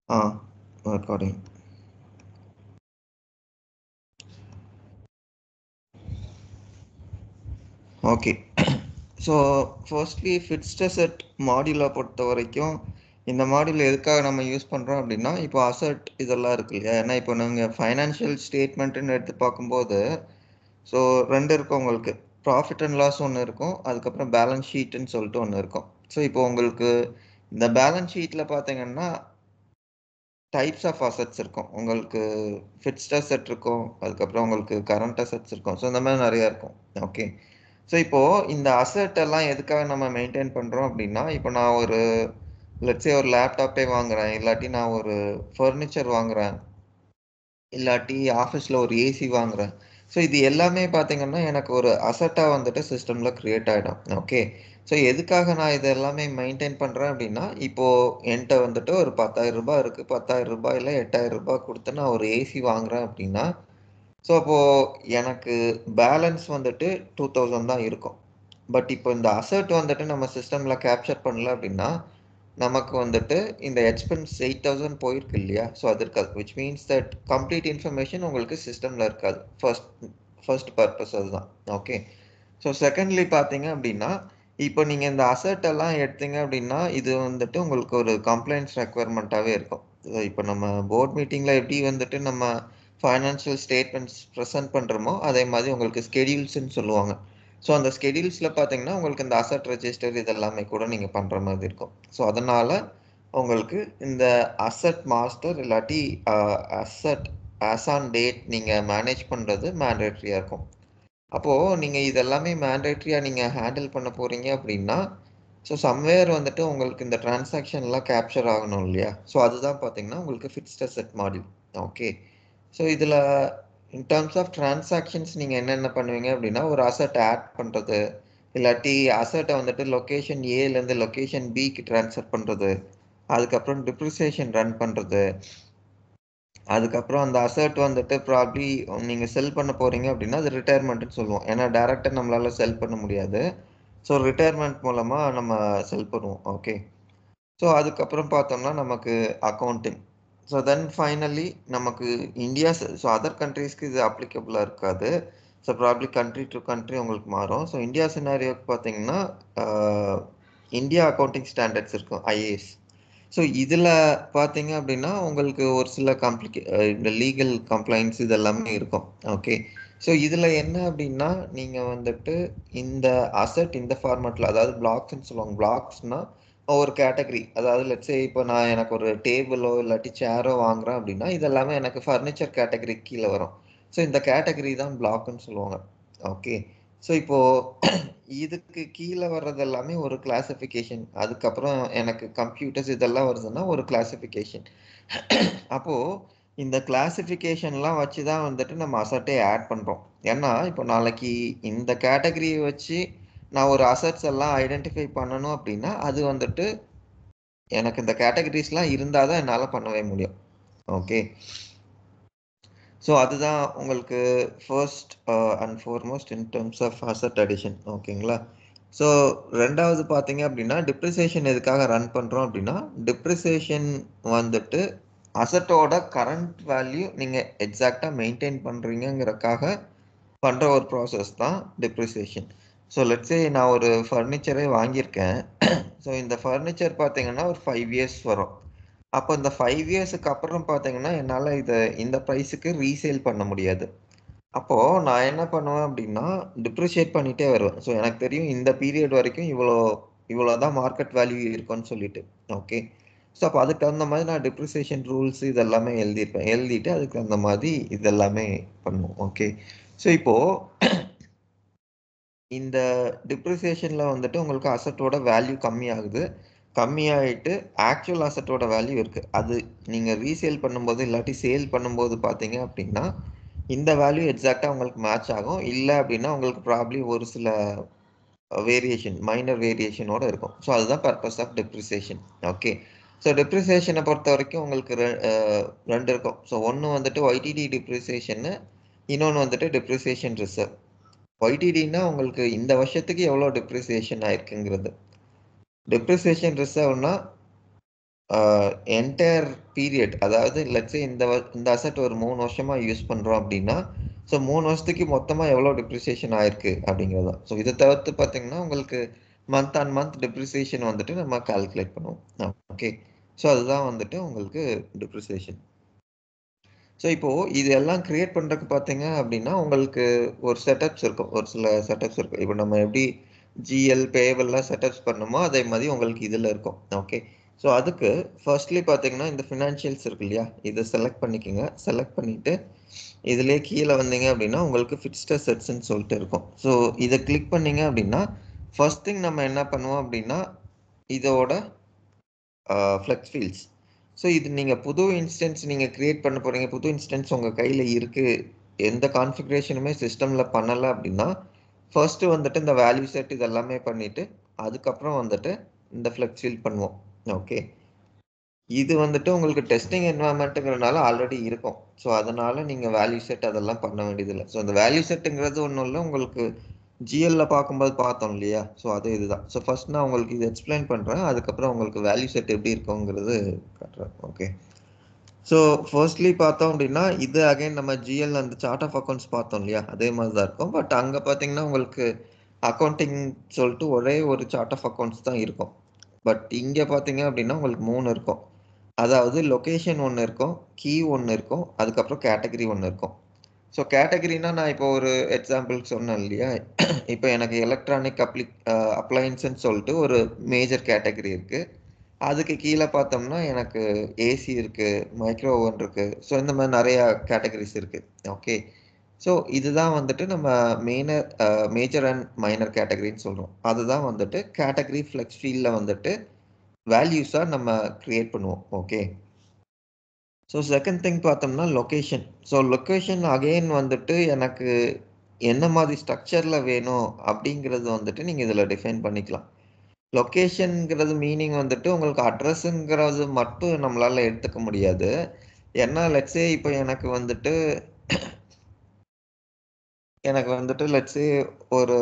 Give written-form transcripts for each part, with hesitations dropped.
Recording. Okay. So firstly fixed asset மாடியூலை பொறுத்த வரைக்கும் இந்த மாடியூல் எதுக்காக நம்ம யூஸ் பண்ணுறோம் அப்படின்னா இப்போ அசெட் இதெல்லாம் இருக்கு இல்லையா, ஏன்னா இப்போ நீங்கள் ஃபைனான்ஷியல் ஸ்டேட்மெண்ட்டுன்னு எடுத்து பார்க்கும்போது ஸோ ரெண்டு இருக்கும் உங்களுக்கு. ப்ராஃபிட் அண்ட் லாஸ் ஒன்று இருக்கும், அதுக்கப்புறம் பேலன்ஸ் ஷீட்டுன்னு சொல்லிட்டு ஒன்று இருக்கும். ஸோ இப்போ உங்களுக்கு இந்த பேலன்ஸ் ஷீட்டில் பார்த்தீங்கன்னா டைப்ஸ் ஆஃப் அசெட்ஸ் இருக்கும். உங்களுக்கு ஃபிக்ஸ்ட் அசெட் இருக்கும், அதுக்கப்புறம் உங்களுக்கு கரண்ட் அசெட்ஸ் இருக்கும். ஸோ இந்த மாதிரி நிறையா இருக்கும். ஓகே. ஸோ இப்போ இந்த அசெட் எல்லாம் எதுக்காக நம்ம மெயின்டைன் பண்ணுறோம் அப்படின்னா, இப்போ நான் ஒரு லெட்ஸே ஒரு லேப்டாப்பே வாங்குறேன், இல்லாட்டி நான் ஒரு ஃபர்னிச்சர் வாங்குறேன், இல்லாட்டி ஆஃபீஸில் ஒரு ஏசி வாங்குறேன். ஸோ இது எல்லாமே பார்த்தீங்கன்னா எனக்கு ஒரு அசெட்டாக வந்துட்டு சிஸ்டமில் க்ரியேட் ஆகிடும். ஓகே. ஸோ எதுக்காக நான் இது எல்லாமே மெயின்டைன் பண்ணுறேன் அப்படின்னா, இப்போது என்கிட்ட வந்துட்டு ஒரு 10,000 ரூபாய் இருக்குது. 10,000 ரூபாயில் 8,000 ரூபாய் கொடுத்து நான் ஒரு ஏசி வாங்குறேன் அப்படின்னா, ஸோ அப்போது எனக்கு பேலன்ஸ் வந்துட்டு 2,000 தான் இருக்கும். பட் இப்போ இந்த அசெட் வந்துட்டு நம்ம சிஸ்டமில் கேப்சர் பண்ணல அப்படின்னா, நமக்கு வந்துட்டு இந்த எக்ஸ்பென்ஸ் 8,000 போயிருக்கு இல்லையா, ஸோ அது இருக்காது. Which means that complete information உங்களுக்கு சிஸ்டமில் இருக்காது. ஃபர்ஸ்ட் பர்பஸ் அதுதான். ஓகே. ஸோ செகண்ட்லி பார்த்தீங்க அப்படின்னா, இப்போ நீங்கள் இந்த அசெட் எல்லாம் எடுத்தீங்க அப்படின்னா, இது வந்துட்டு உங்களுக்கு ஒரு கம்ப்ளைண்ட்ஸ் ரெக்குயர்மெண்ட்டாகவே இருக்கும். இப்போ நம்ம போர்ட் மீட்டிங்கில் எப்படி வந்துட்டு நம்ம ஃபைனான்ஷியல் ஸ்டேட்மெண்ட்ஸ் ப்ரெசென்ட் பண்ணுறோமோ, அதே மாதிரி உங்களுக்கு ஸ்கெடியூல்ஸ்ன்னு சொல்லுவாங்க. ஸோ அந்த ஸ்கெடியூல்ஸில் பார்த்தீங்கன்னா, உங்களுக்கு இந்த அசெட் ரெஜிஸ்டர் இதெல்லாமே கூட நீங்கள் பண்ணுற மாதிரி இருக்கும். ஸோ அதனால் உங்களுக்கு இந்த அசெட் மாஸ்டர் இல்லாட்டி அசெட் ஆஸ் ஆன் டேட் நீங்கள் மேனேஜ் பண்ணுறது மேண்டேட்ரியாக இருக்கும். அப்போது நீங்கள் இதெல்லாமே மேண்டேட்ரியாக நீங்கள் ஹேண்டில் பண்ண போகிறீங்க அப்படின்னா, ஸோ சம்வேர் வந்துட்டு உங்களுக்கு இந்த டிரான்சாக்ஷன்லாம் கேப்சர் ஆகணும் இல்லையா? ஸோ அதுதான் பார்த்தீங்கன்னா உங்களுக்கு fixed asset module. Okay. So இதில் இன் டர்ம்ஸ் ஆஃப் டிரான்சாக்ஷன்ஸ் நீங்கள் என்னென்ன பண்ணுவீங்க அப்படின்னா, ஒரு அசெட் ஆட் பண்ணுறது, இல்லாட்டி அசெட்டை வந்துட்டு லொக்கேஷன் ஏலேருந்து லொக்கேஷன் பிக்கு ட்ரான்ஸ்ஃபர் பண்ணுறது, அதுக்கப்புறம் டிப்ரிசியேஷன் ரன் பண்ணுறது, அதுக்கப்புறம் அந்த அசெட் வந்துட்டு ப்ராப்ளி நீங்கள் செல் பண்ண போகிறீங்க அப்படின்னா அது ரிட்டையர்மெண்ட்டுன்னு சொல்லுவோம். ஏன்னா டேரெக்டாக நம்மளால் செல் பண்ண முடியாது. ஸோ ரிட்டையர்மெண்ட் மூலமாக நம்ம செல் பண்ணுவோம். ஓகே. ஸோ அதுக்கப்புறம் பார்த்தோம்னா நமக்கு அக்கவுண்டிங். ஸோ தென் ஃபைனலி நமக்கு இந்தியா ஸோ அதர் கண்ட்ரீஸ்க்கு இது அப்ளிகபிளாக இருக்காது. So probably country to country உங்களுக்கு மாறும். ஸோ இந்தியா சினாரியோக்கு பார்த்தீங்கன்னா இந்தியா அக்கவுண்டிங் ஸ்டாண்டர்ட்ஸ் இருக்கும், ஐஏஎஸ். ஸோ இதில் பார்த்தீங்க அப்படின்னா உங்களுக்கு ஒரு சில இந்த லீகல் கம்ப்ளைண்ட்ஸ் இதெல்லாமே இருக்கும். ஓகே. ஸோ இதில் என்ன அப்படின்னா, நீங்கள் வந்துட்டு இந்த அசெட் இந்த ஃபார்மேட்டில், அதாவது பிளாக்ஸ்ன்னு சொல்லுவாங்க. பிளாக்ஸ்னால் ஒரு கேட்டகரி, அதாவது லெட்ஸே இப்போ நான் எனக்கு ஒரு டேபிளோ இல்லாட்டி சேரோ வாங்குறேன் அப்படின்னா, இதெல்லாமே எனக்கு ஃபர்னிச்சர் கேட்டகரி கீழே வரும். ஸோ இந்த கேட்டகரி தான் பிளாக்னு சொல்லுவாங்க. ஓகே. ஸோ இப்போ இதுக்கு கீழே வர்றது எல்லாமே ஒரு கிளாசிஃபிகேஷன். அதுக்கப்புறம் எனக்கு கம்ப்யூட்டர்ஸ் இதெல்லாம் வருதுன்னா ஒரு கிளாசிஃபிகேஷன். அப்போ இந்த கிளாசிஃபிகேஷன்லாம் வச்சு தான் வந்துட்டு நம்ம அசட்டே ஆட் பண்ணுறோம். ஏன்னா இப்போ நாளைக்கு இந்த கேட்டகரியை வச்சு நான் ஒரு அசட்ஸ் எல்லாம் ஐடென்டிஃபை பண்ணணும் அப்படின்னா, அது வந்துட்டு எனக்கு இந்த கேட்டகரிஸ்லாம் இருந்தால் தான் என்னால் பண்ணவே முடியும். ஓகே. ஸோ அதுதான் உங்களுக்கு first and foremost in terms of asset addition. ஓகேங்களா? ஸோ 2வது பார்த்தீங்க அப்படின்னா, டிப்ரிசியேஷன் எதுக்காக ரன் பண்ணுறோம் அப்படின்னா, டிப்ரிசியேஷன் வந்துட்டு அசட்டோட கரண்ட் வேல்யூ நீங்கள் எக்ஸாக்டாக மெயின்டைன் பண்ணுறீங்கங்கிறக்காக பண்ணுற ஒரு ப்ராசஸ் தான் டிப்ரிசியேஷன். ஸோ லெட்ஸே நான் ஒரு ஃபர்னிச்சரே வாங்கியிருக்கேன். ஸோ இந்த ஃபர்னிச்சர் பார்த்தீங்கன்னா ஒரு 5 இயர்ஸ் வரும். அப்போ இந்த 5 இயர்ஸுக்கு அப்புறம் பார்த்தீங்கன்னா, என்னால் இதை இந்த ப்ரைஸுக்கு ரீசேல் பண்ண முடியாது. அப்போது நான் என்ன பண்ணுவேன் அப்படின்னா, டிப்ரிஷியேட் பண்ணிகிட்டே வருவேன். ஸோ எனக்கு தெரியும் இந்த பீரியட் வரைக்கும் இவ்வளோ தான் மார்க்கெட் வேல்யூ இருக்குன்னு சொல்லிட்டு. ஓகே. ஸோ அப்போ அதுக்கு தகுந்த மாதிரி நான் டிப்ரிசியேஷன் ரூல்ஸ் இதெல்லாமே எழுதியிருப்பேன். எழுதிட்டு அதுக்கு தகுந்த மாதிரி இதெல்லாமே பண்ணுவோம். ஓகே. ஸோ இப்போது இந்த டிப்ரிசியேஷனில் வந்துட்டு உங்களுக்கு அசட்டோட வேல்யூ கம்மியாகுது. கம்மியாயிட்டு ஆக்சுவல் அசட்டோட வேல்யூ இருக்குது. அது நீங்கள் ரீசேல் பண்ணும்போது இல்லாட்டி சேல் பண்ணும்போது பார்த்தீங்க அப்படின்னா, இந்த வேல்யூ எக்ஸாக்டாக உங்களுக்கு மேட்ச் ஆகும். இல்லை அப்படின்னா உங்களுக்கு ப்ராப்ளி ஒரு சில வேரியேஷன், மைனர் வேரியேஷனோட இருக்கும். ஸோ அதுதான் purpose of depreciation. Okay. So டெப்ரிசியேஷனை பொறுத்த வரைக்கும் உங்களுக்கு 2 இருக்கும். ஸோ ஒன்று வந்துட்டு ஒய்டிடி டிப்ரிசியேஷன்னு, இன்னொன்று வந்துட்டு டெப்ரிசியேஷன் ரிசர்வ். ஒய்டிடின்னா உங்களுக்கு இந்த வருஷத்துக்கு எவ்வளோ டெப்ரிசியேஷன் ஆயிருக்குங்கிறது. டெப்ரிசியேஷன் ரிசர்வ்னா என்டையர் பீரியட், அதாவது லெட்ஸே இந்த அசெட் ஒரு 3 வருஷமா யூஸ் பண்றோம் அப்படின்னா, ஸோ 3 வருஷத்துக்கு மொத்தமா எவ்வளோ டிப்ரிசியேஷன் ஆயிருக்கு அப்படிங்கிறது தான். ஸோ இதை தவிர்த்து பார்த்தீங்கன்னா உங்களுக்கு மந்த் ஆன் மந்த் டிப்ரிசியேஷன் வந்துட்டு நம்ம கால்குலேட் பண்ணுவோம். ஓகே, ஸோ அதுதான் வந்துட்டு உங்களுக்கு டிப்ரிசியேஷன். ஸோ இப்போ இது எல்லாம் கிரியேட் பண்றதுக்கு பார்த்தீங்க அப்படின்னா உங்களுக்கு ஒரு செட்டப்ஸ் இருக்கும், ஒரு சில செட்டப்ஸ் இருக்கும். இப்போ நம்ம எப்படி ஜிஎல் பேவெல்லாம் செட்டப்ஸ் பண்ணுமோ அதே மாதிரி உங்களுக்கு இதில் இருக்கும். ஓகே, ஸோ அதுக்கு ஃபர்ஸ்ட்லி பார்த்தீங்கன்னா இந்த ஃபினான்ஷியல்ஸ் இருக்கு இல்லையா, இதை செலக்ட் பண்ணிக்கோங்க. செலக்ட் பண்ணிட்டு இதுலேயே கீழே வந்தீங்க அப்படின்னா உங்களுக்கு ஃபிக்ஸ்ட் அசெட்ஸ்ன்னு சொல்லிட்டு இருக்கும். ஸோ இதை கிளிக் பண்ணீங்க அப்படின்னா ஃபர்ஸ்ட் திங் நம்ம என்ன பண்ணுவோம் அப்படின்னா இதோட ஃப்ளெக்ஸ் ஃபீல்ட்ஸ். ஸோ இது நீங்கள் புது இன்ஸ்டன்ஸ் நீங்கள் கிரியேட் பண்ண போகிறீங்க, புது இன்ஸ்டன்ஸ் உங்கள் கையில் இருக்குது, எந்த கான்ஃபிகரேஷனுமே சிஸ்டமில் பண்ணலை அப்படின்னா ஃபர்ஸ்ட்டு வந்துட்டு இந்த வேல்யூ செட் இதெல்லாமே பண்ணிவிட்டு அதுக்கப்புறம் வந்துட்டு இந்த ஃப்ளெக்ஸ் ஃபீல்ட் பண்ணுவோம். ஓகே, இது வந்துட்டு உங்களுக்கு டெஸ்டிங் என்வாயன்மெண்ட்டுங்கிறனால ஆல்ரெடி இருக்கும். ஸோ அதனால் நீங்கள் வேல்யூ செட் அதெல்லாம் பண்ண வேண்டியதில்லை. ஸோ அந்த வேல்யூ செட்டுங்கிறது ஒன்றும் இல்லை, உங்களுக்கு ஜிஎல்ல பார்க்கும்போது பார்த்தோம் இல்லையா, ஸோ அது இதுதான். ஸோ ஃபர்ஸ்ட் நான் உங்களுக்கு இது எக்ஸ்பிளைன் பண்ணுறேன், அதுக்கப்புறம் உங்களுக்கு வேல்யூ செட் எப்படி இருக்குங்கிறது காட்டுறேன். ஓகே, ஸோ ஃபர்ஸ்ட்லி பார்த்தோம் அப்படின்னா இது அகைன் நம்ம ஜிஎல் அந்த சார்ட் ஆஃப் அக்கௌண்ட்ஸ் பார்த்தோம் இல்லையா, அதே மாதிரி தான் இருக்கும். பட் அங்கே பார்த்தீங்கன்னா உங்களுக்கு அக்கௌண்டிங் சொல்லிட்டு ஒரே ஒரு சார்ட் ஆஃப் அக்கௌண்ட்ஸ் தான் இருக்கும். பட் இங்கே பார்த்தீங்க அப்படின்னா உங்களுக்கு 3 இருக்கும். அதாவது லொகேஷன் ஒன்று இருக்கும், கீ ஒன்று இருக்கும், அதுக்கப்புறம் கேட்டகரி ஒன்று இருக்கும். ஸோ கேட்டகரினா நான் இப்போ ஒரு எக்ஸாம்பிள் சொன்னேன் இல்லையா, இப்போ எனக்கு எலக்ட்ரானிக் அப்ளையன்ஸ்ன்னு சொல்லிட்டு ஒரு மேஜர் கேட்டகரி இருக்குது. அதுக்கு கீழே பார்த்தோம்னா எனக்கு ஏசி இருக்குது, மைக்ரோ ஓவன் இருக்குது. ஸோ இந்த மாதிரி நிறையா கேட்டகரிஸ் இருக்குது. ஓகே, ஸோ இதுதான் வந்துட்டு நம்ம மேஜர் அண்ட் மைனர் கேட்டகரின்னு சொல்கிறோம். அதுதான் வந்துட்டு கேட்டகரி ஃப்ளெக்ஸ் ஃபீல்டில் வந்துட்டு வேல்யூஸாக நம்ம கிரியேட் பண்ணுவோம். ஓகே, ஸோ செகண்ட் திங் பார்த்தோம்னா லொக்கேஷன். ஸோ லொக்கேஷன் அகெயின் வந்துட்டு எனக்கு என்ன மாதிரி ஸ்ட்ரக்சரில் வேணும் அப்படிங்கிறது வந்துட்டு நீங்கள் இதில் டிஃபைன் பண்ணிக்கலாம். லொக்கேஷனுங்கிறது மீனிங் வந்துட்டு உங்களுக்கு அட்ரஸுங்கிறது மட்டும் நம்மளால் எடுத்துக்க முடியாது. ஏன்னா லெட்ஸே இப்போ எனக்கு வந்துட்டு லெட்ஸே ஒரு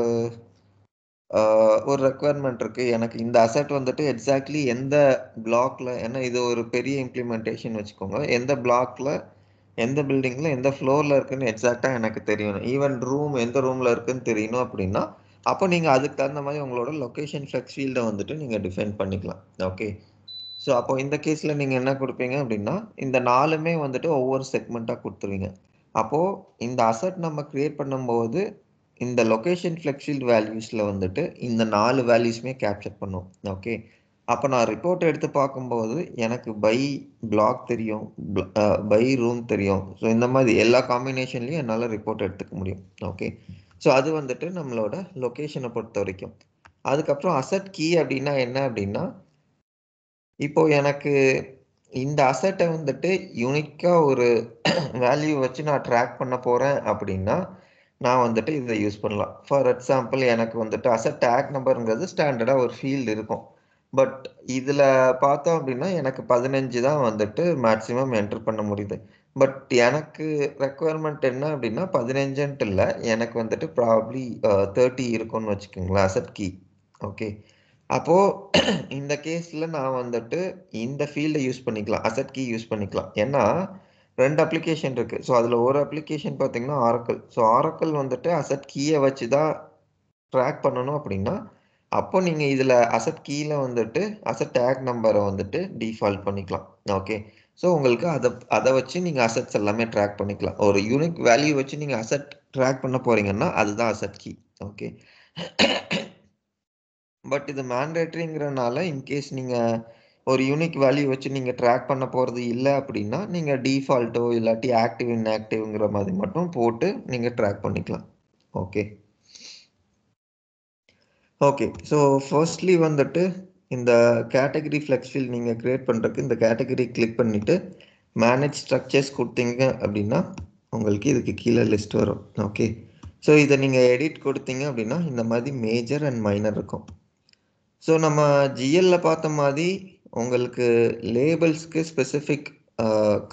ஒரு ரெக்குவயர்மெண்ட் இருக்கு. எனக்கு இந்த அசெட் வந்துட்டு எக்ஸாக்ட்லி எந்த பிளாக்ல, ஏன்னா இது ஒரு பெரிய இம்ப்ளிமெண்டேஷன் வச்சுக்கோங்க. எந்த பிளாக்ல, எந்த பில்டிங்ல, எந்த ஃப்ளோர்ல இருக்குன்னு எக்ஸாக்ட்டா எனக்கு தெரியணும். ஈவன் எந்த ரூம்ல இருக்குன்னு தெரியணும் அப்படின்னா, அப்போ நீங்க அதுக்கு தகுந்த மாதிரி உங்களோட லொகேஷன் ஃப்ளெக்ஸ் ஃபீல்ட வந்துட்டு நீங்க டிஃபைன் பண்ணிக்கலாம். ஓகே. ஸோ அப்போ இந்த கேஸ்ல நீங்க என்ன குடுப்பீங்க அப்படின்னா, இந்த 4மே வந்துட்டு ஒவ்வொரு செக்மெண்ட்டா குடுத்துருவீங்க. அப்போ இந்த அசெட் நம்ம கிரியேட் பண்ணும்போது இந்த லொகேஷன் ஃப்ளெக்ஸீல்ட் வேல்யூஸ்ல வந்துட்டு இந்த 4 வேல்யூஸுமே கேப்சர் பண்ணும். ஓகே, அப்போ நான் ரிப்போர்ட் எடுத்து பார்க்கும்போது எனக்கு பை பிளாக் தெரியும், பை ரூம் தெரியும். ஸோ இந்த மாதிரி எல்லா காம்பினேஷன்லையும் என்னால் ரிப்போர்ட் எடுத்துக்க முடியும். ஓகே, ஸோ அது வந்துட்டு நம்மளோட லொகேஷனை பொறுத்த வரைக்கும். அதுக்கப்புறம் அசெட் கீ அப்படின்னா என்ன அப்படின்னா, இப்போ எனக்கு இந்த அசெட்டை வந்துட்டு யூனிக்கா ஒரு வேல்யூ வச்சு நான் ட்ராக் பண்ண போறேன் அப்படின்னா நான் வந்துட்டு இதை யூஸ் பண்ணலாம். ஃபார் எக்ஸாம்பிள் எனக்கு வந்துட்டு அசெட் டேக் நம்பருங்கிறது ஸ்டாண்டர்டா ஒரு ஃபீல்டு இருக்கும். பட் இதுல பார்த்தோம் அப்படின்னா எனக்கு 15 தான் வந்துட்டு மேக்ஸிமம் என்டர் பண்ண முடியுது. பட் எனக்கு ரெக்குவயர்மெண்ட் என்ன அப்படின்னா 15ன்ட்டு இல்ல, எனக்கு வந்துட்டு ப்ராபப்ளி 30 இருக்கும்னு வச்சுக்கோங்களேன் அசெட் கீ. ஓகே, அப்போ இந்த கேஸ்ல நான் வந்துட்டு இந்த ஃபீல்ட யூஸ் பண்ணிக்கலாம். அசெட் கீ யூஸ் பண்ணிக்கலாம். ஏன்னா 2 அப்ளிகேஷன் இருக்கு. ஸோ அதுல ஒரு அப்ளிகேஷன் பார்த்தீங்கன்னா ஆரக்கிள். ஸோ ஆரக்கிள் வந்துட்டு அசெட் கீய வச்சு தான் ட்ராக் பண்ணணும் அப்படின்னா, அப்போ நீங்க இதுல அசெட் கீல வந்துட்டு அசெட் டேக் நம்பர வந்துட்டு டிஃபால்ட் பண்ணிக்கலாம். ஓகே. ஸோ உங்களுக்கு அத அத வச்சு நீங்க அசெட்ஸ் எல்லாமே ட்ராக் பண்ணிக்கலாம். ஒரு யூனிக் வேல்யூ வச்சு நீங்க அசெட் ட்ராக் பண்ண போறீங்கன்னா, அதுதான் அசெட் கீ. ஓகே. பட் இது மேண்டேட்டரிங்கிறனால இன்கேஸ் நீங்க ஒரு யூனிக் வேல்யூ வச்சு நீங்க ட்ராக் பண்ண போறது இல்ல அப்படின்னா, நீங்க டிஃபால்ட்டோ இல்லாட்டி ஆக்டிவ், இன்ஆக்டிவ்ங்கிற மாதிரி மட்டும் போட்டு நீங்க ட்ராக் பண்ணிக்கலாம். ஓகே. ஓகே. ஸோ ஃபர்ஸ்ட்லி வந்துட்டு இந்த கேட்டகரி ஃப்ளெக்ஸ் ஃபீல்ட் நீங்க கிரியேட் பண்றதுக்கு இந்த கேட்டகரி கிளிக் பண்ணிட்டு மேனேஜ் ஸ்ட்ரக்சர்ஸ் கொடுத்தீங்க அப்படின்னா, உங்களுக்கு இதுக்கு கீழ லிஸ்ட் வரும். ஓகே. ஸோ இத நீங்க எடிட் கொடுத்தீங்க அப்படின்னா, இந்த மாதிரி மேஜர் அண்ட் மைனர் இருக்கும். ஸோ நம்ம ஜிஎல்ல பார்த்த மாதிரி உங்களுக்கு லேபிள்ஸ்க்கு ஸ்பெசிஃபிக்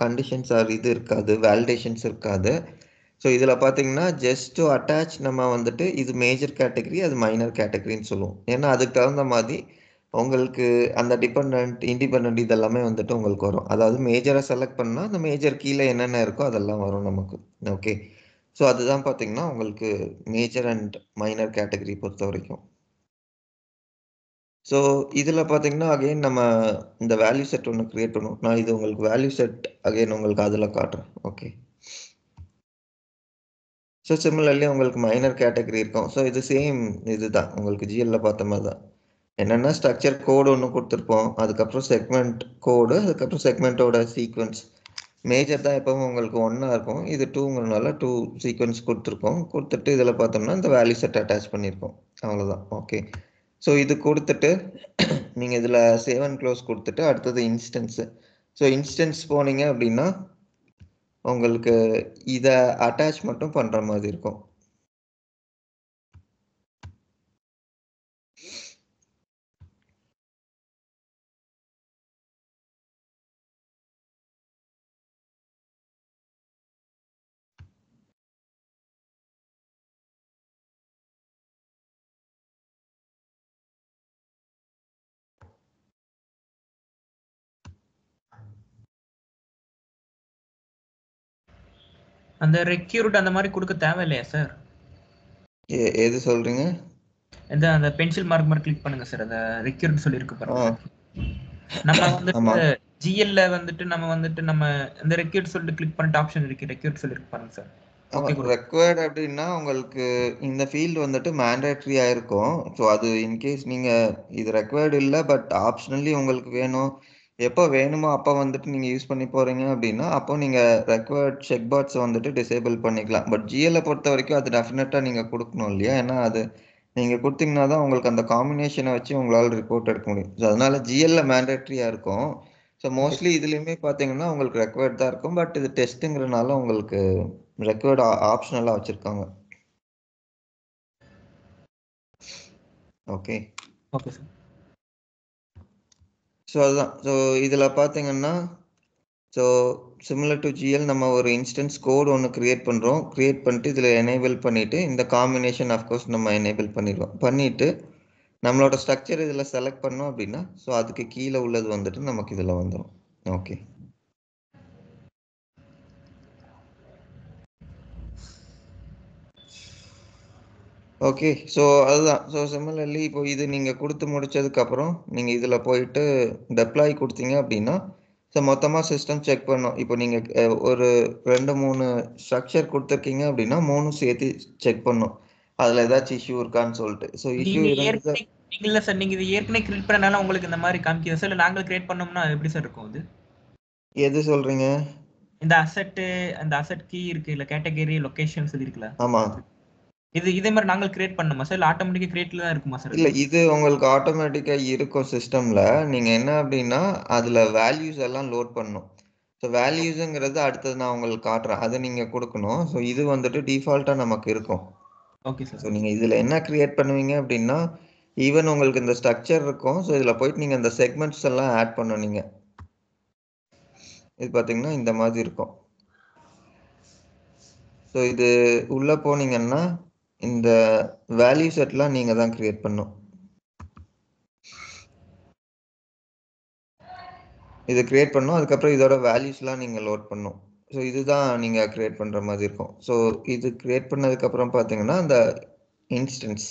கண்டிஷன்ஸ் ஆர் இது இருக்காது, வேலிடேஷன்ஸ் இருக்காது. ஸோ இதில் பார்த்தீங்கன்னா ஜஸ்ட் டு அட்டாச் நம்ம வந்துட்டு இது மேஜர் கேட்டகரி, அது மைனர் கேட்டகரின்னு சொல்லுவோம். ஏன்னா அதுக்கு தகுந்த மாதிரி உங்களுக்கு அந்த டிபெண்டன்ட், இண்டிபெண்டன்ட் இதெல்லாமே வந்துட்டு உங்களுக்கு வரும். அதாவது மேஜரா செலக்ட் பண்ணா, அந்த மேஜர் கீழ என்னென்ன இருக்கோ அதெல்லாம் வரும் நமக்கு. ஓகே. ஸோ அதுதான் பார்த்தீங்கன்னா, உங்களுக்கு மேஜர் அண்ட் மைனர் கேட்டகரி பொறுத்தவரைக்கும். ஸோ இதில பார்த்தீங்கன்னா, அகைன் நம்ம இந்த வேல்யூ செட் ஒண்ணு கிரியேட் பண்ணுவோம். நான் இது உங்களுக்கு வேல்யூ செட் அகைன் உங்களுக்கு அதில காட்டுறேன். ஓகே. ஸோ சிமிலர்லி உங்களுக்கு மைனர் கேட்டகரி இருக்கும். ஸோ இது சேம் இதுதான். உங்களுக்கு GLல பார்த்த மாரி தான். என்னன்னா ஸ்ட்ரக்சர் கோடு ஒண்ணு குடுத்துருப்போம். அதுக்கப்புறம் செக்மெண்ட் கோடு, அதுக்கப்புறம் செக்மெண்ட்டோட சீக்வென்ஸ். மேஜர் தான் எப்பவும் உங்களுக்கு 1ஆ இருக்கும். இது 2ங்கிறனால 2 சீக்வென்ஸ் குடுத்துருக்கோம். குடுத்துட்டு இதில பார்த்தோம்னா, இந்த வேல்யூ செட் அட்டாச் பண்ணியிருக்கோம். அவ்வளோதான். ஓகே. ஸோ இது குடுத்துட்டு, நீங்க இதில சேவ் அண்ட் குளோஸ் குடுத்துட்டு, அடுத்தது இன்ஸ்டன்ஸ். ஸோ இன்ஸ்டன்ஸ் போனீங்க அப்படின்னா, உங்களுக்கு இத அட்டாச் மட்டும் பண்ற மாரி இருக்கும். அந்த ரெக்யூர்ட் அந்த மாதிரி கொடுக்க தேவையில்லையா சார்? எது சொல்றீங்க? அந்த பென்சில் மார்க் மாதிரி கிளிக் பண்ணுங்க சார். அந்த ரெக்யூர்ட் சொல்லியிருக்கு ஆ. பாருங்க. நம்ம வந்துட்டு ஆமா. GLல வந்துட்டு நம்ம இந்த ரெக்யூர்ட் சொல்லிட்டு கிளிக் பண்ணிட்டு ஆப்ஷன் இருக்கு. ரெக்யூர்ட் சொல்லியிருக்கு பாருங்க சார். ஆமா. ஓகே கொடுங்க. ரெக்வயர்ட் அப்டின்னா, உங்களுக்கு இந்த ஃபீல்ட் வந்துட்டு மேண்டேட்டரியா இருக்கும். ஸோ, அது இன்கேஸ் நீங்க இது ரெக்வயர்ட் இல்ல, பட் ஆப்ஷனலி உங்களுக்கு வேணும். எப்போ வேணுமோ அப்ப வந்துட்டு நீங்க யூஸ் பண்ணி போறீங்க அப்டின்னா, அப்போ நீங்க ரெக்வயர்ட் செக் பாக்ஸ வந்துட்டு டிசேபிள் பண்ணிக்கலாம். பட் GLஅ பொறுத்தவரைக்கும் அது டெஃபினட்டா நீங்க குடுக்கணும் இல்லையா? ஏன்னா, அது நீங்க குடுத்தீங்கன்னா தான் உங்களுக்கு அந்த காம்பினேஷன வச்சு உங்களால ரிப்போர்ட் எடுக்க முடியும். ஸோ, அதனால GLல மேண்டேட்டரியா இருக்கும். ஸோ, ஓகே மோஸ்ட்லி இதுலயுமே பார்த்தீங்கன்னா, உங்களுக்கு ரெக்வயர்ட் தான் இருக்கும். பட் இது டெஸ்ட்ங்கிறனால உங்களுக்கு ரெக்வயர்ட் ஆப்ஷனலா வச்சிருக்காங்க. ஓகே. Okay sir. ஸோ அதுதான். ஸோ இதில பார்த்தீங்கன்னா, ஸோ சிமிலர் டூ GL நம்ம ஒரு இன்ஸ்டன்ஸ் கோட் ஒண்ணு கிரியேட் பண்றோம். கிரியேட் பண்ணிட்டு இதில எனேபிள் பண்ணிட்டு, இந்த காம்பினேஷன் ஆஃப் கோர்ஸ் நம்ம எனேபிள் பண்ணிருவோம். பண்ணிட்டு, நம்மளோட ஸ்ட்ரக்சர் இதில செலக்ட் பண்ணோம் அப்டின்னா, ஸோ அதுக்கு கீழ உள்ளது வந்துட்டு நமக்கு இதில வந்துரும். ஓகே. ஓகே. ஸோ அதுதான். ஸோ சிமிலர்லி இப்போ இது நீங்க குடுத்து முடிச்சதுக்கப்புறம், நீங்க இதில போயிட்டு டெப்ளாய் குடுத்தீங்க அப்டின்னா, ஸோ மொத்தமா சிஸ்டம் செக் பண்ணும். இப்போ நீங்க ஒரு 2, 3 ஸ்ட்ரக்சர் குடுத்துருக்கீங்க அப்டின்னா, 3ம் சேர்த்து செக் பண்ணும். அதில ஏதாச்சும் இஷ்யூ இருக்கான்னு சொல்ட்டு. ஸோ இஷ்யூ நீங்க இருந்தது ஏற்கனவே இல்ல சார். நீங்க இது ஏற்கனவே கிரியேட் பண்ணனால உங்களுக்கு இந்த மாதிரி காமிக்குது சார். இல்ல நாங்க கிரியேட் பண்ணோம்னா எப்படி சார் இருக்கும் அது? எது சொல்றீங்க? இந்த அந்த அசெட் கீ இருக்கு இல்ல, கேட்டகரி லொகேஷன் சொல்லிருக்குல்ல. ஆமா. இதே மாதிரி நாங்க கிரியேட் பண்ணணுமா சார்? இல்ல ஆட்டோமேட்டிக்கா கிரியேட்ல தான் இருக்குமா சார் இல்ல அது? இது உங்களுக்கு ஆட்டோமேட்டிக்கா இருக்கும் சிஸ்டம்ல. நீங்க என்ன அப்டின்னா, அதில வேல்யூஸ் எல்லாம் லோட் பண்ணணும். ஸோ வேல்யூஸ்ங்கிறது அடுத்தது நான் உங்களுக்கு காட்டுறேன். அத நீங்க குடுக்கணும். ஸோ இது வந்துட்டு டிஃபால்ட்டா நமக்கு இருக்கும். Okay sir. ஸோ நீங்க இதில என்ன கிரியேட் பண்ணுவீங்க அப்டின்னா, ஈவன் உங்களுக்கு இந்த ஸ்ட்ரக்சர் இருக்கும். ஸோ இதில போயிட்டு நீங்க இந்த செக்மெண்ட்ஸ் எல்லாம் ஆட் பண்ணணும் நீங்க. இது பார்த்தீங்கன்னா, இந்த மாதிரி இருக்கும். ஸோ இது உள்ள போனீங்கன்னா, இந்த வேல்யூ செட்லாம் நீங்க தான் கிரியேட் பண்ணணும். இத கிரியேட் பண்ணணும். அதுக்கப்புறம் இதோட வேல்யூஸ்லாம் நீங்க லோட் பண்ணணும். ஸோ இதுதான் நீங்க கிரியேட் பண்ற மாதிரி இருக்கும். ஸோ இது கிரியேட் பண்ணதுக்கப்புறம் பார்த்தீங்கன்னா, அந்த இன்ஸ்டன்ஸ்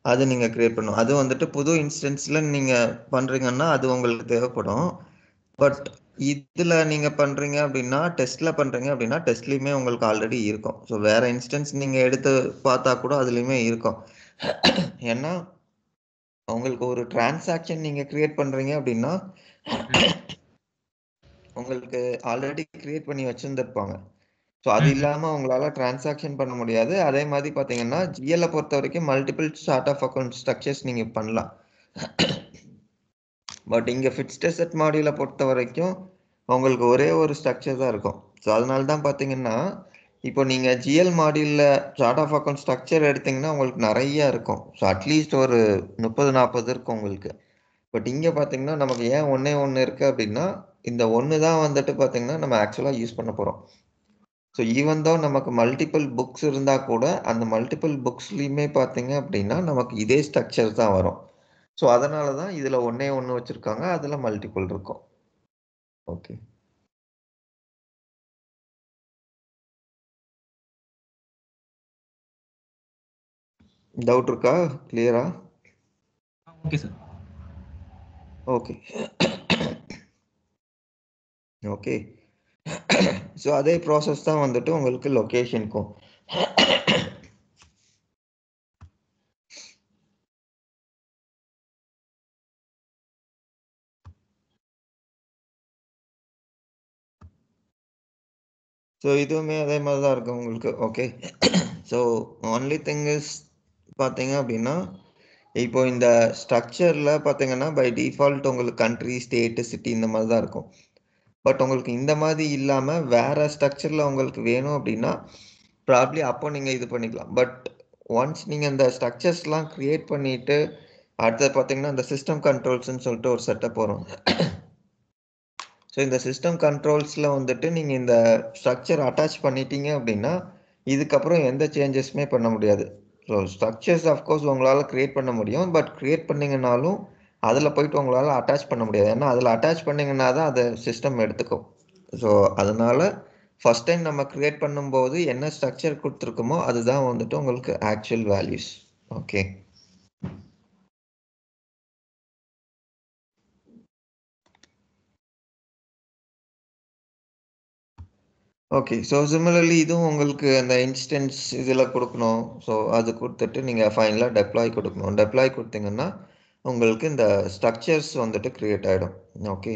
அது நீங்க கிரியேட் பண்ணணும். அது வந்துட்டு புது இன்ஸ்டன்ஸ்ல நீங்க பண்றீங்கன்னா, அது உங்களுக்கு தேவைப்படும். Okay but sir. இதுல நீங்க பண்றீங்க அப்டின்னா, டெஸ்ட்ல பண்றீங்க அப்டின்னா, டெஸ்ட்லயுமே உங்களுக்கு ஆல்ரெடி இருக்கும். ஸோ வேற இன்ஸ்டன்ஸ் நீங்க எடுத்து பார்த்தா கூட அதுலயுமே இருக்கும். ஏன்னா, உங்களுக்கு ஒரு டிரான்சாக்ஷன் நீங்க கிரியேட் பண்றீங்க அப்டின்னா, ம். உங்களுக்கு ஆல்ரெடி கிரியேட் பண்ணி வச்சிருந்திருப்பாங்க. ஸோ அது ம், ம். இல்லாம உங்களால டிரான்சாக்ஷன் பண்ண முடியாது. அதே மாரி பார்த்தீங்கன்னா, GLஅ பொறுத்தவரைக்கும் multiple chart of account structures நீங்க பண்ணலாம். பட் இங்க ஃபிக்ஸ்ட் அசெட் மாடியூல பொறுத்தவரைக்கும், உங்களுக்கு ஒரே ஒரு ஸ்ட்ரக்சர் தான் இருக்கும். ஸோ அதனால தான் பார்த்தீங்கன்னா, இப்போ நீங்க GL மாடியூல்ல சார்ட் ஆஃப் அக்கவுண்ட் ஸ்ட்ரக்சர் எடுத்தீங்கன்னா, உங்களுக்கு நெறைய இருக்கும். ஸோ அட்லீஸ்ட் ஒரு 30, 40 இருக்கும் உங்களுக்கு. பட் இங்க பார்த்தீங்கன்னா, நமக்கு ஏன் ஒண்ணே 1 இருக்கு அப்டின்னா, இந்த 1 தான் வந்துட்டு பார்த்தீங்கன்னா, நம்ம ஆக்சுவலா யூஸ் பண்ண போறோம். ஸோ ஈவன் தோ நமக்கு மல்டிபிள் புக்ஸ் இருந்தா கூட, அந்த மல்டிபிள் புக்ஸ்லயுமே பார்த்தீங்க அப்டின்னா, நமக்கு இதே ஸ்ட்ரக்சர் தான் வரும். ஸோ அதனால தான் இதில் ஒன்றே ஒன்று வச்சுருக்காங்க, அதில் மல்டிபிள் இருக்கும். ஓகே. டவுட் இருக்கா? கிளியரா? Okay sir. Okay. Okay. So அதே ப்ராசஸ் தான் வந்துட்டு உங்களுக்கு லொக்கேஷனுக்கும். ஸோ இதுவுமே அதே மாதிரி தான் இருக்கும் உங்களுக்கு. Okay. So only thing is பார்த்தீங்க அப்படின்னா, இப்போ இந்த ஸ்ட்ரக்சரில் பார்த்தீங்கன்னா பை டிஃபால்ட் உங்களுக்கு கண்ட்ரி, ஸ்டேட்டு, சிட்டி இந்த மாதிரி தான் இருக்கும். பட் உங்களுக்கு இந்த மாதிரி இல்லாமல் வேறு ஸ்ட்ரக்சரில் உங்களுக்கு வேணும் அப்படின்னா ப்ராப்ளி அப்போ நீங்கள் இது பண்ணிக்கலாம். பட் ஒன்ஸ் நீங்கள் இந்த ஸ்ட்ரக்சர்ஸ்லாம் க்ரியேட் பண்ணிவிட்டு அடுத்தது பார்த்தீங்கன்னா இந்த சிஸ்டம் கண்ட்ரோல்ஸ்ன்னு சொல்லிட்டு ஒரு செட்டப் வரும். ஸோ இந்த சிஸ்டம் கண்ட்ரோல்ஸில் வந்துட்டு நீங்கள் இந்த ஸ்ட்ரக்சர் அட்டாச் பண்ணிட்டீங்க அப்படின்னா இதுக்கப்புறம் எந்த சேஞ்சஸுமே பண்ண முடியாது. ஸோ ஸ்ட்ரக்சர்ஸ் ஆஃப்கோர்ஸ் உங்களால் க்ரியேட் பண்ண முடியும். பட் க்ரியேட் பண்ணிங்கனாலும் அதில் போயிட்டு உங்களால் அட்டாச் பண்ண முடியாது. ஏன்னா அதில் அட்டாச் பண்ணிங்கன்னா தான் அதை சிஸ்டம் எடுத்துக்கும். ஸோ அதனால் ஃபஸ்ட் டைம் நம்ம க்ரியேட் பண்ணும்போது என்ன ஸ்ட்ரக்சர் கொடுத்துருக்கோமோ அதுதான் வந்துட்டு உங்களுக்கு actual values. Okay. Okay. So similarly இதுவும் உங்களுக்கு அந்த இன்ஸ்டன்ஸ் இதில் கொடுக்கணும். ஸோ அது கொடுத்துட்டு நீங்கள் ஃபைனலாக டெப்ளாய் கொடுக்கணும். டெப்ளாய் கொடுத்தீங்கன்னா உங்களுக்கு இந்த ஸ்ட்ரக்சர்ஸ் வந்துட்டு க்ரியேட் ஆகிடும். ஓகே.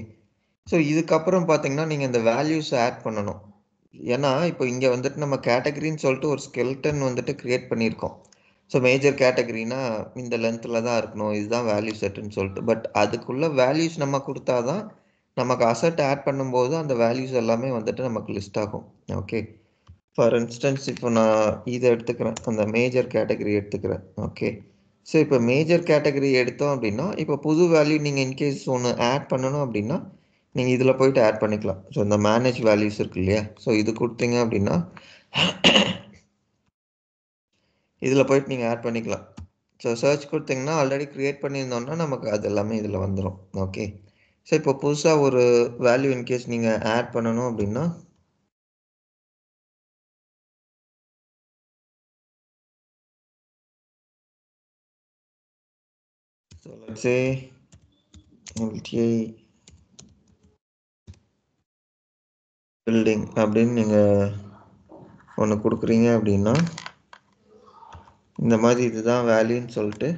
ஸோ இதுக்கப்புறம் பார்த்தீங்கன்னா நீங்கள் இந்த வேல்யூஸ் ஆட் பண்ணணும். ஏன்னா இப்போ இங்கே வந்துட்டு நம்ம கேட்டகரின்னு சொல்லிட்டு ஒரு ஸ்கெல்டன் வந்துட்டு க்ரியேட் பண்ணியிருக்கோம். ஸோ மேஜர் கேட்டகரினா இந்த லென்த்தில் தான் இருக்கணும், இதுதான் வேல்யூ செட்டுன்னு சொல்லிட்டு. பட் அதுக்குள்ள வேல்யூஸ் நம்ம கொடுத்தா தான் நமக்கு அசெட் ஆட் பண்ணும்போது அந்த வேல்யூஸ் எல்லாமே வந்துட்டு நமக்கு லிஸ்ட் ஆகும். ஓகே. ஃபார் இன்ஸ்டன்ஸ் இப்போ நான் இதை எடுத்துக்கிறேன், அந்த மேஜர் கேட்டகரி எடுத்துக்கிறேன். ஓகே. ஸோ இப்போ மேஜர் கேட்டகரி எடுத்தோம் அப்படின்னா இப்போ புது வேல்யூ நீங்கள் இன்கேஸ் ஒன்று ஆட் பண்ணணும் அப்படின்னா நீங்கள் இதில் போயிட்டு ஆட் பண்ணிக்கலாம். ஸோ இந்த மேனேஜ் வேல்யூஸ் இருக்கு இல்லையா, ஸோ இது கொடுத்தீங்க அப்படின்னா இதில் போயிட்டு நீங்கள் ஆட் பண்ணிக்கலாம். ஸோ சர்ச் கொடுத்தீங்கன்னா ஆல்ரெடி க்ரியேட் பண்ணியிருந்தோம்னா நமக்கு அது எல்லாமே இதில் வந்துடும். ஓகே. ஸோ இப்போ புதுசாக ஒரு வேல்யூ இன்கேஸ் நீங்கள் ஆட் பண்ணணும் அப்படின்னா so let's say LTI building அப்படின்னு நீங்கள் ஒன்று கொடுக்குறீங்க அப்படின்னா இந்த மாதிரி இதுதான் வேல்யூன்னு சொல்லிட்டு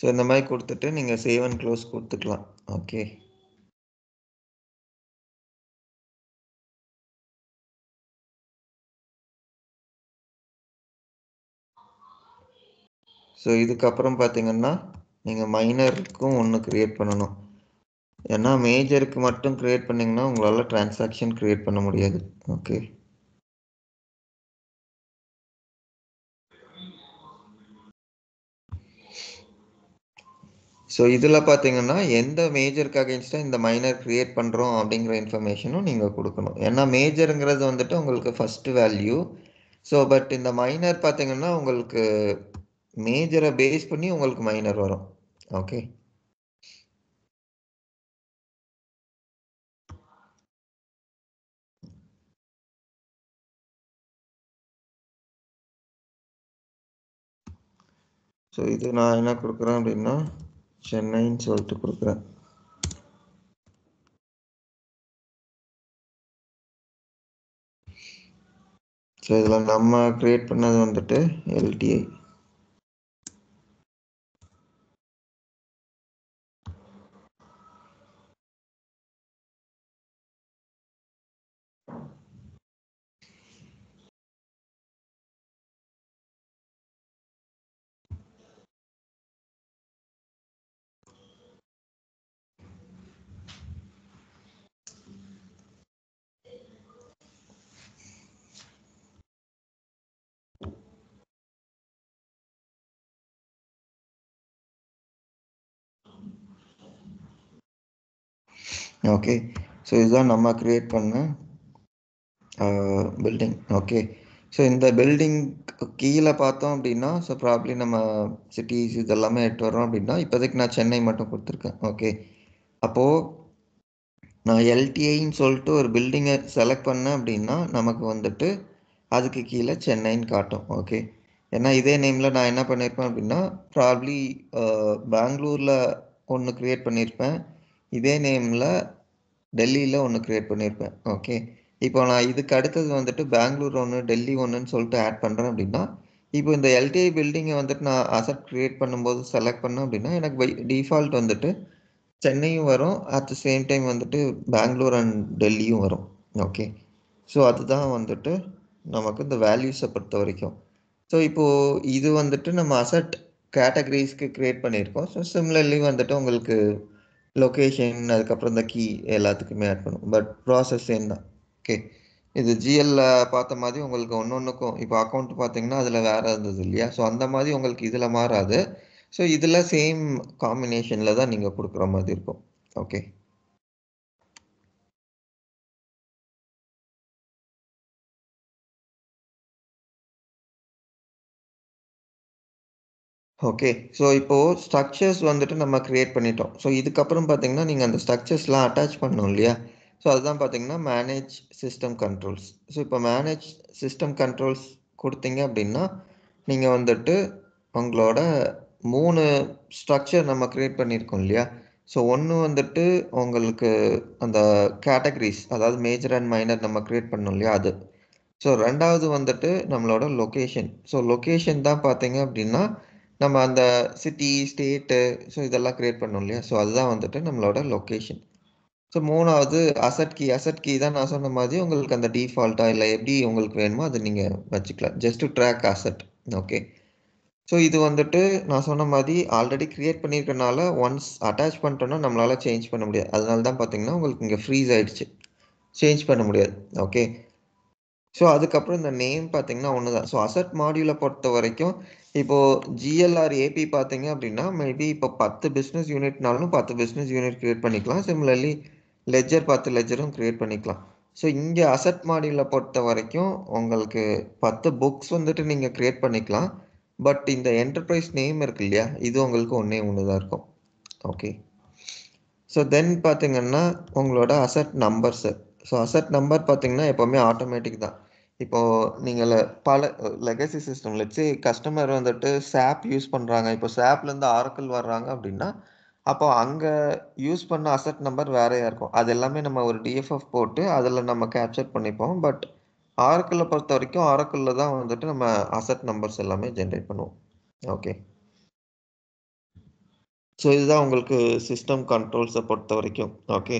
ஸோ இந்த மாதிரி கொடுத்துட்டு நீங்கள் சேவ் அண்ட் க்ளோஸ் கொடுத்துக்கலாம். ஓகே. ஸோ இதுக்கப்புறம் பார்த்தீங்கன்னா நீங்கள் மைனருக்கும் ஒன்று க்ரியேட் பண்ணணும். ஏன்னா மேஜருக்கு மட்டும் க்ரியேட் பண்ணிங்கன்னா உங்களால் டிரான்சாக்ஷன் க்ரியேட் பண்ண முடியாது. ஓகே. ஸோ இதில் பார்த்தீங்கன்னா எந்த மேஜருக்கு அகெயின்ஸ்டாக இந்த மைனர் க்ரியேட் பண்ணுறோம் அப்படிங்கிற இன்ஃபர்மேஷனும் நீங்கள் கொடுக்கணும். ஏன்னா மேஜருங்கிறது வந்துட்டு உங்களுக்கு ஃபஸ்ட்டு வேல்யூ. ஸோ பட் இந்த மைனர் பார்த்தீங்கன்னா உங்களுக்கு மேஜரை பேஸ் பண்ணி உங்களுக்கு மைனர் வரும். ஓகே. ஸோ இது நான் என்ன கொடுக்குறேன் அப்படின்னா சென்னைன்னு சொல்லிட்டு கொடுக்குறேன். ஸோ இதில் நம்ம க்ரியேட் பண்ணது வந்துட்டு LTI. ஓகே. ஸோ இதுதான் நம்ம க்ரியேட் பண்ண பில்டிங். ஓகே. ஸோ இந்த பில்டிங் கீழே பார்த்தோம் அப்படின்னா, ஸோ ப்ராப்ளி நம்ம சிட்டிஸ் இதெல்லாமே எடுத்து வரோம் அப்படின்னா, இப்போதைக்கு நான் சென்னை மட்டும் கொடுத்துருக்கேன். ஓகே. அப்போது நான் எல்டிஐன்னு சொல்லிட்டு ஒரு பில்டிங்கை செலக்ட் பண்ணேன் அப்படின்னா நமக்கு வந்துட்டு அதுக்கு கீழே சென்னைன்னு காட்டும். ஓகே. ஏன்னா இதே நேமில் நான் என்ன பண்ணியிருப்பேன் அப்படின்னா ப்ராப்ளி பெங்களூரில் ஒன்று க்ரியேட் பண்ணியிருப்பேன், இதே நேமில் டெல்லியில் ஒன்று க்ரியேட் பண்ணியிருப்பேன். ஓகே. இப்போ நான் இதுக்கு அடுத்தது வந்துட்டு பெங்களூர் ஒன்று டெல்லி ஒன்றுன்னு சொல்லிட்டு ஆட் பண்ணுறேன் அப்படின்னா, இப்போ இந்த எல்டிஐ பில்டிங்கை வந்துட்டு நான் அசட் க்ரியேட் பண்ணும்போது செலக்ட் பண்ணேன் அப்படின்னா எனக்கு பை டிஃபால்ட் வந்துட்டு சென்னையும் வரும், அட் த சேம் டைம் வந்துட்டு பெங்களூர் அண்ட் டெல்லியும் வரும். ஓகே. ஸோ அதுதான் வந்துட்டு நமக்கு இந்த வேல்யூஸை பொறுத்த வரைக்கும். ஸோ இப்போது இது வந்துட்டு நம்ம அசட் கேட்டகரிஸ்க்கு க்ரியேட் பண்ணியிருக்கோம். ஸோ சிமிலர்லி வந்துட்டு உங்களுக்கு லொக்கேஷன் அதுக்கப்புறம் இந்த கீ எல்லாத்துக்குமே ஆட் பண்ணும், பட் ப்ராசஸ் சேம் தான். ஓகே. இது ஜிஎல்ல பார்த்த மாதிரி உங்களுக்கு ஒன்று ஒன்றுக்கும் இப்போ அக்கௌண்ட் பார்த்தீங்கன்னா அதில் வேறு இருந்தது இல்லையா, ஸோ அந்த மாதிரி உங்களுக்கு இதில் மாறாது. ஸோ இதில் சேம் காம்பினேஷனில் தான் நீங்கள் கொடுக்குற மாதிரி இருக்கும். ஓகே. ஓகே. ஸோ இப்போது ஸ்ட்ரக்சர்ஸ் வந்துட்டு நம்ம க்ரியேட் பண்ணிட்டோம். ஸோ இதுக்கப்புறம் பார்த்தீங்கன்னா நீங்கள் அந்த ஸ்ட்ரக்சர்ஸ்லாம் அட்டாச் பண்ணணும் இல்லையா, ஸோ அதுதான் பார்த்தீங்கன்னா மேனேஜ் சிஸ்டம் கண்ட்ரோல்ஸ். ஸோ இப்போ மேனேஜ் சிஸ்டம் கண்ட்ரோல்ஸ் கொடுத்தீங்க அப்படின்னா நீங்கள் வந்துட்டு உங்களோட 3 ஸ்ட்ரக்சர் நம்ம க்ரியேட் பண்ணியிருக்கோம் இல்லையா, ஸோ ஒன்று வந்துட்டு உங்களுக்கு அந்த கேட்டகரிஸ் அதாவது மேஜர் அண்ட் மைனர் நம்ம க்ரியேட் பண்ணோம் இல்லையா அது. ஸோ 2வது வந்துட்டு நம்மளோட லொக்கேஷன். ஸோ லொக்கேஷன் தான் பார்த்தீங்க அப்படின்னா நம்ம அந்த சிட்டி ஸ்டேட்டு ஸோ இதெல்லாம் க்ரியேட் பண்ணோம் இல்லையா, ஸோ அதுதான் வந்துட்டு நம்மளோட லொக்கேஷன். ஸோ 3வது அசட் கீ தான் நான் சொன்ன மாதிரி உங்களுக்கு அந்த டிஃபால்ட்டாக இல்லை எப்படி உங்களுக்கு வேணுமோ அது நீங்கள் வச்சுக்கலாம், just to track asset. Okay. So இது வந்துட்டு நான் சொன்ன மாதிரி ஆல்ரெடி க்ரியேட் பண்ணியிருக்கனால ஒன்ஸ் அட்டாச் பண்ணிட்டோன்னா நம்மளால் சேஞ்ச் பண்ண முடியாது. அதனால தான் பார்த்தீங்கன்னா உங்களுக்கு இங்கே ஃப்ரீஸ் ஆகிடுச்சு, சேஞ்ச் பண்ண முடியாது. ஓகே. ஸோ அதுக்கப்புறம் இந்த நேம் பார்த்தீங்கன்னா ஒன்று தான். ஸோ அசட் மாடியூலை பொறுத்த வரைக்கும் இப்போது ஜிஎல்ஆர் ஏபி பார்த்தீங்க அப்படின்னா மேபி இப்போ 10 பிஸ்னஸ் யூனிட்னாலும் 10 பிஸ்னஸ் யூனிட் க்ரியேட் பண்ணிக்கலாம். சிமிலர்லி லெஜர் 10 லெஜரும் க்ரியேட் பண்ணிக்கலாம். ஸோ இங்கே அசட் மாடியூலை பொறுத்த வரைக்கும் உங்களுக்கு 10 புக்ஸ் வந்துட்டு நீங்கள் க்ரியேட் பண்ணிக்கலாம். பட் இந்த என்டர்பிரைஸ் நேம் இருக்கு இல்லையா, இது உங்களுக்கு ஒன்று தான் இருக்கும். ஓகே. ஸோ தென் பார்த்தீங்கன்னா உங்களோட asset numbers. So asset number பார்த்தீங்கன்னா எப்போவுமே ஆட்டோமேட்டிக் தான். இப்போது நீங்கள் பல லெகசி சிஸ்டம் லெட்ஸே கஸ்டமர் வந்துட்டு சாப் யூஸ் பண்ணுறாங்க, இப்போ சாப்லேருந்து ஆரக்கிள் வர்றாங்க அப்படின்னா அப்போ அங்கே யூஸ் பண்ண அசட் நம்பர் வேறையாக இருக்கும். அது எல்லாமே நம்ம ஒரு டிஎஃப்எஃப் போட்டு அதில் நம்ம கேப்சர் பண்ணிப்போம். பட் ஆரக்கிளை பொறுத்த வரைக்கும் ஆரக்கிளில் தான் வந்துட்டு நம்ம அசட் நம்பர்ஸ் எல்லாமே ஜென்ரேட் பண்ணுவோம். ஓகே. ஸோ இதுதான் உங்களுக்கு சிஸ்டம் கண்ட்ரோல்ஸை பொறுத்த வரைக்கும். ஓகே.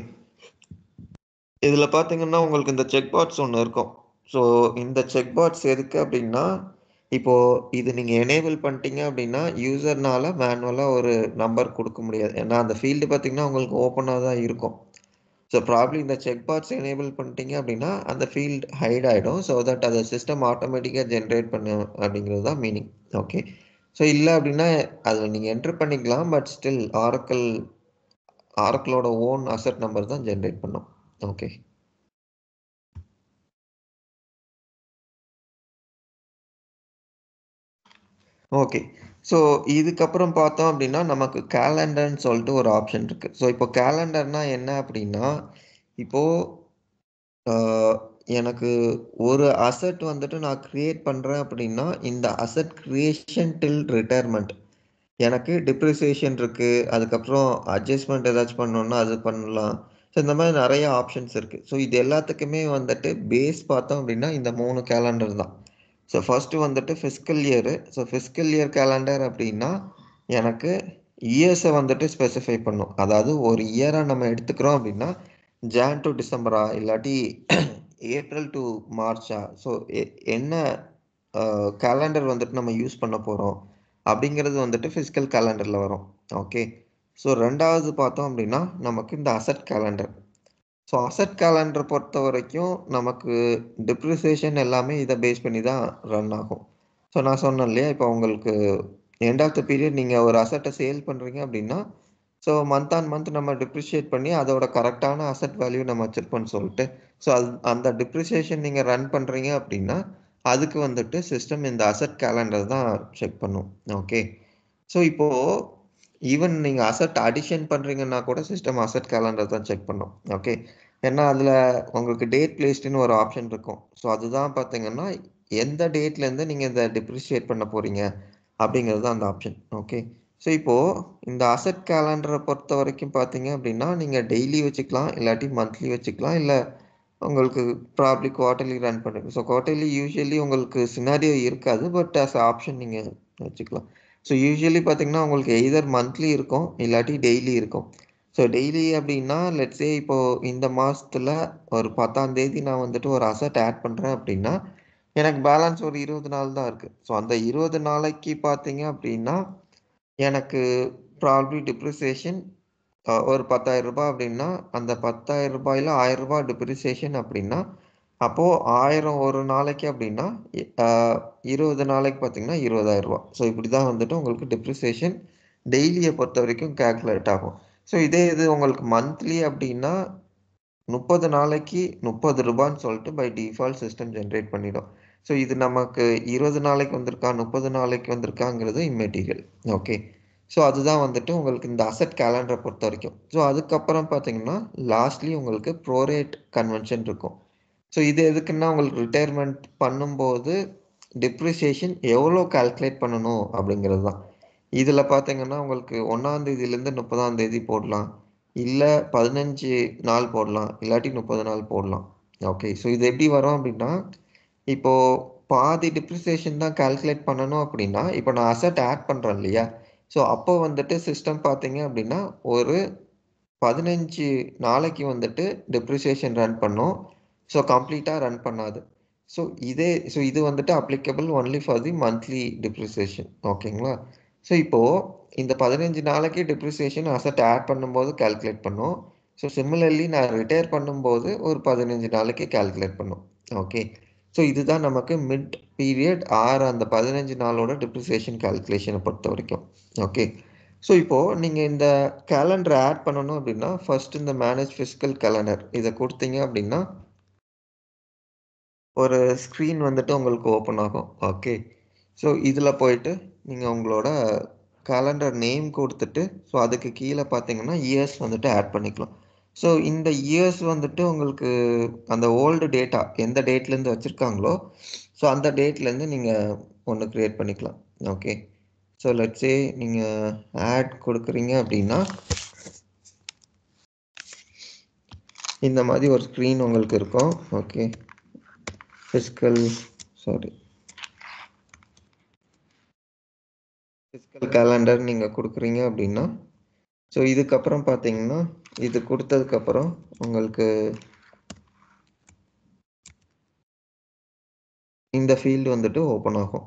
இதில் பார்த்தீங்கன்னா உங்களுக்கு இந்த செக் பாக்ஸ் ஒன்று இருக்கும். ஸோ இந்த செக் பாக்ஸ் எதுக்கு அப்படின்னா இப்போது இது நீங்கள் எனேபிள் பண்ணிட்டீங்க அப்படின்னா யூசர்னால் மேனுவலாக ஒரு நம்பர் கொடுக்க முடியாது. ஏன்னா அந்த ஃபீல்டு பார்த்தீங்கன்னா உங்களுக்கு ஓப்பனாக தான் இருக்கும். ஸோ ப்ராப்ளி இந்த செக் பாக்ஸ் எனேபிள் பண்ணிட்டீங்க அப்படின்னா அந்த ஃபீல்டு ஹைட் ஆகிடும். ஸோ தட் அதை சிஸ்டம் ஆட்டோமேட்டிக்காக ஜென்ரேட் பண்ணும் அப்படிங்கிறது தான் மீனிங். ஓகே. ஸோ இல்லை அப்படின்னா அதில் நீங்கள் என்ட்ரு பண்ணிக்கலாம், பட் ஸ்டில் ஆரக்கிளோட ஓன் அசட் நம்பர் தான் ஜென்ரேட் பண்ணும். ஓகே. ஓகே. ஸோ இதுக்கப்புறம் பார்த்தோம் அப்படின்னா நமக்கு கேலண்டர்ன்னு சொல்லிட்டு ஒரு ஆப்ஷன் இருக்குது. ஸோ இப்போ கேலண்டர்னா என்ன அப்படின்னா இப்போது எனக்கு ஒரு அசட் வந்துட்டு நான் க்ரியேட் பண்ணுறேன் அப்படின்னா இந்த அசட் க்ரியேஷன் டில் ரிட்டையர்மெண்ட் எனக்கு டிப்ரிசியேஷன் இருக்குது, அதுக்கப்புறம் அட்ஜஸ்ட்மெண்ட் ஏதாச்சும் பண்ணணுன்னா அது பண்ணலாம். ஸோ இந்த மாதிரி நிறைய ஆப்ஷன்ஸ் இருக்குது. ஸோ இது எல்லாத்துக்குமே வந்துட்டு பேஸ் பார்த்தோம் அப்படின்னா இந்த 3 கேலண்டர் தான். ஸோ ஃபஸ்ட்டு வந்துட்டு fiscal year. So fiscal year calendar அப்படின்னா எனக்கு இயர்ஸை வந்துட்டு ஸ்பெசிஃபை பண்ணும். அதாவது ஒரு இயராக நம்ம எடுத்துக்கிறோம் அப்படின்னா ஜான் டு டிசம்பரா இல்லாட்டி ஏப்ரல் டு மார்ச்சா, ஸோ என்ன கேலண்டர் வந்துட்டு நம்ம யூஸ் பண்ண போகிறோம் அப்படிங்கிறது வந்துட்டு ஃபிசிக்கல் கேலண்டரில் வரும். ஓகே. ஸோ 2வது பார்த்தோம் அப்படின்னா நமக்கு இந்த asset calendar. So asset calendar பொறுத்த வரைக்கும் நமக்கு டிப்ரிசியேஷன் எல்லாமே இதை பேஸ் பண்ணி தான் ரன் ஆகும். ஸோ நான் சொன்னேன் இல்லையா, இப்போ உங்களுக்கு எண்ட் ஆஃப் த பீரியட் நீங்கள் ஒரு அசட்டை சேல் பண்ணுறீங்க அப்படின்னா ஸோ மந்த் ஆன் மந்த் நம்ம டிப்ரிஷியேட் பண்ணி அதோட கரெக்டான அசெட் வேல்யூ நம்ம வச்சிருப்போம்னு சொல்லிட்டு ஸோ அந்த டிப்ரிசியேஷன் நீங்கள் ரன் பண்ணுறீங்க அப்படின்னா அதுக்கு வந்துட்டு சிஸ்டம் இந்த அசெட் கேலண்டர் தான் செக் பண்ணும். ஓகே, ஸோ இப்போது ஈவன் நீங்கள் அசெட் அடிஷன் பண்ணுறீங்கன்னா கூட சிஸ்டம் அசெட் கேலண்டர் தான் செக் பண்ணும். ஓகே, ஏன்னா அதில் உங்களுக்கு டேட் பிளேஸ்டுன்னு ஒரு ஆப்ஷன் இருக்கும். ஸோ அதுதான் பார்த்தீங்கன்னா எந்த டேட்லேருந்து நீங்கள் இந்த டிப்ரிஷியேட் பண்ண போகிறீங்க அப்படிங்கிறது தான் அந்த ஆப்ஷன். ஓகே, ஸோ இப்போது இந்த அசெட் கேலண்டரை பொறுத்த வரைக்கும் பார்த்தீங்க அப்படின்னா நீங்கள் டெய்லி வச்சுக்கலாம், இல்லாட்டி மந்த்லி வச்சுக்கலாம், இல்லை உங்களுக்கு ப்ராப்ளி குவார்ட்டர்லி ரன் பண்ணுங்க. ஸோ குவார்ட்டர்லி யூஸ்வலி உங்களுக்கு சினாரியோ இருக்காது, பட் ஆஸ் ஆப்ஷன் நீங்கள் வச்சுக்கலாம். ஸோ யூஸ்வலி பார்த்தீங்கன்னா உங்களுக்கு எய்தர் மந்த்லி இருக்கும் இல்லாட்டி டெய்லி இருக்கும். ஸோ டெய்லி அப்படின்னா லெட்ஸே இப்போது இந்த மாதத்தில் ஒரு 10ஆம் தேதி நான் வந்துட்டு ஒரு அசெட் ஆட் பண்ணுறேன் அப்படின்னா எனக்கு பேலன்ஸ் ஒரு 20 நாள் தான் இருக்குது. ஸோ அந்த 20 நாளைக்கு பார்த்தீங்க அப்படின்னா எனக்கு ப்ராபப்ளி டிப்ரிசியேஷன் ஒரு 10,000 ரூபாய் அப்படின்னா அந்த 10,000 ரூபாயில் 1000 ரூபாய் டிப்ரிசியேஷன் அப்படின்னா அப்போது 1000 ஒரு நாளைக்கு அப்படின்னா 20 நாளைக்கு பார்த்தீங்கன்னா 20,000 ரூபா. ஸோ இப்படி தான் வந்துட்டு உங்களுக்கு டிப்ரிசியேஷன் டெய்லியை பொறுத்த வரைக்கும் கேல்குலேட் ஆகும். ஸோ இதே இது உங்களுக்கு மந்த்லி அப்படின்னா 30 நாளைக்கு 30 ரூபான்னு சொல்லிட்டு பை டிஃபால்ட் சிஸ்டம் ஜென்ரேட் பண்ணிடும். ஸோ இது நமக்கு 20 நாளைக்கு வந்திருக்கா 30 நாளைக்கு வந்திருக்காங்கிறது இம்மெட்டீரியல். ஓகே, ஸோ அதுதான் வந்துட்டு உங்களுக்கு இந்த அசெட் கேலண்டரை பொறுத்த வரைக்கும். ஸோ அதுக்கப்புறம் பார்த்தீங்கன்னா லாஸ்ட்லி உங்களுக்கு ப்ரோரேட் கன்வென்ஷன் இருக்கும். ஸோ இது எதுக்குன்னா உங்களுக்கு ரிட்டையர்மெண்ட் பண்ணும்போது டிப்ரிசியேஷன் எவ்வளோ கால்குலேட் பண்ணணும் அப்படிங்கிறது தான். இதில் பார்த்தீங்கன்னா உங்களுக்கு 1ஆம் தேதியிலேருந்து 30ஆம் தேதி போடலாம், இல்லை 15 நாள் போடலாம், இல்லாட்டி 30 நாள் போடலாம். ஓகே, ஸோ இது எப்படி வரும் அப்படின்னா இப்போது பாதி டிப்ரிசியேஷன் தான் கால்குலேட் பண்ணணும் அப்படின்னா இப்போ நான் அசெட் ஆட் பண்ணுறேன் இல்லையா, ஸோ அப்போ வந்துட்டு சிஸ்டம் பார்த்தீங்க அப்படின்னா ஒரு 15 நாளைக்கு வந்துட்டு டிப்ரிசியேஷன் ரன் பண்ணும். ஸோ கம்ப்ளீட்டாக ரன் பண்ணாது. ஸோ இது வந்துட்டு applicable only for the monthly depreciation. ஓகேங்களா, ஸோ இப்போது இந்த 15 நாளைக்கு டிப்ரிசியேஷன் அசெட் ஆட் பண்ணும்போது கால்குலேட் பண்ணும். ஸோ சிமிலர்லி நான் ரிட்டையர் பண்ணும்போது ஒரு 15 நாளைக்கு கால்குலேட் பண்ணும். ஓகே, ஸோ இதுதான் நமக்கு மிட் பீரியட் ஆர் அந்த 15 நாளோட டிப்ரிசியேஷன் கால்குலேஷனை பொறுத்த வரைக்கும். ஓகே, ஸோ இப்போது நீங்கள் இந்த கேலண்டரை ஆட் பண்ணணும் அப்படின்னா ஃபர்ஸ்ட் இந்த மேனேஜ் ஃபிஸ்கல் கேலண்டர் இதை கொடுத்தீங்க அப்படின்னா ஒரு ஸ்க்ரீன் வந்துட்டு உங்களுக்கு ஓப்பன் ஆகும். ஓகே, ஸோ இதில் போயிட்டு நீங்கள் உங்களோட கேலண்டர் நேம் கொடுத்துட்டு ஸோ அதுக்கு கீழே பார்த்தீங்கன்னா இயர்ஸ் வந்துட்டு ஆட் பண்ணிக்கலாம். ஸோ இந்த இயர்ஸ் வந்துட்டு உங்களுக்கு அந்த ஓல்டு டேட்டா எந்த டேட்லேருந்து வச்சுருக்காங்களோ ஸோ அந்த டேட்லேருந்து நீங்கள் ஒன்று க்ரியேட் பண்ணிக்கலாம். ஓகே, ஸோ லெட்ஸே நீங்கள் ஆட் கொடுக்குறீங்க அப்படின்னா இந்த மாதிரி ஒரு ஸ்க்ரீன் உங்களுக்கு இருக்கும். ஓகே, ஃபிஸ்கல் கேலண்டர் நீங்கள் கொடுக்குறீங்க அப்படின்னா ஸோ இதுக்கப்புறம் பார்த்தீங்கன்னா இது கொடுத்ததுக்கப்புறம் உங்களுக்கு இந்த ஃபீல்டு வந்துட்டு ஓப்பன் ஆகும்.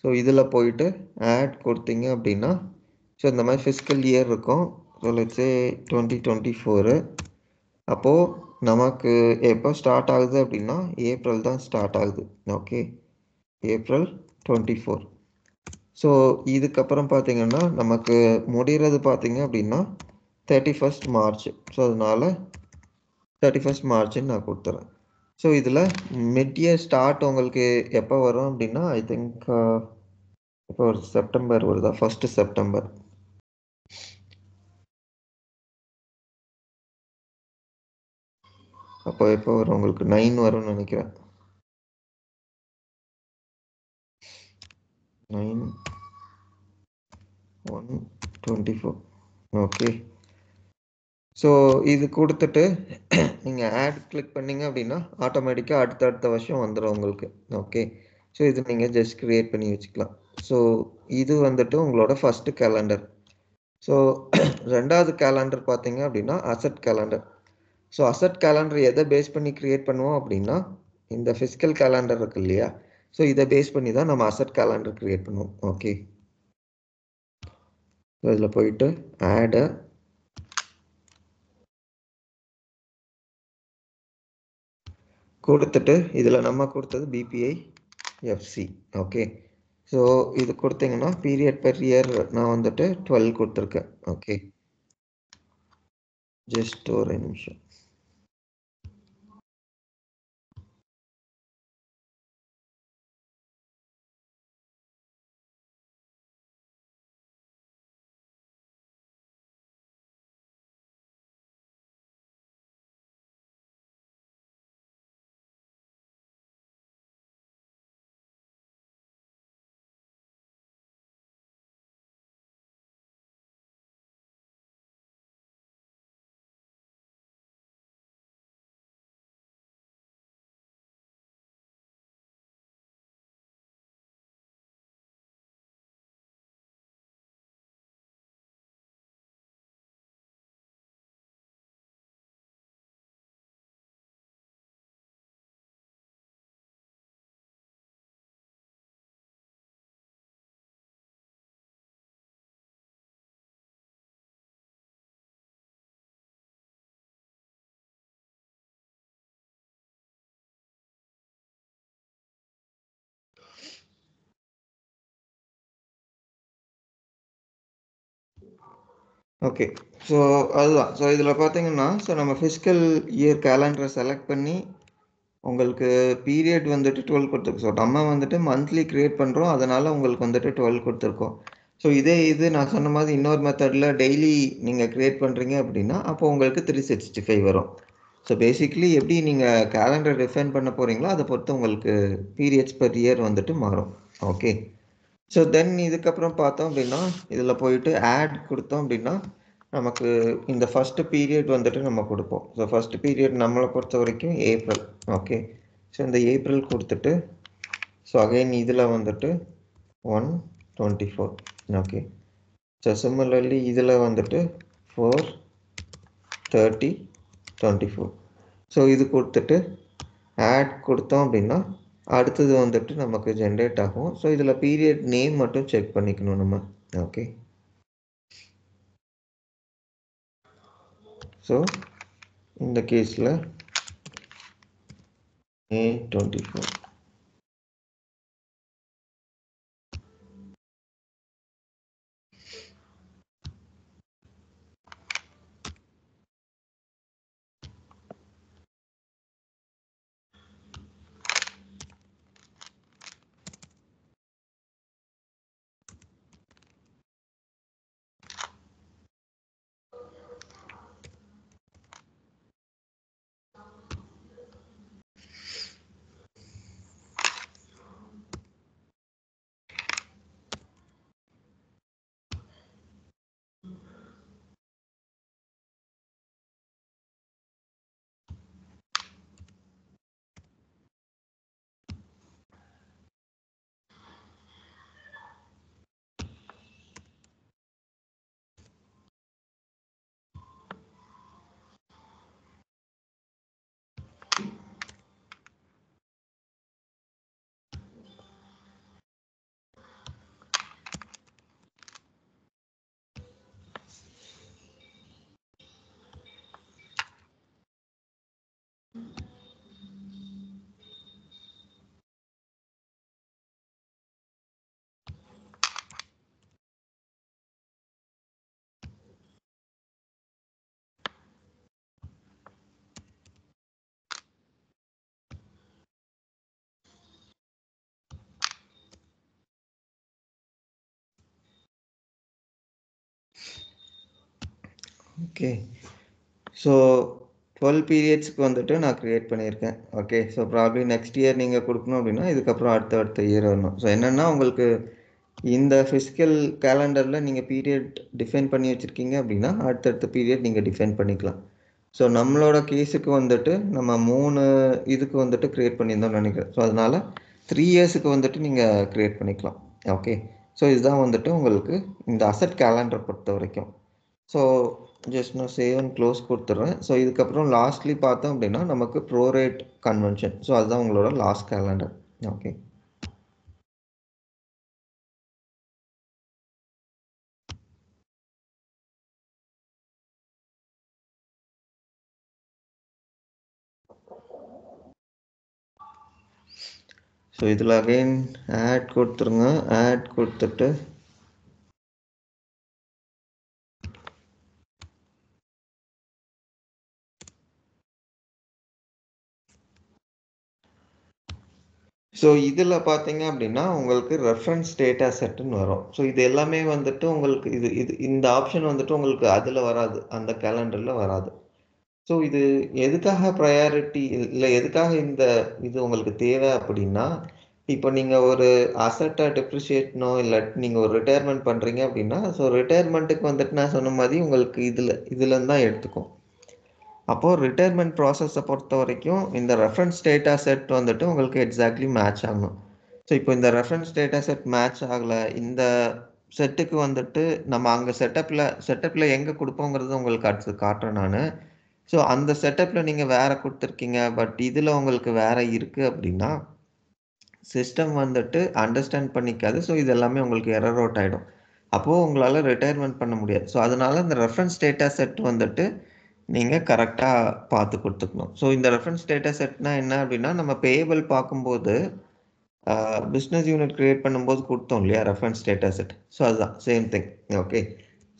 ஸோ இதில் போயிட்டு ஆட் கொடுத்தீங்க அப்படின்னா ஸோ இந்த மாதிரி ஃபிஸ்கல் இயர் இருக்கும். ஸோ லெட்ஸே 2024 அப்போது நமக்கு எப்போ ஸ்டார்ட் ஆகுது அப்படின்னா ஏப்ரல் தான் ஸ்டார்ட் ஆகுது. Okay, April 24. ஸோ இதுக்கப்புறம் பார்த்தீங்கன்னா நமக்கு முடிகிறது பார்த்தீங்க அப்படின்னா 31st மார்ச். ஸோ அதனால் 31st மார்ச்னு நான் கொடுத்துறேன். ஸோ இதில் மிட் இயர் ஸ்டார்ட் உங்களுக்கு எப்போ வரும் அப்படின்னா ஐ திங்க் இப்போ ஒரு செப்டம்பர் வருதா, 1st செப்டம்பர். அப்போ எப்போ வரும் உங்களுக்கு 9 வரும்னு நினைக்கிறேன். 9/1/24. ஓகே, ஸோ இது கொடுத்துட்டு நீங்கள் ஆட் கிளிக் பண்ணிங்க அப்படின்னா ஆட்டோமேட்டிக்காக அடுத்த வருஷம் வந்துடும் உங்களுக்கு. ஓகே, ஸோ இது நீங்கள் ஜஸ்ட் க்ரியேட் பண்ணி வச்சுக்கலாம். ஸோ இது வந்துட்டு உங்களோட ஃபஸ்ட்டு கேலண்டர். ஸோ ரெண்டாவது கேலண்டர் பார்த்தீங்க அப்படின்னா asset calendar. So asset calendar எதை பேஸ் பண்ணி க்ரியேட் பண்ணுவோம் அப்படின்னா இந்த ஃபிஸ்கல் கேலண்டர் இருக்கு இல்லையா, ஸோ இதை பேஸ் பண்ணி தான் நம்ம அசெட் கேலண்டர் க்ரியேட் பண்ணுவோம். ஓகே, இதில் போயிட்டு ஆடு கொடுத்துட்டு இதில் நம்ம கொடுத்தது பிபிஐ எஃப்சி. ஓகே, ஸோ இது கொடுத்தீங்கன்னா பீரியட் பெர் இயர் நான் வந்துட்டு 12 கொடுத்துருக்கேன். ஓகே, ஜஸ்ட் ஒரு நிமிஷம். ஓகே. ஸோ அதுதான். ஸோ இதில பார்த்தீங்கன்னா, ஸோ நம்ம ஃபிஸ்கல் இயர் கேலண்டர செலக்ட் பண்ணி, உங்களுக்கு பீரியட் வந்துட்டு 12 குடுத்துருக்கு. ஸோ நம்ம வந்துட்டு மந்த்லி கிரியேட் பண்றோம். அதனால உங்களுக்கு வந்துட்டு 12 குடுத்துருக்கோம். ஸோ இதே இது நான் சொன்ன மாதிரி இன்னொரு மெத்தட்ல டெய்லி நீங்க கிரியேட் பண்றீங்க அப்படின்னா, அப்போ உங்களுக்கு 365 வரும். ஸோ பேசிக்கலி எப்படி நீங்க கேலண்டர் டிஃபைன் பண்ண போறீங்களோ, அத பொறுத்து உங்களுக்கு பீரியட்ஸ் பெர் இயர் வந்துட்டு மாறும். ஓகே. ஸோ தென் இதுக்கப்புறம் பார்த்தோம் அப்படின்னா, இதில போயிட்டு ஆட் குடுத்தோம் அப்படின்னா, நமக்கு இந்த ஃபர்ஸ்ட் பீரியட் வந்துட்டு நம்ம குடுப்போம். ஸோ ஃபர்ஸ்ட் பீரியட் நம்மள பொறுத்தவரைக்கும் ஏப்ரல். ஓகே. ஸோ இந்த ஏப்ரல் குடுத்துட்டு, ஸோ அகைன் இதில வந்துட்டு 1/24. ஓகே. ஸோ சிமிலர்லி இதில வந்துட்டு 4/30/24. ஸோ இது குடுத்துட்டு ஆட் குடுத்தோம் அப்படின்னா, அடுத்தது வந்துட்டு நமக்கு ஜெனரேட் ஆகும். ஸோ இதில பீரியட் நேம் மட்டும் செக் பண்ணிக்கணும் நம்ம. ஓகே. ஸோ இந்த கேஸ்ல May 24. ஓகே. ஸோ 12 பீரியட்ஸ்க்கு வந்துட்டு நான் கிரியேட் பண்ணியிருக்கேன். Okay. So probably next year நீங்க குடுக்கணும் அப்படின்னா, இதுக்கப்புறம் அடுத்த இயர் வரணும். ஸோ என்னன்னா உங்களுக்கு இந்த ஃபிஸ்கல் கேலண்டர்ல நீங்க பீரியட் டிஃபைன் பண்ணி வச்சிருக்கீங்க அப்படின்னா, அடுத்தடுத்த பீரியட் நீங்க டிஃபைன் பண்ணிக்கலாம். ஸோ நம்மளோட கேஸுக்கு வந்துட்டு நம்ம 3 இதுக்கு வந்துட்டு கிரியேட் பண்ணியிருந்தோம்னு நினைக்கிறேன். ஸோ அதனால 3 இயர்ஸுக்கு வந்துட்டு நீங்க கிரியேட் பண்ணிக்கலாம். ஓகே. ஸோ இதுதான் வந்துட்டு உங்களுக்கு இந்த அசெட் கேலண்டர் பொறுத்தவரைக்கும். ஸோ ஜஸ்ட் நான் சேவ் அண்ட் க்ளோஸ் குடுத்துடுறேன். ஸோ இதுக்கப்புறம் லாஸ்ட்லி பார்த்தோம் அப்படின்னா, நமக்கு ப்ரோரேட் கன்வென்ஷன். ஸோ அதுதான் உங்களோட லாஸ்ட் கேலண்டர். ஓகே. ஸோ இதில் அகைன் ஆட் கொடுத்துருங்க. ஆட் கொடுத்துட்டு ஸோ இதில் பார்த்தீங்க அப்படின்னா உங்களுக்கு ரெஃபரன்ஸ் டேட்டா செட்டுன்னு வரும். ஸோ இது எல்லாமே வந்துட்டு உங்களுக்கு இது இது இந்த ஆப்ஷன் வந்துட்டு உங்களுக்கு அதில் வராது, அந்த கேலண்டரில் வராது. ஸோ இது எதுக்காக ப்ரையாரிட்டி இல்லை எதுக்காக இந்த இது உங்களுக்கு தேவை அப்படின்னா, இப்போ நீங்கள் ஒரு அசட்டை டெப்ரிஷியேட்னோ இல்லை நீங்கள் ஒரு ரிட்டையர்மெண்ட் பண்ணுறீங்க அப்படின்னா, ஸோ ரிட்டையர்மெண்ட்டுக்கு வந்துட்டு நான் சொன்ன மாதிரி உங்களுக்கு இதுலேருந்து தான் எடுத்துக்கும். அப்போது ரிட்டையர்மெண்ட் ப்ராசஸை பொறுத்த வரைக்கும் இந்த ரெஃபரன்ஸ் டேட்டா செட் வந்துட்டு உங்களுக்கு எக்ஸாக்ட்லி மேட்ச் ஆகணும். ஸோ இப்போ இந்த ரெஃபரன்ஸ் டேட்டா செட் மேட்ச் ஆகலை, இந்த செட்டுக்கு வந்துட்டு நம்ம அங்கே செட்டப்பில் எங்கே கொடுப்போங்கிறது உங்களுக்கு அடுத்து காட்டுறேன் நான். ஸோ அந்த செட்டப்பில் நீங்கள் வேறு கொடுத்துருக்கீங்க, பட் இதில் உங்களுக்கு வேறு இருக்குது அப்படின்னா சிஸ்டம் வந்துட்டு அண்டர்ஸ்டாண்ட் பண்ணிக்காது. ஸோ இது எல்லாமே உங்களுக்கு எரர் அவுட் ஆகிடும். அப்போது உங்களால் ரிட்டையர்மெண்ட் பண்ண முடியாது. ஸோ அதனால் இந்த ரெஃபரன்ஸ் டேட்டா செட் வந்துட்டு நீங்கள் கரெக்டாக பார்த்து கொடுத்துக்கணும். ஸோ இந்த ரெஃபரன்ஸ் டேட்டா செட்னா என்ன அப்படின்னா, நம்ம பேயபிள் பார்க்கும்போது பிஸ்னஸ் யூனிட் கிரியேட் பண்ணும்போது கொடுத்தோம் இல்லையா ரெஃபரன்ஸ் டேட்டா செட். ஸோ அதுதான் சேம் திங். ஓகே.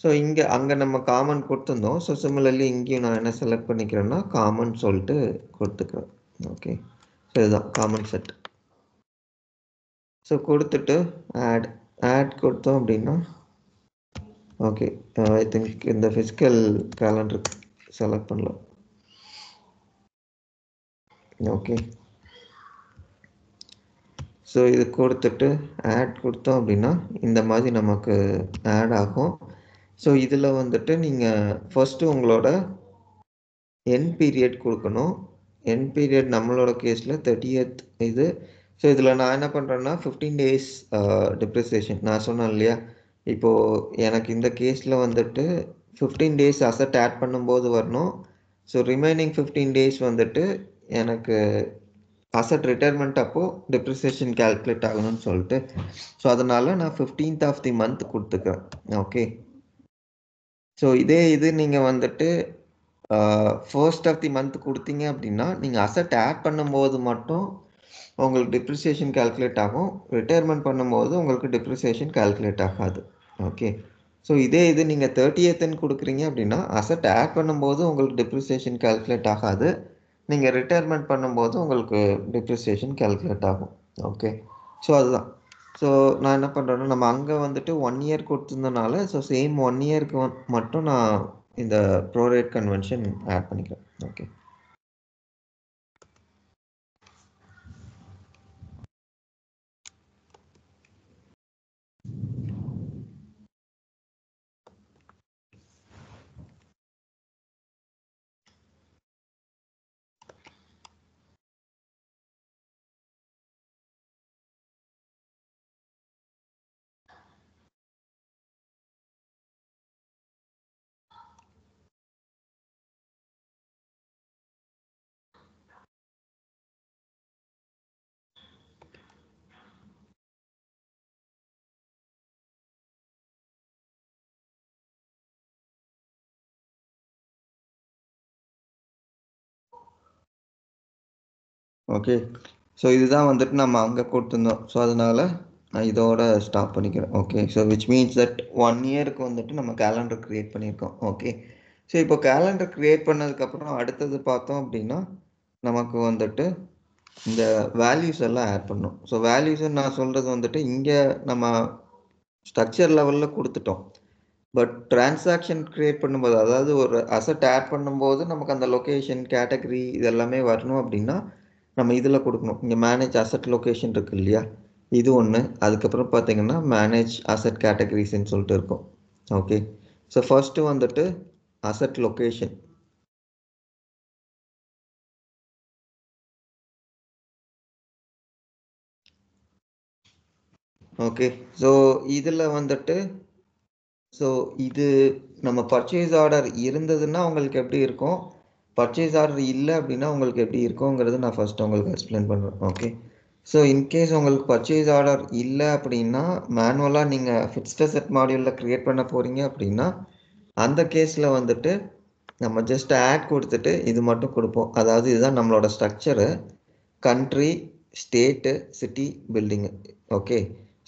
ஸோ அங்கே நம்ம காமன் கொடுத்துருந்தோம். ஸோ சிமிலர்லி இங்கேயும் நான் என்ன செலக்ட் பண்ணிக்கிறேன்னா காமன் சொல்லிட்டு கொடுத்துக்கிறேன். ஓகே. ஸோ இதுதான் காமன் செட். ஸோ கொடுத்துட்டு ஆட் கொடுத்தோம் அப்படின்னா ஓகே, ஐ திங்க் இந்த ஃபிசிக்கல் கேலண்டர் செலக்ட் பண்ணலாம். ஓகே. ஸோ இது கொடுத்துட்டு ஆட் கொடுத்தோம் அப்படின்னா இந்த மாதிரி நமக்கு ஆட் ஆகும். ஸோ இதில் வந்துட்டு நீங்கள் ஃபஸ்ட்டு உங்களோட என் பீரியட் கொடுக்கணும். என் பீரியட் நம்மளோட கேஸில் 30th இது. ஸோ இதில் நான் என்ன பண்ணுறேன்னா 15 days டிப்ரிசியேஷன் நான் சொன்னேன் இல்லையா, இப்போது எனக்கு இந்த கேஸில் வந்துட்டு 15 days அசட் ஆட் பண்ணும்போது வரணும். ஸோ ரிமைனிங் 15 days வந்துட்டு எனக்கு அசட் ரிட்டையர்மெண்ட் அப்போது டிப்ரிசியேஷன் கால்குலேட் ஆகணும்னு சொல்லிட்டு, ஸோ அதனால் நான் 15th of the month கொடுத்துக்கிறேன். ஓகே. ஸோ இது நீங்கள் வந்துட்டு ஃபர்ஸ்ட் ஆஃப் தி மந்த் கொடுத்தீங்க அப்படின்னா நீங்கள் அசட் ஆட் பண்ணும்போது மட்டும் உங்களுக்கு டிப்ரிசியேஷன் கால்குலேட் ஆகும். ரிட்டையர்மெண்ட் பண்ணும்போது உங்களுக்கு டிப்ரிசியேஷன் கால்குலேட் ஆகாது. ஓகே. ஸோ இது நீங்கள் 30th கொடுக்குறீங்க அப்படின்னா அசட் ஆட் பண்ணும்போது உங்களுக்கு டிப்ரிசியேஷன் கால்குலேட் ஆகாது. நீங்கள் ரிட்டையர்மெண்ட் பண்ணும்போது உங்களுக்கு டிப்ரிசியேஷன் கால்குலேட் ஆகும். ஓகே. ஸோ அதுதான். ஸோ நான் என்ன பண்ணுறேன்னா நம்ம அங்கே வந்துட்டு 1 year கொடுத்துருந்தனால ஸோ சேம் 1 yearக்கு மட்டும் நான் இந்த ப்ரோரேட் கன்வென்ஷன் ஆட் பண்ணிக்கிறேன். ஓகே. ஓகே. ஸோ இதுதான் வந்துட்டு நம்ம அங்கே கொடுத்துருந்தோம். ஸோ அதனால் நான் இதோட ஸ்டாப் பண்ணிக்கிறேன். Okay. So which means that 1 yearக்கு வந்துட்டு நம்ம கேலண்டர் க்ரியேட் பண்ணியிருக்கோம். ஓகே. ஸோ இப்போ கேலண்டர் க்ரியேட் பண்ணதுக்கப்புறம் அடுத்தது பார்த்தோம் அப்படின்னா நமக்கு வந்துட்டு இந்த வேல்யூஸ் எல்லாம் ஆட் பண்ணணும். ஸோ வேல்யூஸ்ன்னு நான் சொல்கிறது வந்துட்டு இங்கே நம்ம ஸ்ட்ரக்சர் லெவலில் கொடுத்துட்டோம். பட் டிரான்சாக்ஷன் க்ரியேட் பண்ணும்போது அதாவது ஒரு அசட் ஆட் பண்ணும்போது நமக்கு அந்த லொக்கேஷன் கேட்டகரி இது எல்லாமே வரணும் அப்படின்னா நம்ம இதில் கொடுக்கணும். இங்கே மேனேஜ் அசட் லொக்கேஷன் இருக்கு இல்லையா, இது ஒன்று. அதுக்கப்புறம் பார்த்தீங்கன்னா மேனேஜ் அசட் கேட்டகரிஸ்ன்னு சொல்லிட்டு இருக்கும். ஓகே. ஸோ ஃபர்ஸ்ட்டு வந்துட்டு அசட் லொக்கேஷன். ஓகே. ஸோ இதில் வந்துட்டு ஸோ இது நம்ம பர்ச்சேஸ் ஆர்டர் இருந்ததுன்னா உங்களுக்கு எப்படி இருக்கும், பர்ச்சேஸ் ஆர்டர் இல்லை அப்படின்னா உங்களுக்கு எப்படி இருக்குங்கிறது நான் ஃபர்ஸ்ட் உங்களுக்கு எக்ஸ்பிளைன் பண்ணுறேன். ஓகே. ஸோ இன்கேஸ் உங்களுக்கு பர்ச்சேஸ் ஆர்டர் இல்லை அப்படின்னா மேனுவலாக நீங்கள் ஃபிக்ஸ்ட் அசெட் மாடியூலில் க்ரியேட் பண்ண போகிறீங்க அப்படின்னா அந்த கேஸில் வந்துட்டு நம்ம ஜஸ்ட் ஆட் கொடுத்துட்டு இது மட்டும் கொடுப்போம். அதாவது இதுதான் நம்மளோட structure, country, state, city, building. Okay.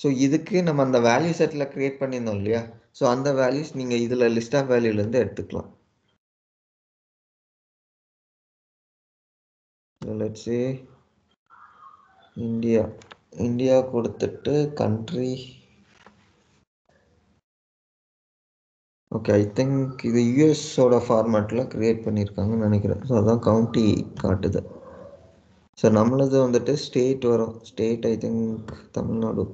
So இதுக்கு நம்ம அந்த வேல்யூ செட்டில் க்ரியேட் பண்ணியிருந்தோம் இல்லையா, ஸோ அந்த வேல்யூஸ் நீங்கள் இதில் லிஸ்ட் ஆஃப் வேல்யூலேருந்து எடுத்துக்கலாம். So let's say இந்தியா கொடுத்துட்டு கண்ட்ரி. ஓகே, ஐ திங்க் இது யூஎஸோட ஃபார்மேட்டில் க்ரியேட் பண்ணியிருக்காங்கன்னு நினைக்கிறேன். ஸோ அதான் கவுண்டி காட்டுது. ஸோ நம்மளது வந்துட்டு ஸ்டேட் வரும். State I think Tamil Nadu.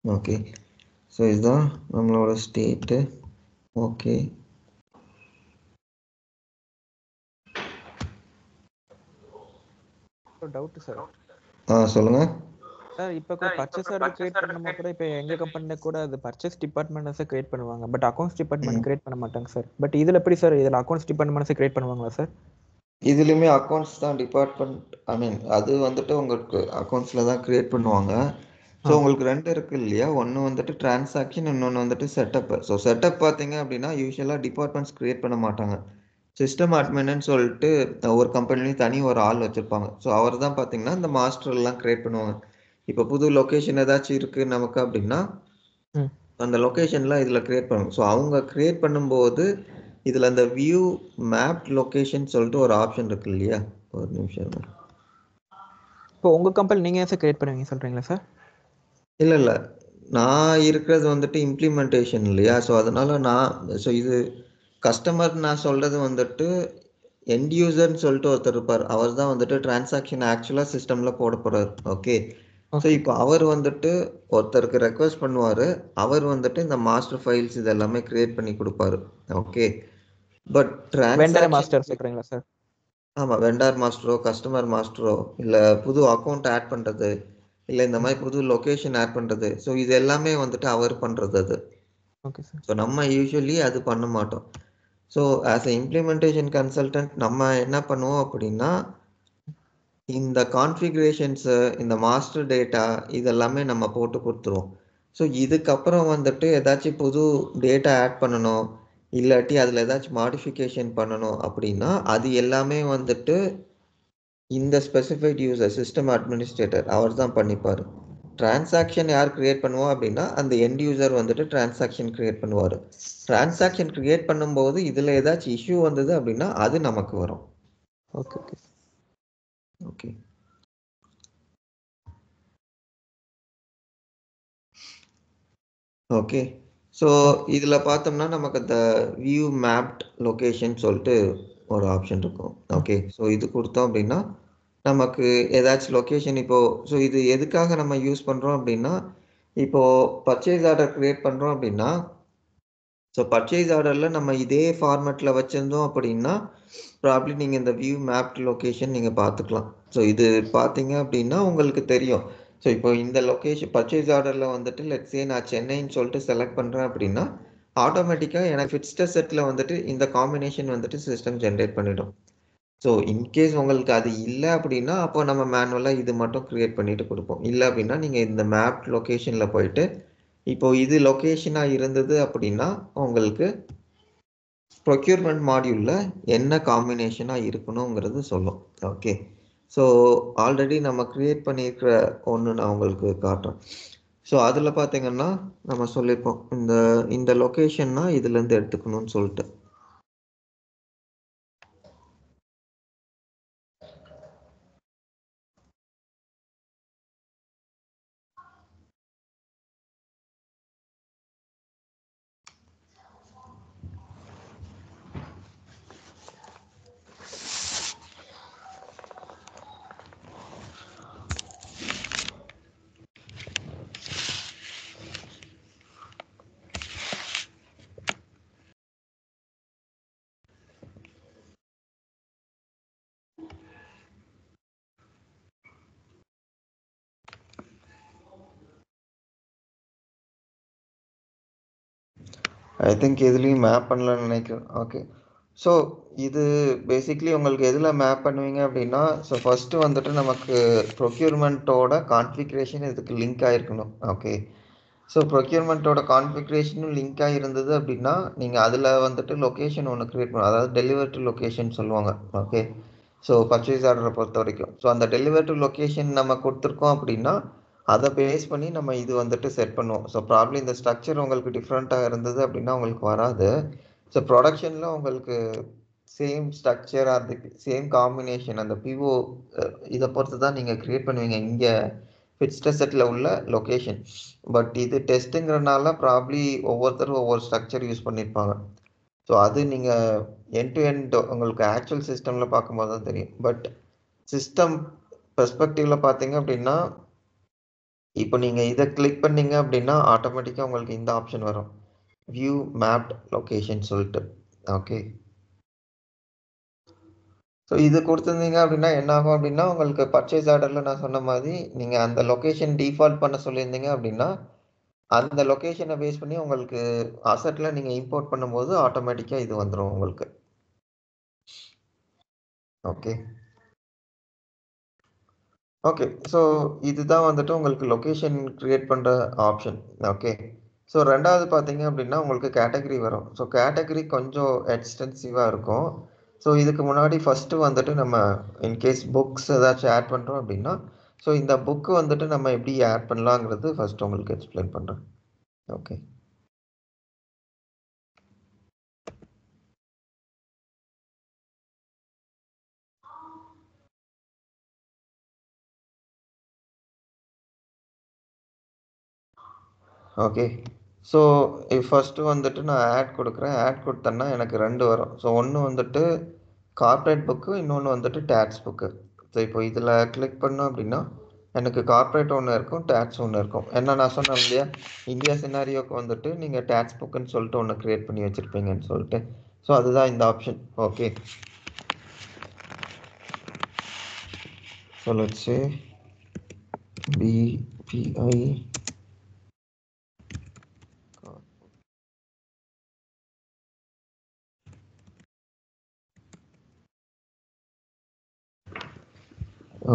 Okay, so இதுதான் நம்மளோட ஸ்டேட்டு. Okay, doubt sir. சொல்லுங்கள் சார் இப்போ கூட பர்ச்சேஸ் ஆர்டர் கிரியேட் பண்ணும்போது கூட இப்போ எங்கள் கம்பெனியில் கூட அது பர்ச்சேஸ் டிபார்ட்மெண்ட்ஸை கிரியேட் பண்ணுவாங்க, பட் அக்கௌண்ட்ஸ் டிபார்ட்மெண்ட் கிரியேட் பண்ண மாட்டாங்க சார். பட் இதில் எப்படி சார், இதில் அக்கௌண்ட்ஸ் டிபார்ட்மெண்ட்ஸை கிரியேட் பண்ணுவாங்களா சார்? இதுலேயுமே அக்கௌண்ட்ஸ் தான் டிபார்ட்மெண்ட். ஐ மீன் அது வந்துட்டு உங்களுக்கு அக்கௌண்ட்ஸில் தான் க்ரியேட் பண்ணுவாங்க. ஸோ உங்களுக்கு 2 இருக்குது இல்லையா, ஒன்று வந்துட்டு டிரான்சாக்ஷன், இன்னொன்று வந்துட்டு செட்டப்பு. ஸோ செட்டப் பார்த்தீங்க அப்படின்னா யூஸ்வலாக டிபார்ட்மெண்ட்ஸ் க்ரியேட் பண்ண மாட்டாங்க. சிஸ்டம் அட்மின்னு சொல்லிட்டு ஒரு கம்பெனிலையும் தனி ஒரு ஆள் வச்சுருப்பாங்க. ஸோ அவர் தான் பார்த்தீங்கன்னா இந்த மாஸ்டர்லாம் க்ரியேட் பண்ணுவாங்க. இப்போ புது லொக்கேஷன் ஏதாச்சும் இருக்குது நமக்கு அப்படின்னா அந்த லொக்கேஷன்லாம் இதில் க்ரியேட் பண்ணுவாங்க. ஸோ அவங்க க்ரியேட் பண்ணும்போது இதில் அந்த வியூ மேப் லொக்கேஷன் சொல்லிட்டு ஒரு ஆப்ஷன் இருக்கு இல்லையா, ஒரு நிமிஷம். இப்போ உங்கள் கம்பெனி நீங்கள் ஏன் கிரியேட் பண்ணுவீங்க சொல்கிறீங்களா சார்? இல்லை நான் இருக்கிறது வந்துட்டு இம்ப்ளிமெண்டேஷன் இல்லையா, ஸோ அதனால் ஸோ இது கஸ்டமர் நான் சொல்கிறது வந்துட்டு எண்ட் யூசர்னு சொல்லிட்டு ஒருத்தர் இருப்பார். அவர் தான் வந்துட்டு டிரான்சாக்ஷன் ஆக்சுவலாக சிஸ்டமில் போட போகிறார். ஓகே, ஸோ இப்போ அவர் வந்துட்டு ஒருத்தருக்கு ரெக்வஸ்ட் பண்ணுவார். அவர் வந்துட்டு இந்த மாஸ்டர் ஃபைல்ஸ் இது எல்லாமே கிரியேட் பண்ணி கொடுப்பாரு. ஓகே, பட் வெண்டர் மாஸ்டர் சொல்கிறீங்களா சார்? ஆமாம், வெண்டார் மாஸ்டரோ கஸ்டமர் மாஸ்டரோ இல்லை புது அக்கௌண்ட் ஆட் பண்ணுறது இல்லை இந்த மாதிரி புது லொக்கேஷன் ஆட் பண்ணுறது, ஸோ இது எல்லாமே வந்துட்டு அவர் பண்ணுறது அது. Okay sir. ஸோ நம்ம யூஸ்வலி அது பண்ண மாட்டோம். So as a implementation consultant நம்ம என்ன பண்ணுவோம் அப்படின்னா இந்த கான்ஃபிகரேஷன்ஸு, இந்த மாஸ்டர் டேட்டா இதெல்லாமே நம்ம போட்டு கொடுத்துருவோம். ஸோ இதுக்கப்புறம் வந்துட்டு ஏதாச்சும் புது டேட்டா ஆட் பண்ணணும், இல்லாட்டி அதில் ஏதாச்சும் மாடிஃபிகேஷன் பண்ணணும் அப்படின்னா அது எல்லாமே வந்துட்டு இந்த ஸ்பெசிஃபைட் யூசர் சிஸ்டம் அட்மினிஸ்ட்ரேட்டர் அவர் தான் பண்ணிப்பார். டிரான்சாக்ஷன் யார் கிரியேட் பண்ணுவோம் அப்படின்னா அந்த எண்ட் யூசர் வந்துட்டு டிரான்சாக்ஷன் கிரியேட் பண்ணுவார். டிரான்சாக்ஷன் கிரியேட் பண்ணும்போது இதில் ஏதாச்சும் இஷ்யூ வந்தது அப்படின்னா அது நமக்கு வரும். Okay okay okay, okay. So இதில் பார்த்தோம்னா நமக்கு அந்த வியூ மேப்ட் லொக்கேஷன் சொல்லிட்டு ஒரு ஆப்ஷன் இருக்கும். ஓகே, ஸோ இது கொடுத்தோம் அப்படின்னா நமக்கு ஏதாச்சும் லொக்கேஷன் இப்போது, ஸோ இது எதுக்காக நம்ம யூஸ் பண்ணுறோம் அப்படின்னா இப்போது பர்ச்சேஸ் ஆர்டர் க்ரியேட் பண்ணுறோம் அப்படின்னா ஸோ பர்ச்சேஸ் ஆர்டரில் நம்ம இதே ஃபார்மேட்டில் வச்சுருந்தோம் அப்படின்னா ப்ராப்ளி நீங்கள் இந்த வியூ மேப்ட் லொக்கேஷன் நீங்கள் பார்த்துக்கலாம். ஸோ இது பார்த்தீங்க அப்படின்னா உங்களுக்கு தெரியும். ஸோ இப்போ இந்த லொக்கேஷன் பர்ச்சேஸ் ஆர்டரில் வந்துட்டு லெட்ஸே நான் சென்னைன்னு சொல்லிட்டு செலக்ட் பண்ணுறேன் அப்படின்னா ஆட்டோமேட்டிக்காக எனக்கு ஃபிக்ஸ்டு செட்டில் வந்துட்டு இந்த காம்பினேஷன் வந்துட்டு சிஸ்டம் ஜென்ரேட் பண்ணிடும். ஸோ இன்கேஸ் உங்களுக்கு அது இல்லை அப்படின்னா அப்போ நம்ம மேனுவலாக இது மட்டும் க்ரியேட் பண்ணிட்டு கொடுப்போம். இல்லை அப்படின்னா நீங்கள் இந்த மேப் லொக்கேஷனில் போயிட்டு இப்போ இது லொக்கேஷனாக இருந்தது அப்படின்னா உங்களுக்கு ப்ரொக்யூர்மெண்ட் மாடியூலில் என்ன காம்பினேஷனாக இருக்கணுங்கிறது சொல்லும். ஓகே, ஸோ ஆல்ரெடி நம்ம க்ரியேட் பண்ணியிருக்கிற ஒன்று நான் உங்களுக்கு காட்டுறேன். ஸோ அதில் பார்த்தீங்கன்னா நம்ம சொல்லியிருப்போம் இந்த லொக்கேஷன்னா இதுலேருந்து எடுத்துக்கணும்னு சொல்லிட்டு. ஐ திங்க் எதுலேயும் மேப் பண்ணலான்னு நினைக்கிறேன். ஓகே, ஸோ இது பேசிக்லி உங்களுக்கு எதில் மேப் பண்ணுவீங்க அப்படின்னா ஸோ ஃபஸ்ட்டு வந்துட்டு நமக்கு ப்ரொக்யூர்மெண்ட்டோட கான்ஃபிகரேஷன் இதுக்கு லிங்க் ஆகிருக்கணும். ஓகே, ஸோ ப்ரொக்யூர்மெண்ட்டோட கான்ஃபிகரேஷனும் லிங்க் ஆகிருந்தது அப்படின்னா நீங்கள் அதில் வந்துட்டு லொக்கேஷன் ஒன்று க்ரியேட் பண்ணணும், அதாவது டெலிவர் டு லொக்கேஷன் சொல்லுவாங்க. ஓகே, ஸோ பர்ச்சேஸ் ஆர்டரை பொறுத்த வரைக்கும் ஸோ அந்த டெலிவர் டு லொக்கேஷன் நம்ம கொடுத்துருக்கோம் அப்படின்னா அதை பேஸ் பண்ணி நம்ம இது வந்துட்டு செட் பண்ணுவோம். ஸோ ப்ராப்ளம் இந்த ஸ்ட்ரக்சர் உங்களுக்கு டிஃப்ரெண்ட்டாக இருந்தது அப்படின்னா உங்களுக்கு வராது. ஸோ ப்ரொடக்ஷனில் உங்களுக்கு சேம் ஸ்ட்ரக்சர் அந்த சேம் காம்பினேஷன் அந்த பிஓ இதை பொறுத்து தான் நீங்கள் க்ரியேட் பண்ணுவீங்க இங்கே ஃபிட்ஸ்ட் செட்டில் உள்ள லொக்கேஷன். பட் இது டெஸ்ட்டுங்கிறனால ப்ராப்ளி ஒவ்வொருத்தரும் ஒவ்வொரு ஸ்ட்ரக்சர் யூஸ் பண்ணியிருப்பாங்க. ஸோ அது நீங்கள் எண்ட் டு எண்ட் உங்களுக்கு ஆக்சுவல் சிஸ்டமில் பார்க்கும்போது தான் தெரியும். பட் சிஸ்டம் பெர்ஸ்பெக்டிவில் பார்த்தீங்க அப்படின்னா இப்போ நீங்கள் இதை கிளிக் பண்ணீங்க அப்படின்னா ஆட்டோமேட்டிக்காக உங்களுக்கு இந்த ஆப்ஷன் வரும், வியூ மேப்ட் லொக்கேஷன் சொல்லிட்டு. ஓகே, ஸோ இது கொடுத்துருந்தீங்க அப்படின்னா என்ன ஆகும் அப்படின்னா உங்களுக்கு பர்ச்சேஸ் ஆர்டரில் நான் சொன்ன மாதிரி நீங்கள் அந்த லொக்கேஷன் டிஃபால்ட் பண்ண சொல்லியிருந்தீங்க அப்படின்னா அந்த லொக்கேஷனை பேஸ் பண்ணி உங்களுக்கு அசெட்டில் நீங்கள் இம்போர்ட் பண்ணும்போது ஆட்டோமேட்டிக்காக இது வந்துடும் உங்களுக்கு. ஓகே ஓகே, ஸோ இதுதான் வந்துட்டு உங்களுக்கு லொக்கேஷன் க்ரியேட் பண்ணுற ஆப்ஷன். ஓகே, ஸோ ரெண்டாவது பார்த்தீங்க அப்படின்னா உங்களுக்கு கேட்டகரி வரும். ஸோ கேட்டகரி கொஞ்சம் எக்ஸ்டென்சிவாக இருக்கும். ஸோ இதுக்கு முன்னாடி ஃபஸ்ட்டு வந்துட்டு நம்ம இன்கேஸ் புக்ஸ் ஏதாச்சும் ஆட் பண்ணுறோம் அப்படின்னா ஸோ இந்த புக்கு வந்துட்டு நம்ம எப்படி ஆட் பண்ணலாங்கிறது ஃபஸ்ட்டு உங்களுக்கு எக்ஸ்பிளைன் பண்ணுறேன். ஓகே, ஓகே, ஸோ ஃபஸ்ட்டு வந்துட்டு நான் ஆட் கொடுக்குறேன். ஆட் கொடுத்தேன்னா எனக்கு 2 வரும். ஸோ ஒன்று வந்துட்டு கார்ப்பரேட் புக்கு, இன்னொன்று வந்துட்டு டேக்ஸ் புக்கு. ஸோ இப்போ இதில் கிளிக் பண்ணோம் அப்படின்னா எனக்கு கார்ப்பரேட் ஒன்று இருக்கும், டேக்ஸ் ஒன்று இருக்கும். என்ன நான் சொன்னேன் இல்லையா, இந்தியா சினாரியோக்கு வந்துட்டு நீங்கள் டேக்ஸ் புக்குன்னு சொல்லிட்டு ஒன்று க்ரியேட் பண்ணி வச்சுருப்பீங்கன்னு சொல்லிட்டு. ஸோ அதுதான் இந்த option. Okay, so let's say BPI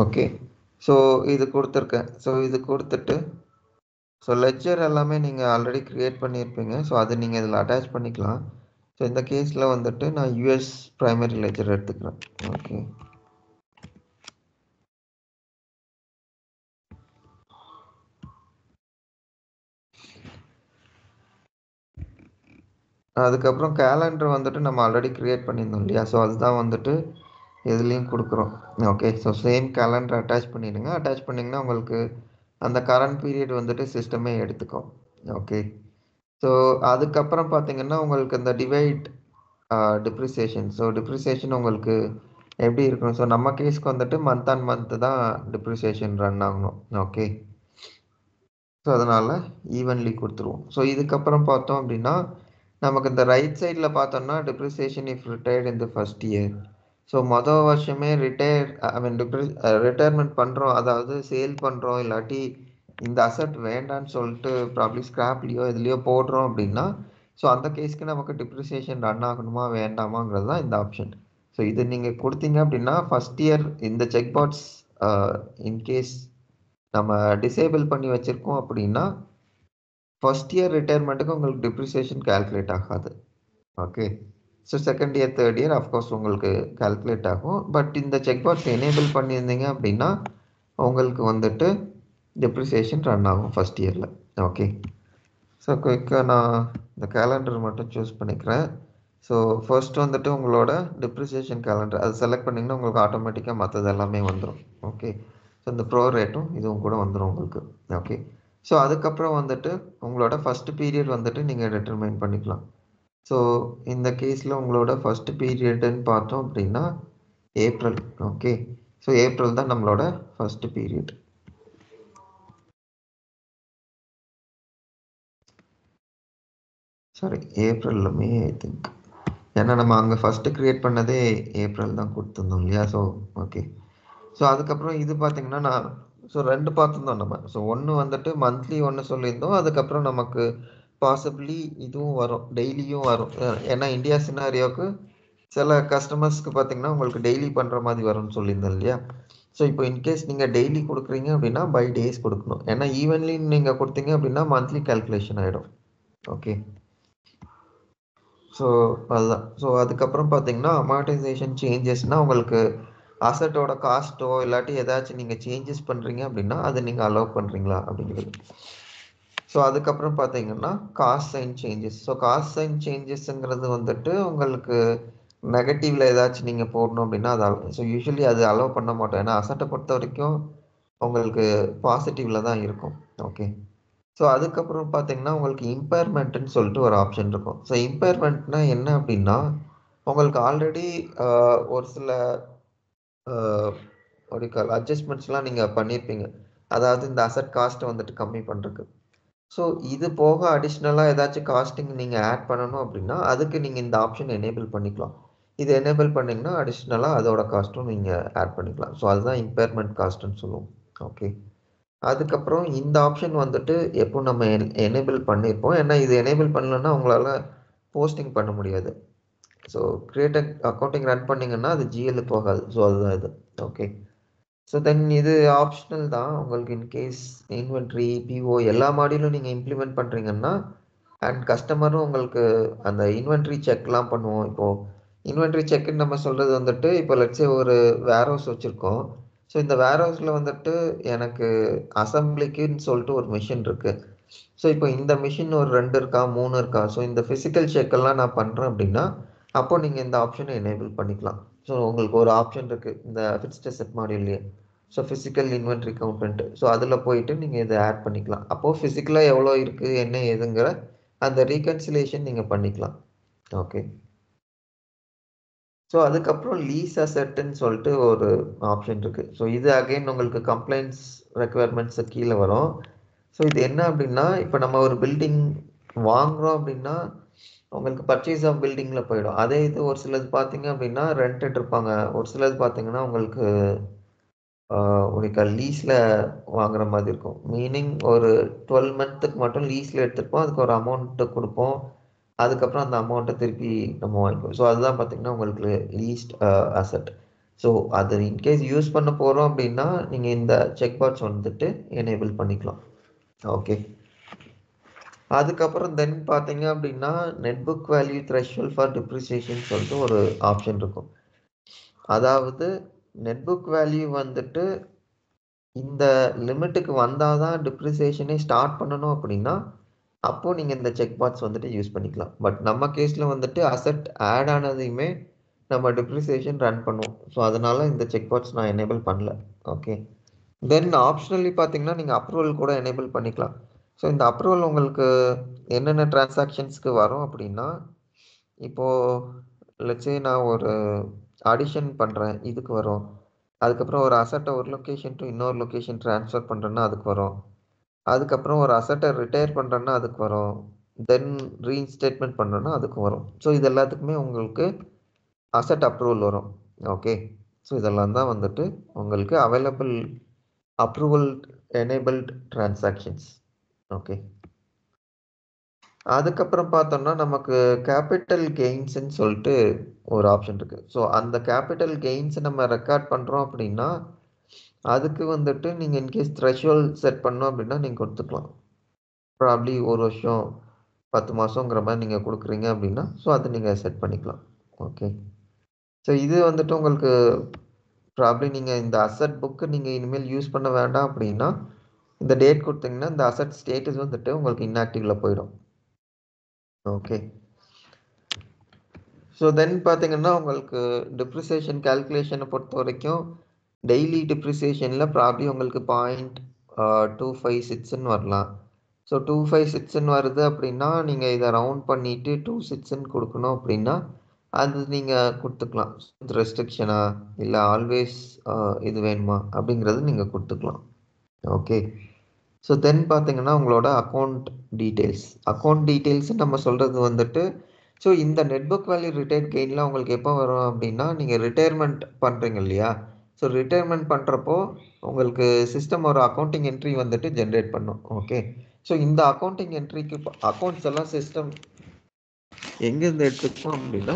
okay, so இது கொடுத்துருக்கேன். ஸோ இது கொடுத்துட்டு ஸோ லெட்ஜர் எல்லாமே நீங்கள் ஆல்ரெடி க்ரியேட் பண்ணியிருப்பீங்க. ஸோ அது நீங்கள் இதில் அட்டாச் பண்ணிக்கலாம். ஸோ இந்த கேஸில் வந்துட்டு நான் யூஎஸ் ப்ரைமரி லெட்ஜர் எடுத்துக்கிறேன். ஓகே, அதுக்கப்புறம் கேலண்டர் வந்துட்டு நம்ம ஆல்ரெடி க்ரியேட் பண்ணியிருந்தோம் இல்லையா, ஸோ அதுதான் வந்துட்டு இதுலேயும் கொடுக்குறோம். Okay, so same calendar attach பண்ணிவிடுங்க. அட்டாச் பண்ணிங்கன்னா உங்களுக்கு அந்த கரண்ட் பீரியட் வந்துட்டு சிஸ்டமே எடுத்துக்கும். ஓகே, ஸோ அதுக்கப்புறம் பார்த்தீங்கன்னா உங்களுக்கு இந்த டிவைட் டிப்ரிசியேஷன். ஸோ டிப்ரிசியேஷன் உங்களுக்கு எப்படி இருக்கணும், ஸோ நம்ம கேஸ்க்கு வந்துட்டு மந்த் ஆன் மந்த்து தான் டிப்ரிசியேஷன் ரன் ஆகணும். ஓகே, ஸோ அதனால் ஈவன்லி கொடுத்துருவோம். ஸோ இதுக்கப்புறம் பார்த்தோம் அப்படின்னா நமக்கு இந்த ரைட் சைடில் பார்த்தோம்னா depreciation if retired in the first year. So மொதல் வருஷமே ரிட்டையர்மெண்ட் பண்ணுறோம், அதாவது சேல் பண்ணுறோம், இல்லாட்டி இந்த அசட் வேண்டான்னு சொல்லிட்டு ப்ராப்ளி ஸ்கிராப்லேயோ இதுலேயோ போடுறோம் அப்படின்னா ஸோ அந்த கேஸ்க்கு நமக்கு டிப்ரிசியேஷன் ரன் ஆகணுமா வேண்டாமாங்கிறது தான் இந்த ஆப்ஷன். ஸோ இது நீங்கள் கொடுத்தீங்க அப்படின்னா ஃபஸ்ட் இயர் இந்த செக் பாக்ஸ் இன்கேஸ் நம்ம டிசேபிள் பண்ணி வச்சுருக்கோம் அப்படின்னா ஃபஸ்ட் இயர் ரிட்டையர்மெண்ட்டுக்கு உங்களுக்கு டிப்ரிசியேஷன் கால்குலேட் ஆகாது. Okay, so second year third year of course உங்களுக்கு கால்குலேட் ஆகும். பட் இந்த செக் பாக்ஸ் எனேபிள் பண்ணியிருந்தீங்க அப்படின்னா உங்களுக்கு வந்துட்டு டிப்ரிசியேஷன் ரன் ஆகும் ஃபஸ்ட் இயரில். ஓகே, ஸோ குயிக்காக நான் இந்த கேலண்டர் மட்டும் சூஸ் பண்ணிக்கிறேன். ஸோ ஃபர்ஸ்ட் வந்துட்டு உங்களோட டிப்ரிசியேஷன் கேலண்டர் அது செலக்ட் பண்ணிங்கன்னா உங்களுக்கு ஆட்டோமேட்டிக்காக மற்றது எல்லாமே வந்துடும். ஓகே, ஸோ இந்த ப்ரோ ரேட்டும் இதுவும் கூட வந்துடும் உங்களுக்கு. ஓகே, ஸோ அதுக்கப்புறம் வந்துட்டு உங்களோட ஃபஸ்ட்டு பீரியட் வந்துட்டு நீங்கள் டிட்டர்மைன் பண்ணிக்கலாம். ஸோ இந்த கேஸில் உங்களோட ஃபஸ்ட்டு பீரியடுன்னு பார்த்தோம் அப்படின்னா ஏப்ரல். ஓகே, ஸோ ஏப்ரல் தான் நம்மளோட first period. Sorry, April May I think, ஏன்னா நம்ம அங்கே ஃபஸ்ட்டு க்ரியேட் பண்ணதே ஏப்ரல் தான் கொடுத்துருந்தோம் இல்லையா. ஸோ ஓகே, ஸோ அதுக்கப்புறம் இது பார்த்தீங்கன்னா நான் ஸோ 2 பார்த்துருந்தோம் நம்ம. ஸோ ஒன்று வந்துட்டு மந்த்லி ஒன்று சொல்லியிருந்தோம், அதுக்கப்புறம் நமக்கு பாசிபிளி இதுவும் வரும், டெய்லியும் வரும். ஏன்னா இந்தியா சினாரியோவுக்கு சில கஸ்டமர்ஸ்க்கு பார்த்தீங்கன்னா உங்களுக்கு டெய்லி பண்ணுற மாதிரி வரும்னு சொல்லியிருந்தோம் இல்லையா. ஸோ இப்போ இன்கேஸ் நீங்கள் டெய்லி கொடுக்குறீங்க அப்படின்னா பை டேஸ் கொடுக்கணும். ஏன்னா ஈவன்லி நீங்கள் கொடுத்தீங்க அப்படின்னா மந்த்லி கால்குலேஷன் ஆகிடும். ஓகே, ஸோ அதுதான். ஸோ அதுக்கப்புறம் பார்த்தீங்கன்னா அமார்டைசேஷன் சேஞ்சஸ்னால் உங்களுக்கு அசட்டோட காஸ்ட்டோ இல்லாட்டி ஏதாச்சும் நீங்கள் சேஞ்சஸ் பண்ணுறீங்க அப்படின்னா அதை நீங்கள் அலோவ் பண்ணுறீங்களா அப்படிங்கிறது. ஸோ அதுக்கப்புறம் பார்த்தீங்கன்னா cost sign changes. So cost sign சேஞ்சஸ்ங்கிறது வந்துட்டு உங்களுக்கு நெகட்டிவ்ல ஏதாச்சும் நீங்கள் போடணும் அப்படின்னா அது ஸோ யூஸ்வலி அது அலோவ் பண்ண மாட்டோம். ஏன்னா அசட்டை பொறுத்த வரைக்கும் உங்களுக்கு பாசிட்டிவ்ல தான் இருக்கும். ஓகே. ஸோ அதுக்கப்புறம் பார்த்தீங்கன்னா உங்களுக்கு இம்பேர்மெண்ட்னு சொல்லிட்டு ஒரு ஆப்ஷன் இருக்கும். ஸோ இம்பேர்மெண்ட்னா என்ன அப்படின்னா உங்களுக்கு ஆல்ரெடி ஒரு சில அட்ஜஸ்ட்மெண்ட்ஸ்லாம் நீங்கள் பண்ணியிருப்பீங்க. அதாவது இந்த அசட் காஸ்ட்டை வந்துட்டு கம்மி பண்ணுறதுக்கு. ஸோ இது போக அடிஷ்னலாக ஏதாச்சும் காஸ்டிங் நீங்கள் ஆட் பண்ணணும் அப்படின்னா அதுக்கு நீங்கள் இந்த ஆப்ஷன் எனேபிள் பண்ணிக்கலாம். இது எனேபிள் பண்ணிங்கன்னா அடிஷ்னலாக அதோட காஸ்ட்டும் நீங்கள் ஆட் பண்ணிக்கலாம். ஸோ அதுதான் இம்பேர்மெண்ட் காஸ்ட்னு சொல்லுவோம். ஓகே. அதுக்கப்புறம் இந்த ஆப்ஷன் வந்துட்டு எப்போ நம்ம எனேபிள் பண்ணியிருப்போம். ஏன்னா இது எனேபிள் பண்ணலன்னா உங்களால் போஸ்டிங் பண்ண முடியாது. ஸோ கிரியேட் அக்கௌண்டிங் ரன் பண்ணிங்கன்னா அது ஜிஎல் போகாது. ஸோ அதுதான் இது. ஓகே. ஸோ தென் இது ஆப்ஷனல் தான். உங்களுக்கு இன்கேஸ் இன்வென்ட்ரி பிஓ எல்லா மாடியூலும் நீங்கள் இம்ப்ளிமெண்ட் பண்ணுறீங்கன்னா அண்ட் கஸ்டமரும் உங்களுக்கு அந்த இன்வென்ட்ரி செக்லாம் பண்ணுவோம். இப்போது இன்வென்ட்ரி செக்குன்னு நம்ம சொல்கிறது வந்துட்டு இப்போ லெட்ஸே ஒரு வேர்ஹவுஸ் வச்சுருக்கோம். ஸோ இந்த வேர்ஹவுஸில் வந்துட்டு எனக்கு அசம்பிளிக்குன்னு சொல்லிட்டு ஒரு மிஷின் இருக்குது. ஸோ இப்போ இந்த மிஷின் ஒரு 2 இருக்கா 3 இருக்கா. ஸோ இந்த ஃபிசிக்கல் செக்கெல்லாம் நான் பண்ணுறேன் அப்படின்னா அப்போ நீங்கள் இந்த ஆப்ஷனை எனேபிள் பண்ணிக்கலாம். ஸோ உங்களுக்கு ஒரு ஆப்ஷன் இருக்குது இந்த ஃபிக்ஸ்ட் அசெட் மாடியூல்லையே. ஸோ ஃபிசிக்கல் இன்வென்ட்ரி கவுண்டன்ட். ஸோ அதில் போயிட்டு நீங்கள் இதை ஆட் பண்ணிக்கலாம். அப்போது ஃபிசிக்கலாக எவ்வளோ இருக்குது என்ன ஏதுங்கிற அந்த ரீகன்சிலேஷன் நீங்கள் பண்ணிக்கலாம். ஓகே. ஸோ அதுக்கப்புறம் லீஸ் அசெட்டுன்னு சொல்லிட்டு ஒரு ஆப்ஷன் இருக்குது. ஸோ இது அகைன் உங்களுக்கு கம்ப்ளைண்ட்ஸ் ரெக்குவயர்மெண்ட்ஸு கீழே வரும். ஸோ இது என்ன அப்படின்னா இப்போ நம்ம ஒரு பில்டிங் வாங்குகிறோம் அப்படின்னா உங்களுக்கு பர்ச்சேஸ் ஆஃப் பில்டிங்கில் போயிடும். அதே இது ஒரு சிலது பார்த்தீங்க அப்படின்னா ரெண்டட் இருப்பாங்க. ஒரு சிலது பார்த்தீங்கன்னா உங்களுக்கு உங்களுக்கு லீஸில் வாங்குற மாதிரி இருக்கும். மீனிங் ஒரு 12 மந்த்துக்கு மட்டும் லீஸில் எடுத்துருப்போம். அதுக்கு ஒரு அமௌண்ட்டு கொடுப்போம். அதுக்கப்புறம் அந்த அமௌண்ட்டை திருப்பி நம்ம வாங்கிப்போம். ஸோ அதுதான் பார்த்தீங்கன்னா உங்களுக்கு லீஸ்ட் அசெட். ஸோ அது இன்கேஸ் யூஸ் பண்ண போகிறோம் அப்படின்னா நீங்கள் இந்த செக் பாக்ஸ் வந்துட்டு எனேபிள் பண்ணிக்கலாம். ஓகே. அதுக்கப்புறம் தென் பார்த்தீங்க அப்படின்னா net book value threshold for depreciation சொல்லிட்டு ஒரு ஆப்ஷன் இருக்கும். அதாவது நெட் புக் வேல்யூ வந்துட்டு இந்த லிமிட்டுக்கு வந்தால் தான் டிப்ரிசியேஷனே ஸ்டார்ட் பண்ணணும் அப்படின்னா அப்போது நீங்கள் இந்த செக் பாக்ஸ் வந்துட்டு யூஸ் பண்ணிக்கலாம். பட் நம்ம கேஸில் வந்துட்டு அசெட் ஆட் ஆனதையுமே நம்ம டிப்ரிசியேஷன் ரன் பண்ணுவோம். ஸோ அதனால இந்த செக் பாக்ஸ் நான் எனேபிள் பண்ணல. ஓகே. தென் ஆப்ஷனலி பார்த்தீங்கன்னா நீங்கள் அப்ரூவல் கூட எனேபிள் பண்ணிக்கலாம். ஸோ இந்த அப்ரூவல் உங்களுக்கு என்னென்ன டிரான்சாக்ஷன்ஸ்க்கு வரும் அப்படின்னா இப்போது லெட்ஸே நான் ஒரு ஆடிஷன் பண்ணுறேன் இதுக்கு வரும். அதுக்கப்புறம் ஒரு அசட்டை ஒரு லொக்கேஷன் டு இன்னொரு லொக்கேஷன் ட்ரான்ஸ்ஃபர் பண்ணுறேன்னா அதுக்கு வரும். அதுக்கப்புறம் ஒரு அசட்டை ரிட்டையர் பண்ணுறேன்னா அதுக்கு வரும். தென் ரீஇன்ஸ்டேட்மெண்ட் பண்ணுறேன்னா அதுக்கு வரும். ஸோ இது எல்லாத்துக்குமே உங்களுக்கு அசட் அப்ரூவல் வரும். ஓகே. ஸோ இதெல்லாம் தான் வந்துட்டு உங்களுக்கு available approval enabled transactions. Okay. அதுக்கப்புறம் பார்த்தோம்னா நமக்கு கேபிட்டல் கெயின்ஸ்ன்னு சொல்லிட்டு ஒரு ஆப்ஷன் இருக்குது. ஸோ அந்த கேபிட்டல் கெயின்ஸை நம்ம ரெக்கார்ட் பண்ணுறோம் அப்படின்னா அதுக்கு வந்துட்டு நீங்கள் இன்கேஸ் த்ரெஷ்ஹோல்ட் செட் பண்ணோம் அப்படின்னா நீங்கள் கொடுத்துக்கலாம். ப்ராப்ளி 1 வருஷம் 10 மாதங்கிற மாதிரி நீங்கள் கொடுக்குறீங்க அப்படின்னா ஸோ அதை நீங்கள் செட் பண்ணிக்கலாம். ஓகே. ஸோ இது வந்துட்டு உங்களுக்கு ப்ராப்ளி நீங்கள் இந்த அசட் புக்கு நீங்கள் இனிமேல் யூஸ் பண்ண வேண்டாம் அப்படின்னா இந்த டேட் கொடுத்தீங்கன்னா இந்த அசட் ஸ்டேட்டஸ் வந்துட்டு உங்களுக்கு இன்ஆக்டிவில் போயிடும். ஓகே. ஸோ தென் பார்த்தீங்கன்னா உங்களுக்கு டிப்ரிசியேஷன் கேல்குலேஷனை பொறுத்த வரைக்கும் டெய்லி டிப்ரிசியேஷனில் ப்ராப்ளி உங்களுக்கு 0.256ன்னு வரலாம். ஸோ 256ன்னு வருது அப்படின்னா நீங்கள் இதை ரவுண்ட் பண்ணிவிட்டு 26ன்னு கொடுக்கணும் அப்படின்னா அது நீங்கள் கொடுத்துக்கலாம். இது ரெஸ்ட்ரிக்ஷனா இல்லை ஆல்வேஸ் இது வேணுமா அப்படிங்கிறது நீங்கள் கொடுத்துக்கலாம். ஓகே. ஸோ தென் பார்த்தீங்கன்னா உங்களோட அக்கௌண்ட் டீட்டெயில்ஸ் நம்ம சொல்கிறது வந்துட்டு ஸோ இந்த நெட் புக் வேல்யூ ரிட்டையர்ட் கெயின்லாம் உங்களுக்கு எப்போ வரும் அப்படின்னா நீங்கள் ரிட்டையர்மெண்ட் பண்ணுறீங்க இல்லையா. ஸோ ரிட்டையர்மெண்ட் பண்ணுறப்போ உங்களுக்கு சிஸ்டம் ஒரு அக்கௌண்டிங் என்ட்ரி வந்துட்டு ஜென்ரேட் பண்ணும். ஓகே. ஸோ இந்த அக்கௌண்டிங் என்ட்ரிக்கு அக்கௌண்ட்ஸ் எல்லாம் சிஸ்டம் எங்கேருந்து எடுத்துக்கோம் அப்படின்னா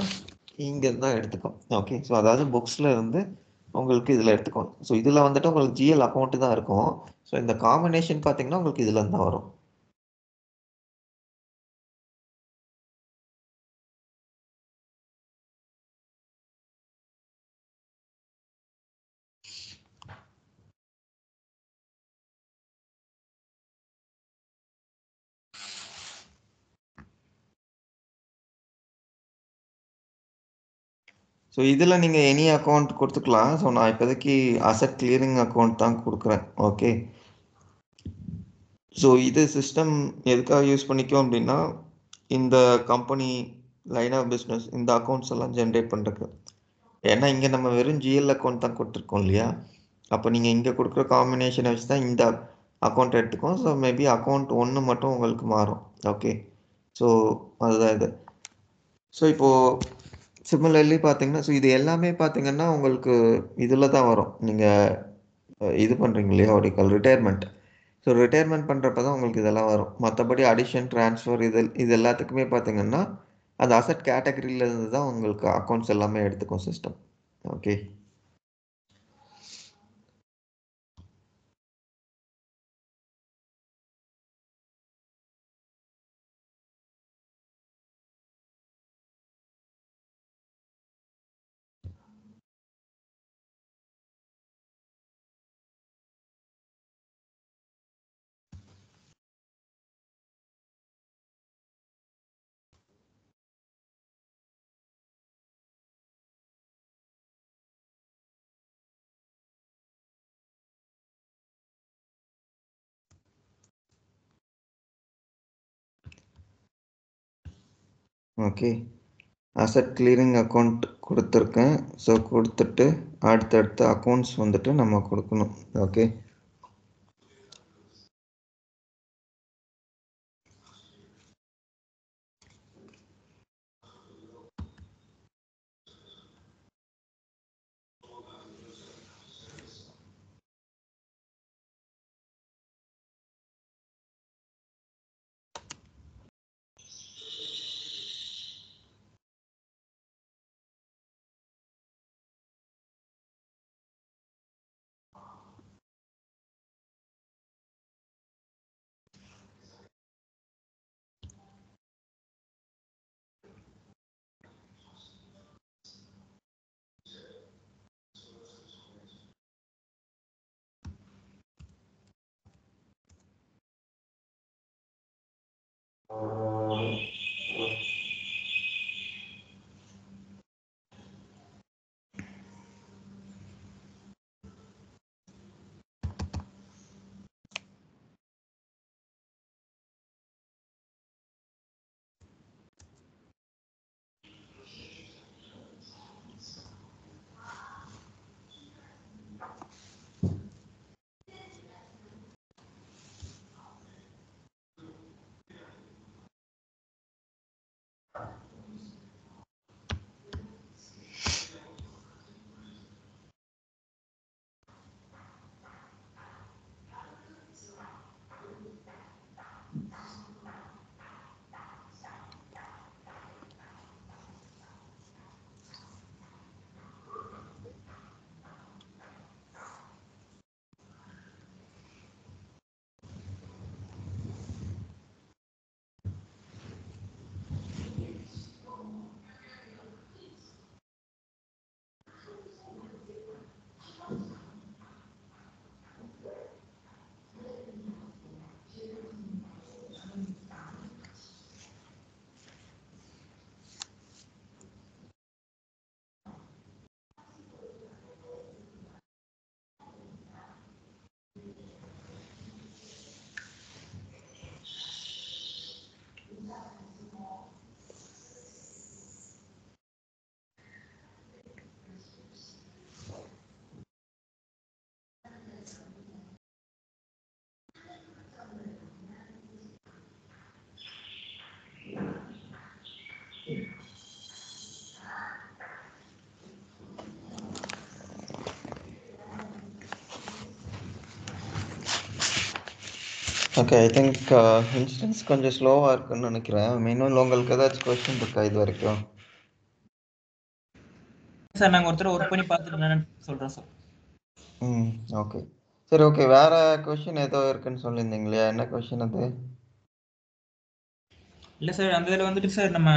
இங்கேருந்து தான் எடுத்துக்கோம். ஓகே. ஸோ அதாவது புக்ஸில் இருந்து உங்களுக்கு இதில் எடுத்துக்கோம். ஸோ இதில் வந்துட்டு உங்களுக்கு ஜிஎல் அக்கௌண்ட்டு தான் இருக்கும். ஸோ இந்த காம்பினேஷன் பார்த்தீங்கன்னா உங்களுக்கு இதில் தான் வரும். ஸோ இதில் நீங்கள் எனி அக்கௌண்ட் கொடுத்துக்கலாம். ஸோ நான் இப்போதைக்கு அசட் கிளியரிங் அக்கௌண்ட் தான் கொடுக்குறேன். ஓகே. ஸோ இது சிஸ்டம் எதுக்காக யூஸ் பண்ணிக்கும் அப்படின்னா, இந்த கம்பெனி லைன் ஆஃப் பிஸ்னஸ் இந்த அக்கௌண்ட்ஸ் எல்லாம் ஜென்ரேட் பண்ணுறதுக்கு. ஏன்னா இங்கே நம்ம வெறும் ஜிஎல் அக்கௌண்ட் தான் கொடுத்துருக்கோம் இல்லையா? அப்போ நீங்கள் இங்கே கொடுக்குற காம்பினேஷனை வச்சு தான் இந்த அக்கௌண்ட் எடுத்துக்கோம். ஸோ மேபி அக்கௌண்ட் 1 மட்டும் உங்களுக்கு மாறும். ஓகே. ஸோ அதுதான் இது. ஸோ இப்போது சிமிலர்லி பார்த்தீங்கன்னா, ஸோ இது எல்லாமே பார்த்தீங்கன்னா உங்களுக்கு இதில் தான் வரும். நீங்கள் இது பண்ணுறீங்க இல்லையா, ஒரு கால் ரிட்டையர்மெண்ட். ஸோ ரிட்டையர்மெண்ட் பண்ணுறப்ப தான் உங்களுக்கு இதெல்லாம் வரும். மற்றபடி அடிஷன், ட்ரான்ஸ்ஃபர் இது எல்லாத்துக்குமே பார்த்தீங்கன்னா அது அசட் கேட்டகரியிலேருந்து தான் உங்களுக்கு அக்கௌண்ட்ஸ் எல்லாமே எடுத்துக்கும் system. Okay. Okay. Asset clearing account கொடுத்துருக்கேன். ஸோ கொடுத்துட்டு அடுத்தடுத்த அக்கௌண்ட்ஸ் வந்துட்டு நம்ம கொடுக்கணும். Okay. Okay. I think instance கொஞ்சம் ஸ்லோவாக இருக்குன்னு நினைக்கிறேன். மீனும் உங்களுக்கு ஏதாச்சும் கொஸ்டின் இருக்கா இது வரைக்கும்? சார் நாங்கள் ஒருத்தர் ஒர்க் பண்ணி பார்த்துட்டு சொல்கிறோம் சார். ஓகே. சரி, ஓகே. வேற கொஸ்டின் ஏதோ இருக்குன்னு சொல்லியிருந்தீங்க இல்லையா? என்ன கொஸ்டின் அது? இல்லை சார், அந்த இதில் வந்துட்டு சார் நம்ம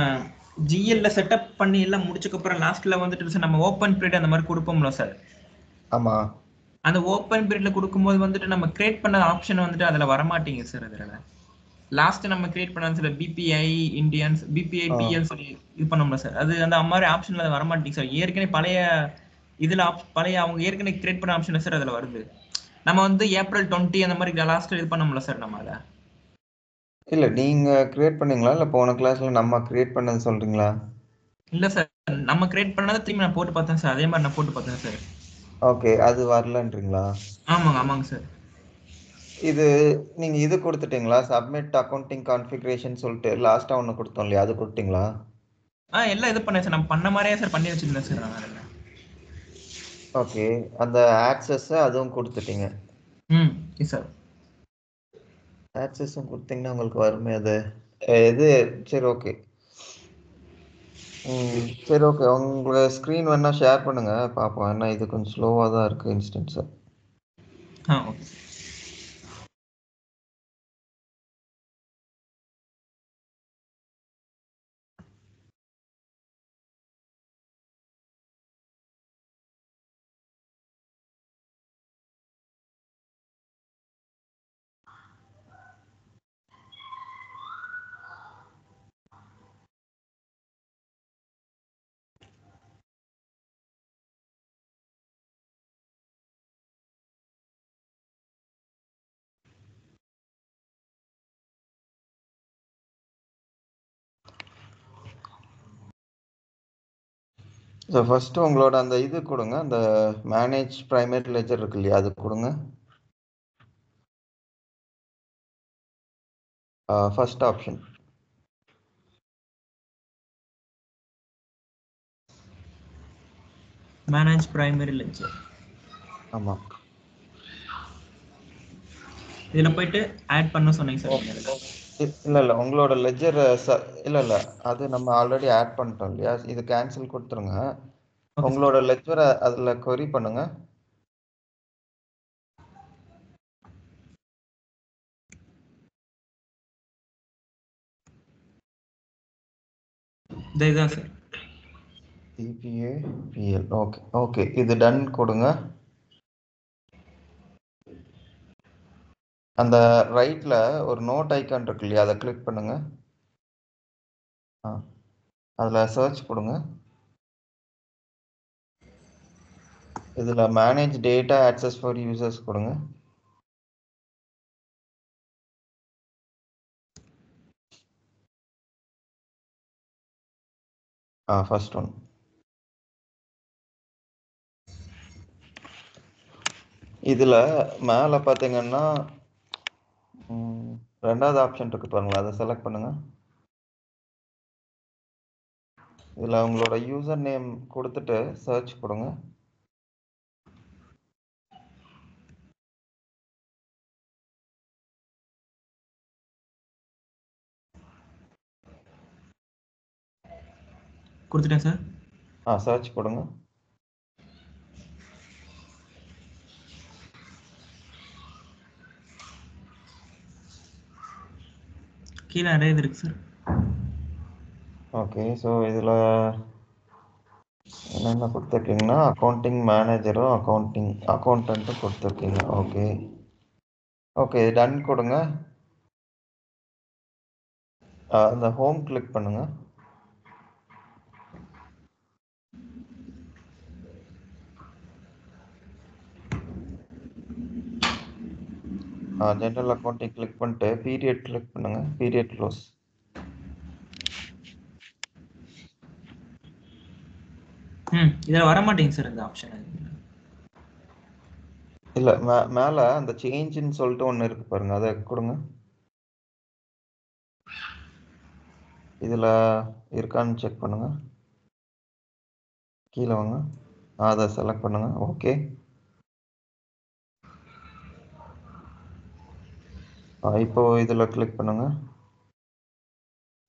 ஜிஎல்ல செட்டப் பண்ணி எல்லாம் முடிச்சக்கப்புறம் லாஸ்ட்டில் வந்துட்டு சார் நம்ம ஓப்பன் பீரியட் அந்த மாதிரி கொடுப்போம்ல சார். ஆமாம். அந்த ஓப்பன் பீரியட்ல கொடுக்கும்போது வந்துட்டு நம்ம கிரியேட் பண்ண ஆப்ஷன் வந்துட்டு அதில் வரமாட்டேங்குது சார். அதில் லாஸ்ட் நம்ம கிரியேட் பண்ண சில பிபிஐ இந்தியன்ஸ் பிபிஐ பிஎல் சொல்லி இது பண்ணோம்ல சார், அது அந்த மாதிரி ஆப்ஷன்ல வர மாட்டேங்குது சார். ஏற்கனவே பழைய இதுல பழைய அவங்க ஏற்கனவே கிரியேட் பண்ண ஆப்ஷன் சார் அதுல வருது. நம்ம வந்து ஏப்ரல் 20 அந்த மாதிரி லாஸ்ட் இது பண்ணோம்ல சார் நம்ம அதை. இல்ல நீங்க கிரியேட் பண்ணீங்களா இல்ல போன கிளாஸ்ல நம்ம கிரியேட் பண்ணது சொல்றீங்களா? இல்ல சார், நம்ம கிரியேட் பண்ணதை திரும்பி நான் போட்டு பார்த்தேன் சார், அதே மாதிரி நான் போட்டு பார்த்தேன் சார். ஓகே, அது வரலன்றீங்களா? ஆமாங்க சார். இது நீங்க இது கொடுத்துட்டீங்களா? சப்மிட் அக்கௌண்டிங் கான்ஃபிகரேஷன் சொல்லிட்டு லாஸ்டா ஒன்று கொடுத்தோம் இல்லையா, அது கொடுத்தீங்களா? எல்லாம் இது பண்ணேன் சார், நம்ம பண்ண மாதிரியே சார் பண்ணி வச்சிருந்தேன் சார் நான் அதில். ஓகே, அந்த ஆக்சஸ் அதுவும் கொடுத்துட்டீங்க. சார் ஆக்சஸும் கொடுத்தீங்கன்னா உங்களுக்கு வருமே அது இது. சரி ஓகே. சரி ஓகே, உங்க ஸ்க்ரீன் வேணா ஷேர் பண்ணுங்க பார்ப்போம். ஏன்னா இது கொஞ்சம் ஸ்லோவாக தான் இருக்கு இன்ஸ்டன்ஸ். ஓகே. ஸோ ஃபர்ஸ்ட் உங்களோட அந்த இது கொடுங்க, அந்த மேனேஜ் பிரைமரி லெஜர் இருக்கு இல்லையா, அது கொடுங்க. First option manage primary ledger. ஆமாம், இதில் போயிட்டு ஆட் பண்ண சொன்னீங்க சார். இல்லை உங்களோட லெஜர் இல்லை அது நம்ம ஆல்ரெடி ஆட் பண்ணிட்டோம் இல்லையா, இது கேன்சல் கொடுத்துருங்க. உங்களோட லெஜரை அதில் கொரி பண்ணுங்க. இதுதான் sir CPA PL. Okay okay, இது டன் கொடுங்க. அந்த ரைட்ல ஒரு நோட் ஐக்கான் இருக்கு இல்லையா, அதை கிளிக் பண்ணுங்க. அதில் சர்ச் கொடுங்க. இதில் manage data access for users கொடுங்க. First one. இதில் மேலே பார்த்தீங்கன்னா ரெண்டாவது ஆப்ஷன் இருக்கு பாருங்களா, அதை செலக்ட் பண்ணுங்க. இதில் உங்களோட யூசர் நேம் கொடுத்துட்டு சர்ச் கொடுங்க. கொடுத்துட்டேன் சார். சர்ச் கொடுங்க. கீழே நிறைய இது இருக்கு சார். ஓகே, ஸோ இதில் என்னென்ன கொடுத்துருக்கீங்கன்னா அக்கௌண்டிங் மேனேஜரும் அக்கௌண்டன்ட்டும் கொடுத்துருக்கீங்க. ஓகே ஓகே, டன் கொடுங்க. அந்த ஹோம் கிளிக் பண்ணுங்க. ஜென்ரல் அக்கௌண்டிங் கிளிக் பண்ணிட்டு பீரியட் கிளிக் பண்ணுங்க, பீரியட் க்ளோஸ். இதில் வர மாட்டேங்குது சார் இந்த ஆப்ஷன். இல்லை மேலே அந்த சேஞ்சுன்னு சொல்லிட்டு ஒன்று இருக்கு பாருங்க, அதை கொடுங்க. இதில் இருக்கான்னு செக் பண்ணுங்க. கீழே வாங்க, அதை செலக்ட் பண்ணுங்க. ஓகே, இப்போ இதில் கிளிக் பண்ணுங்க.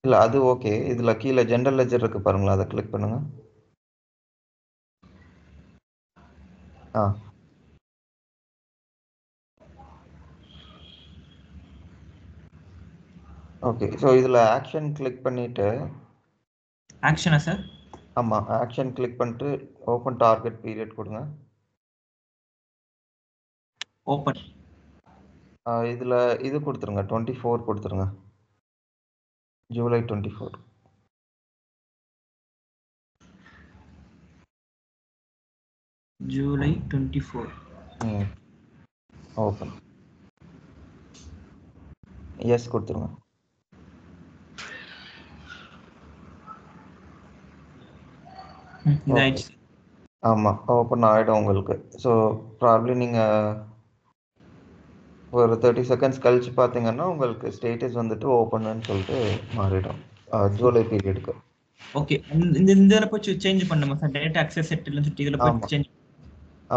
இல்லை அது ஓகே, இதில் கீழே ஜென்ரல் லெஜர் இருக்கு பாருங்களா, அதை கிளிக் பண்ணுங்க. ஓகே, ஸோ இதில் ஆக்ஷன் கிளிக் பண்ணிவிட்டு ஆக்ஷனா சார்? ஆமாம், ஆக்ஷன் கிளிக் பண்ணிட்டு ஓப்பன் டார்கெட் பீரியட் கொடுங்க. ஓப்பன். இதில் இது கொடுத்துருங்க, 24 கொடுத்துருங்க. ஜூலை 24. ஜூலை 24. ஓப்பன். எஸ் கொடுத்துருங்க. இதாயிடுச்சு. ஆமாம், ஓப்பன் ஆகிடும் உங்களுக்கு. ஸோ ப்ராப்ளி நீங்கள் ஒரு 30 செகண்ட்ஸ் கழிச்சு பார்த்தீங்கன்னா உங்களுக்கு ஸ்டேட்டஸ் வந்துட்டு ஓப்பன்னு சொல்லிட்டு மாறிடும் ஜூலை பீரியடுக்கு. ஓகே, இந்த இதில் போய் சேஞ்ச் பண்ணுமா சார்? டேட்டா ஆக்சஸ் செட்டில்னு சொல்லிட்டு இதில் போய் சேஞ்ச்.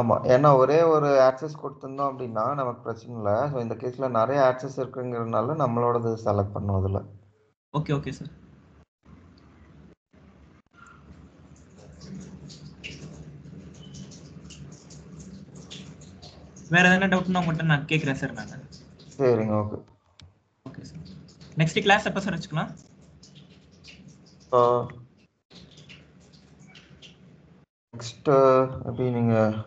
ஆமாம், ஏன்னா ஒரே ஒரு ஆக்சஸ் கொடுத்துருந்தோம் அப்படின்னா நமக்கு பிரச்சனை இல்லை. ஸோ இந்த கேஸில் நிறைய ஆக்சஸ் இருக்குங்கிறதுனால நம்மளோடது செலக்ட் பண்ணும் அதில். Okay okay sir. வேற எதனா டவுட்னா உங்கள்கிட்ட நான் கேட்குறேன் சார். நாங்கள் சரிங்க. Okay okay sir. Next class எப்போ சார் வச்சுக்கலாம்? நெக்ஸ்ட்டு எப்படி நீங்கள்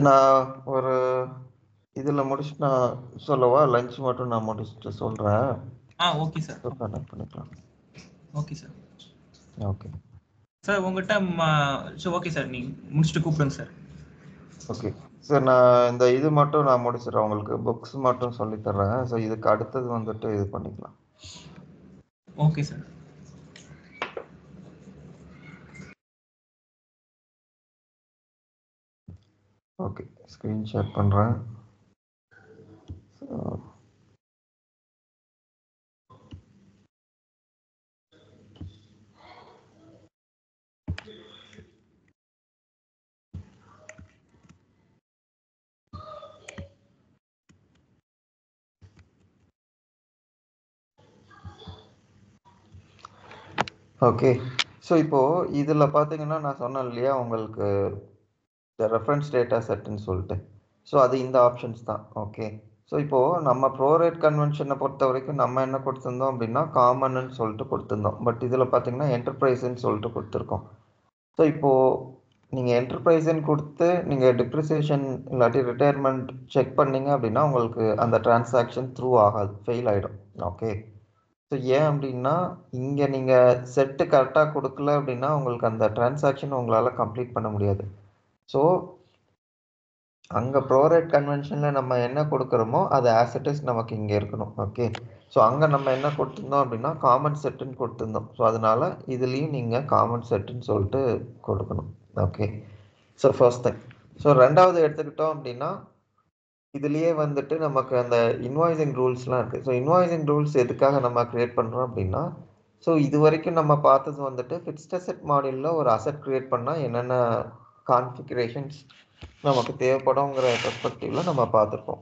நான் ஒரு இதில் முடிச்சுட்டு நான் சொல்லவா? லஞ்ச் மட்டும் நான் முடிச்சுட்டு சொல்கிறேன். Okay sir. கனெக்ட் பண்ணிக்கலாம். Okay sir. ஓகே சார் உங்கள்கிட்ட ஓகே சார், நீங்கள் முடிச்சுட்டு கூப்பிடுங்க சார். ஓகே சார், நான் இந்த இது மட்டும் நான் முடிச்சிடறேன். உங்களுக்கு புக்ஸ் மட்டும் சொல்லித்தர்றேன். ஸோ இதுக்கு அடுத்தது வந்துட்டு இது பண்ணிக்கலாம். Okay sir. Okay, screen share பண்ணுறேன். ஓகே, ஸோ இப்போது இதில் பார்த்தீங்கன்னா நான் சொன்னேன் இல்லையா உங்களுக்கு ரெஃபரன்ஸ் டேட்டா செட்டுன்னு சொல்லிட்டு. ஸோ அது இந்த ஆப்ஷன்ஸ் தான். ஓகே, ஸோ இப்போது நம்ம ப்ரோரேட் கன்வென்ஷனை பொறுத்த வரைக்கும் நம்ம என்ன கொடுத்துருந்தோம் அப்படின்னா காமன்னு சொல்லிட்டு கொடுத்துருந்தோம். பட் இதில் பார்த்தீங்கன்னா என்டர்பிரைஸ்ன்னு சொல்லிட்டு கொடுத்துருக்கோம். ஸோ இப்போது நீங்கள் என்டர்பிரைஸ்ன்னு கொடுத்து நீங்கள் டிப்ரிசியேஷன் இல்லாட்டி ரிட்டையர்மெண்ட் செக் பண்ணிங்க அப்படின்னா உங்களுக்கு அந்த டிரான்சாக்ஷன் த்ரூ ஆகாது, ஃபெயில் ஆகிடும். ஓகே, ஸோ ஏன் அப்படின்னா இங்கே நீங்கள் செட்டு கரெக்டாக கொடுக்கல அப்படின்னா உங்களுக்கு அந்த டிரான்சாக்ஷன் உங்களால் கம்ப்ளீட் பண்ண முடியாது. ஸோ அங்கே ப்ரோரேட் கன்வென்ஷனில் நம்ம என்ன கொடுக்குறோமோ அது ஆசெட்டஸ் நமக்கு இங்கே இருக்கணும். ஓகே, ஸோ அங்கே நம்ம என்ன கொடுத்துருந்தோம் அப்படின்னா காமன் செட்டுன்னு கொடுத்துருந்தோம். ஸோ அதனால் இதுலேயும் நீங்கள் காமன் செட்டுன்னு சொல்லிட்டு கொடுக்கணும். Okay, so first thing. So ரெண்டாவது எடுத்துக்கிட்டோம் அப்படின்னா இதுலேயே வந்துட்டு நமக்கு அந்த இன்வாய்ஸிங் ரூல்ஸ்லாம் இருக்குது. ஸோ இன்வாய்ஸிங் ரூல்ஸ் எதுக்காக நம்ம க்ரியேட் பண்ணுறோம் அப்படின்னா ஸோ இது வரைக்கும் நம்ம பார்த்தது வந்துட்டு ஃபிக்ஸ்ட் அசெட் மாடலில் ஒரு அசெட் க்ரியேட் பண்ணால் என்னென்ன கான்ஃபிகரேஷன்ஸ் நமக்கு தேவைப்படுங்கிற பெர்ஸ்பெக்டிவில் நம்ம பார்த்துருக்கோம்.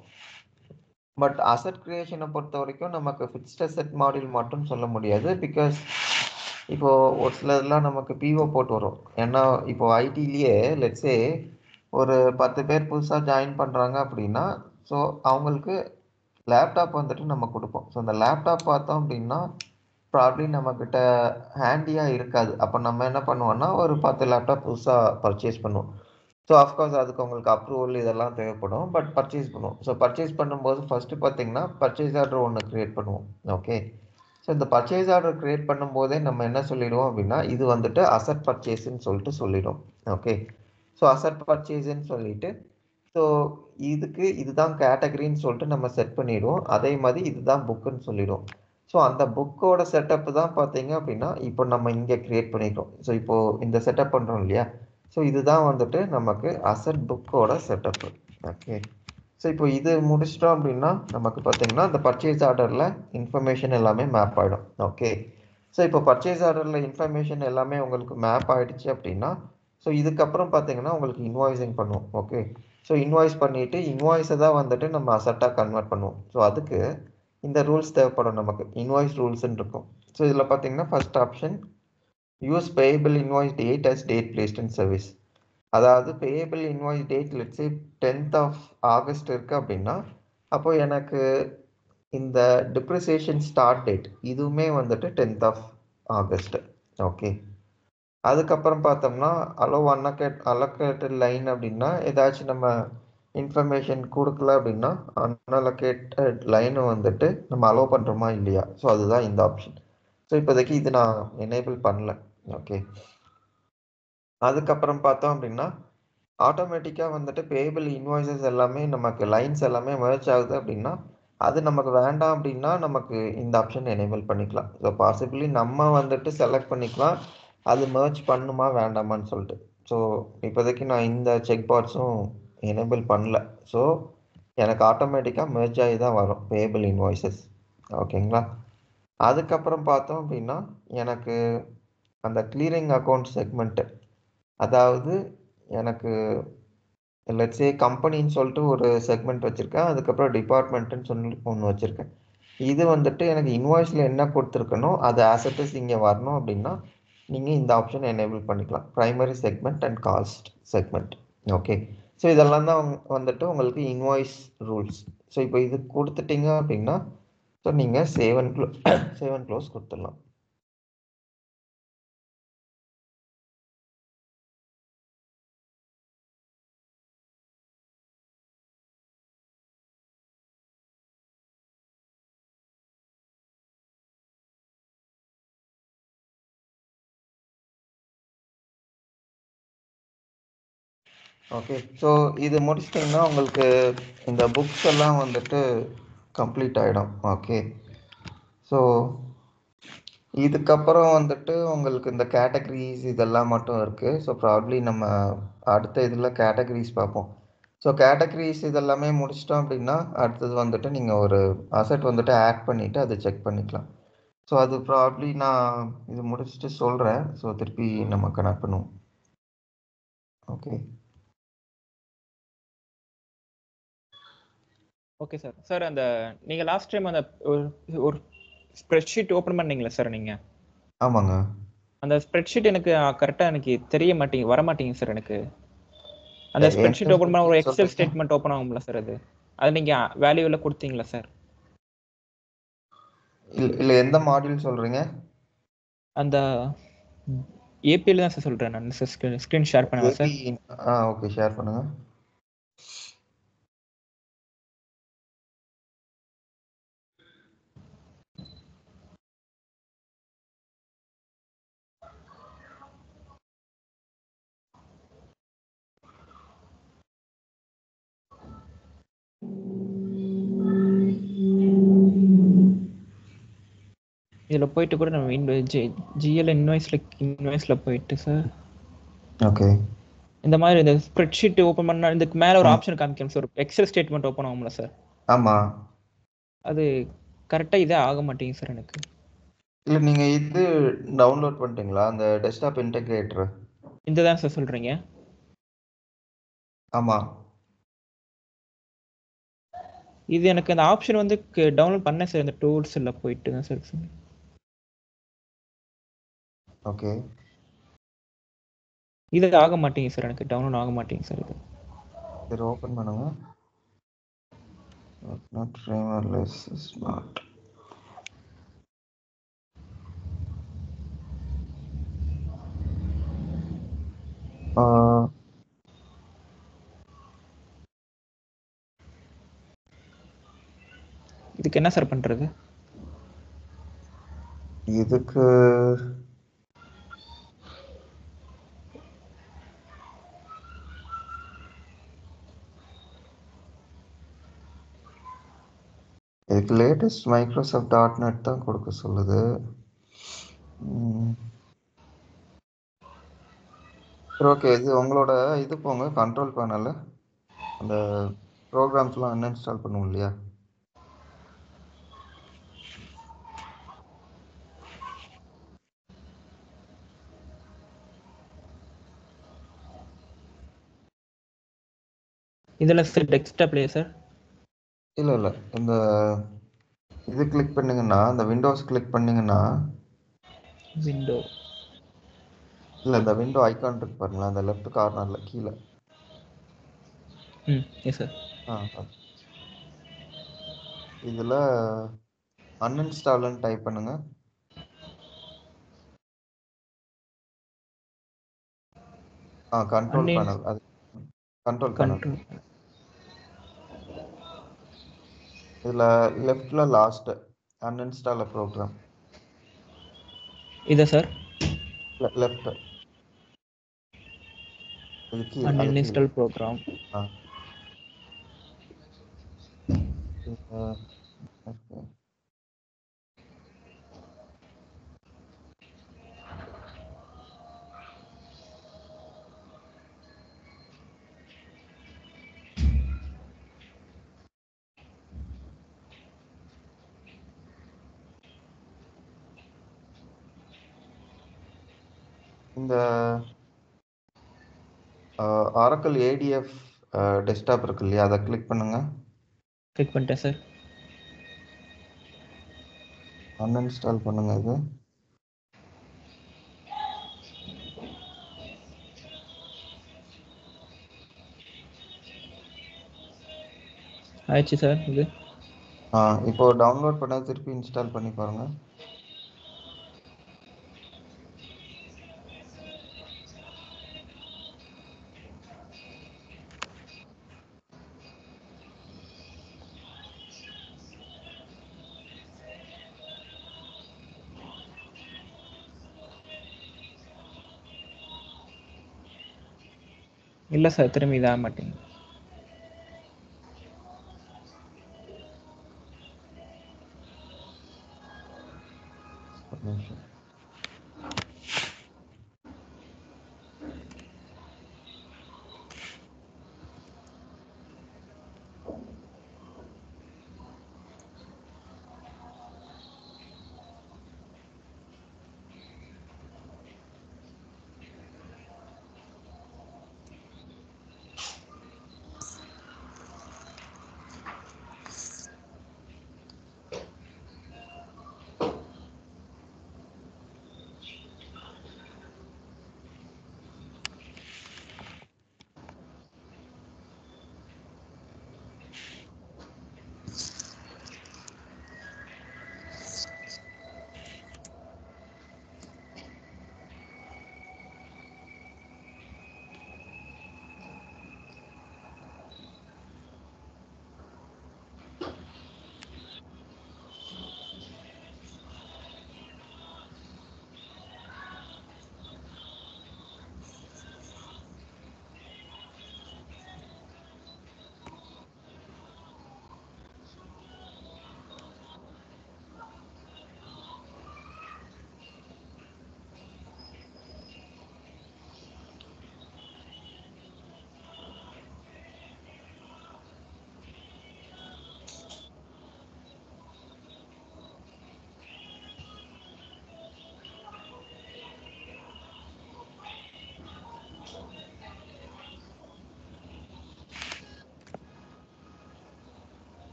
பட் அசெட் கிரியேஷனை பொறுத்த வரைக்கும் நமக்கு ஃபிக்ஸ்ட் அசெட் மாடல் மட்டும் சொல்ல முடியாது. பிகாஸ் இப்போது ஒரு சிலதெல்லாம் நமக்கு பிஓ போட்டு வரும். ஏன்னா இப்போது ஐடிலேயே லெட்ஸே ஒரு 10 பேர் புதுசாக ஜாயின் பண்ணுறாங்க அப்படின்னா ஸோ அவங்களுக்கு லேப்டாப் வந்துட்டு நம்ம கொடுப்போம். ஸோ அந்த லேப்டாப் பார்த்தோம் அப்படின்னா ப்ராப்ளி நம்மக்கிட்ட ஹேண்டியாக இருக்காது. அப்போ நம்ம என்ன பண்ணுவோம்னா ஒரு 10 லேப்டாப் புதுசாக பர்ச்சேஸ் பண்ணுவோம். ஸோ அஃப்கோர்ஸ் அதுக்கு உங்களுக்கு அப்ரூவல் இதெல்லாம் தேவைப்படும். பட் பர்ச்சேஸ் பண்ணுவோம். ஸோ பர்ச்சேஸ் பண்ணும்போது ஃபஸ்ட்டு பார்த்தீங்கன்னா பர்ச்சேஸ் ஆர்டர் ஒன்று க்ரியேட் பண்ணுவோம். ஓகே, ஸோ இந்த பர்ச்சேஸ் ஆர்டர் க்ரியேட் பண்ணும்போதே நம்ம என்ன சொல்லிடுவோம் அப்படின்னா இது வந்துட்டு அசெட் பர்ச்சேஸ்ன்னு சொல்லிட்டு சொல்லிடும். ஓகே, ஸோ அசெட் பர்ச்சேஸ்ன்னு சொல்லிட்டு ஸோ இதுக்கு இதுதான் கேட்டகரின்னு சொல்லிட்டு நம்ம செட் பண்ணிவிடுவோம். அதே மாதிரி இதுதான் புக்குன்னு சொல்லிடுவோம். ஸோ அந்த புக்கோட செட்டப் தான் பார்த்தீங்க அப்படின்னா இப்போ நம்ம இங்கே க்ரியேட் பண்ணிட்டோம். ஸோ இப்போது இந்த செட்டப் பண்ணுறோம் இல்லையா? ஸோ இதுதான் வந்துட்டு நமக்கு அசெட் புக்கோட செட்டப்பு. ஓகே, ஸோ இப்போ இது முடிச்சிட்டோம் அப்படின்னா நமக்கு பார்த்தீங்கன்னா இந்த பர்ச்சேஸ் ஆர்டரில் இன்ஃபர்மேஷன் எல்லாமே மேப் ஆகிடும். ஓகே, ஸோ இப்போ பர்ச்சேஸ் ஆர்டரில் இன்ஃபர்மேஷன் எல்லாமே உங்களுக்கு மேப் ஆகிடுச்சு அப்படின்னா ஸோ இதுக்கப்புறம் பார்த்தீங்கன்னா உங்களுக்கு இன்வாய்ஸிங் பண்ணுவோம். ஓகே, ஸோ இன்வாய்ஸ் பண்ணிவிட்டு இன்வாய்ஸை தான் வந்துட்டு நம்ம அசெட்டாக கன்வெர்ட் பண்ணுவோம். ஸோ அதுக்கு இந்த ரூல்ஸ் தேவைப்படும் நமக்கு. இன்வாய்ஸ் ரூல்ஸ்ன்னு இருக்கும். ஸோ இதில் பார்த்தீங்கன்னா first option use payable invoice date as date placed in service. அதாவது payable invoice date let's say 10th of August இருக்குது அப்படின்னா அப்போது எனக்கு இந்த டிப்ரிசியேஷன் ஸ்டார்ட் டேட் இதுவுமே வந்துட்டு 10th of August. ஓகே, அதுக்கப்புறம் பார்த்தோம்னா அலோகேட்டட் லைன் அப்படின்னா ஏதாச்சும் நம்ம இன்ஃபர்மேஷன் கொடுக்கல அப்படின்னா அன்அலோகேட்டட் லைனை வந்துட்டு நம்ம அலோவ் பண்ணுறோமா இல்லையா. ஸோ அதுதான் இந்த ஆப்ஷன். ஸோ இப்போதைக்கு இது நான் எனேபிள் பண்ணல. ஓகே, அதுக்கப்புறம் பார்த்தோம் அப்படின்னா ஆட்டோமேட்டிக்காக வந்துட்டு பேபிள் இன்வாய்ஸஸ் எல்லாமே நமக்கு லைன்ஸ் எல்லாமே merge ஆகுது அப்படின்னா அது நமக்கு வேண்டாம் அப்படின்னா நமக்கு இந்த ஆப்ஷன் எனேபிள் பண்ணிக்கலாம். ஸோ பாசிபிளி நம்ம வந்துட்டு செலக்ட் பண்ணிக்கலாம் அது merge பண்ணுமா வேண்டாமான்னு சொல்லிட்டு. ஸோ இப்போதைக்கு நான் இந்த செக் பாக்ஸும் எனேபிள் பண்ணல. ஸோ எனக்கு ஆட்டோமேட்டிக்காக merge ஆகி தான் வரும் பேபிள் இன்வாய்ஸஸ். ஓகேங்களா. அதுக்கப்புறம் பார்த்தோம் அப்படின்னா எனக்கு அந்த கிளியரிங் அக்கௌண்ட் செக்மெண்ட்டு, அதாவது எனக்கு லெட்ஸ் சே கம்பெனின்னு சொல்லிட்டு ஒரு செக்மெண்ட் வச்சுருக்கேன், அதுக்கப்புறம் டிபார்ட்மெண்ட்டுன்னு சொல்லி ஒன்று வச்சுருக்கேன். இது வந்துட்டு எனக்கு இன்வாய்ஸில் என்ன கொடுத்துருக்கனோ அது ஆசெட்டஸ் இங்கே வரணும் அப்படின்னா நீங்கள் இந்த ஆப்ஷன் எனேபிள் பண்ணிக்கலாம், primary segment and cost segment. Okay, so இதெல்லாம் தான் வந்துட்டு உங்களுக்கு இன்வாய்ஸ் ரூல்ஸ். ஸோ இப்போ இது கொடுத்துட்டீங்க அப்படின்னா ஸோ நீங்கள் சேவ் அண்ட் க்ளோஸ் கொடுத்துடலாம். ஓகே, ஸோ இது முடிச்சிட்டிங்கன்னா உங்களுக்கு இந்த புக்ஸ் எல்லாம் வந்துட்டு கம்ப்ளீட் ஆகிடும். ஓகே, ஸோ இதுக்கப்புறம் வந்துட்டு உங்களுக்கு இந்த கேட்டகரிஸ் இதெல்லாம் மட்டும் இருக்குது. ஸோ ப்ராப்ளி நம்ம அடுத்த இதில் கேட்டகரிஸ் பார்ப்போம். ஸோ கேட்டகரிஸ் இதெல்லாமே முடிச்சிட்டோம் அப்படின்னா அடுத்தது வந்துட்டு நீங்கள் ஒரு அசெட் வந்துட்டு ஆட் பண்ணிவிட்டு அதை செக் பண்ணிக்கலாம். ஸோ அது ப்ராப்ளி நான் இது முடிச்சுட்டு சொல்கிறேன். ஸோ திருப்பி நம்ம கனெக்ட் பண்ணுவோம். Okay okay sir. சார் அந்த நீங்கள் லாஸ்ட் டைம் அந்த ஒரு ஸ்ப்ரெட்ஷீட் ஓப்பன் பண்ணீங்களா சார் நீங்கள்? ஆமாங்க. அந்த ஸ்ப்ரெட்ஷீட் எனக்கு கரெக்டாக எனக்கு தெரிய மாட்டேங்க, வர மாட்டேங்குது சார் எனக்கு. அந்த ஸ்ப்ரெட்ஷீட் ஓப்பன் பண்ண ஒரு எக்ஸல் ஸ்டேட்மெண்ட் ஓப்பன் ஆகும்ல சார், அது நீங்கள் வேல்யூவில் கொடுத்தீங்களா சார்? இல்லை எந்த மாடியூல் சொல்கிறீங்க? அந்த ஏபியில் தான் சார் சொல்கிறேன் நான். ஸ்க்ரீன் ஷேர் பண்ணுங்க சார். ஓகே, ஷேர் பண்ணுங்கள். இதில் போயிட்டு கூட நம்ம ஜிஎல் இன்வாய்ஸில் போயிட்டு சார் ஓகே இந்த மாதிரி இந்த ஸ்ப்ரெட்ஷீட் ஓப்பன் பண்ணால் இதுக்கு மேலே ஒரு ஆப்ஷன் காமிக்கும் சார், எக்ஸல் ஸ்டேட்மெண்ட் ஓப்பன் ஆகும்ல சார்? ஆமாம். அது கரெக்டாக இதே ஆக மாட்டேங்குது சார் எனக்கு. இல்லை நீங்கள் இது டவுன்லோட் பண்ணிட்டீங்களா அந்த டெஸ்க்டாப் இன்டெகிரேட்டர்? இந்த தான் சார் சொல்கிறீங்க? ஆமாம். இது எனக்கு அந்த ஆப்ஷன் வந்து டவுன்லோட் பண்ணேன் சார், இந்த டூல்ஸில் போயிட்டு தான் சார். ஓகே, இது ஆக மாட்டேங்குது சார், எனக்கு டவுன்லோட் ஆக மாட்டேங்குது சார். இது சரி ஓப்பன் பண்ணுங்க. Not framerless is not. இதுக்கு என்ன சார் பண்ணுறது? இதுக்கு லேட்டஸ்ட் Microsoft.NET தான் கொடுக்க சொல்லுது. சரி ஓகே, இது உங்களோட இது போங்க கண்ட்ரோல் பேனலில் அந்த ப்ரோக்ராம்ஸ்லாம் அன்இன்ஸ்டால் பண்ணுவோம் இல்லையா, இதில் சார் டெஸ்க்டாப்லையே சார்? இல்லை இந்த இது கிளிக் பண்ணிங்கன்னா இந்த விண்டோஸ் கிளிக் பண்ணிங்கன்னா விண்டோ இல்லை இந்த விண்டோ ஐக்கான் இருக்கு பாருங்களா அந்த லெஃப்ட் கார்னரில் கீழே. Yes sir. இதில் அன்இன்ஸ்டால்னு டைப் பண்ணுங்க. கண்ட்ரோல் பேனல், அது கண்ட்ரோல் பேனல். இதில் லெஃப்டில் லாஸ்ட்டு அன்இன்ஸ்டால் ப்ரோக்ராம் இதா சார்? லெஃப்ட் இது கீழே அது கீழே அன்இன்ஸ்டால் ப்ரோக்ராம். ஆ ஓகே. இந்த ஆரக்கிள் ஏடிஎஃப் டெஸ்க்டாப் இருக்கு இல்லையா, அதை கிளிக் பண்ணுங்க. கிளிக் பண்ணிட்டேன் சார். அன்இன்ஸ்டால் பண்ணுங்க. இது ஆயிடுச்சு சார். இது இப்போ டவுன்லோட் பண்ண திருப்பி இன்ஸ்டால் பண்ணி பாருங்க. இல்லை சார், திரும்பி இதாக மாட்டேங்க. ஒரு நிமிஷம்.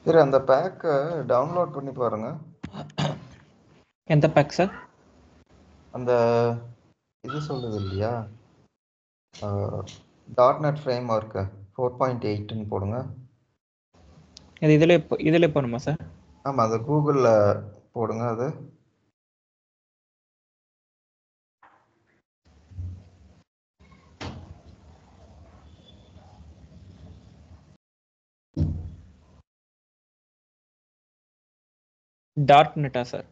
சரி, அந்த பேக்கை டவுன்லோட் பண்ணி பாருங்க. எந்த பேக் சார்? அந்த இது சொல்லுது இல்லையா, .NET ஃப்ரேம் ஒர்க்கு 4.8ன்னு போடுங்க. இது இதில் போகணுமா சார்? ஆமாம், அது கூகுளில் போடுங்க. அது .NET-ஆ சார்?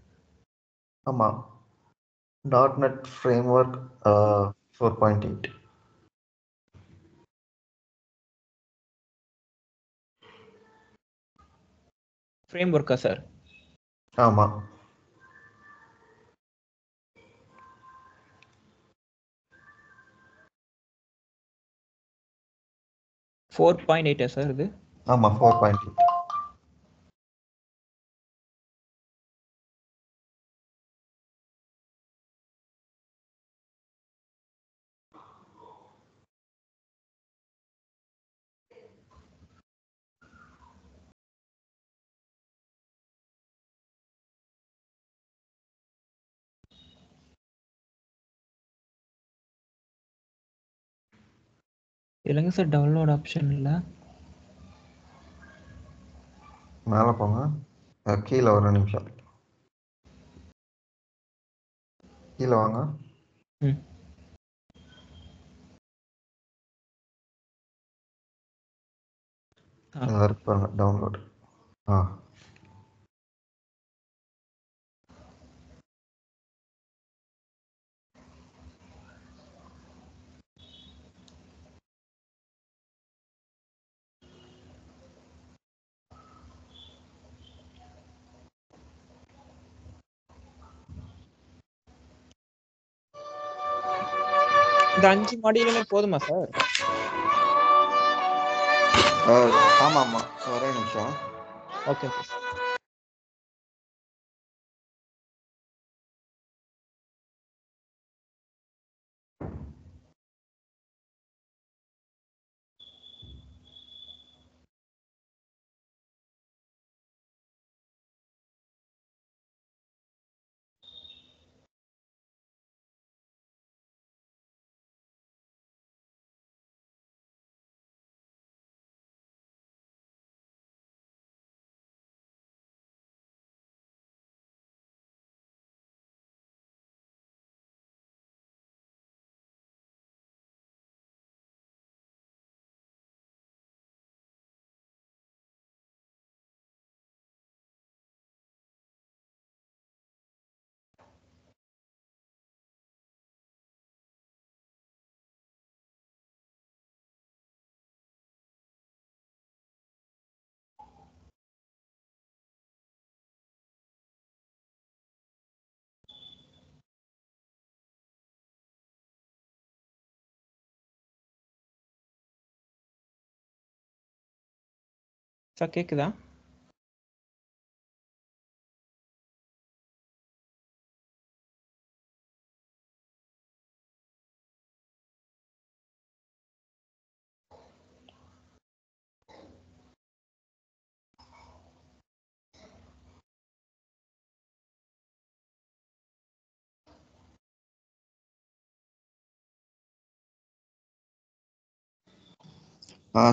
ஆமாம், .NET ஃப்ரேம் ஒர்க் 4.8. ஃப்ரேம் ஒர்க்கா சார்? ஆமாம். ஃபோர் பாயிண்ட் எயிட்டா சார் இது? ஆமாம், 4.8. இல்லைங்க சார், டவுன்லோட் ஆப்ஷன் இல்லை. மேலே போங்க, கீழே ஒரு நிமிஷம் கீழே வாங்க. ம். ஒர்க் பண்ண டவுன்லோட். ஆ இந்த 5 மாடியிலுமே போதுமா சார்? ஆமாம் ஆமாம், ஒரே நிமிஷம். Okay okay sir. சார் கேக்குதா?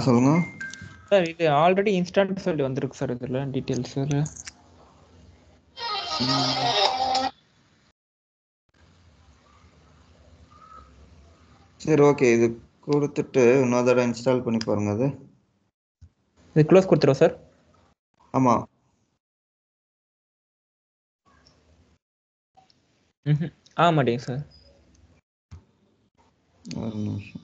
சொல்லுங்க. சார் இது ஆல்ரெடி இன்ஸ்டால்ட் சொல்லி வந்திருக்கு சார், இதில் டீட்டெயில்ஸ் சார். சரி, ஓகே, இது கொடுத்துட்டு இன்னொரு தடவை இன்ஸ்டால் பண்ணி பாருங்க. அது இது க்ளோஸ் கொடுத்துருவோம் சார். ஆமாம். ம். மாட்டேங்க சார். ஒரு நிமிஷம்.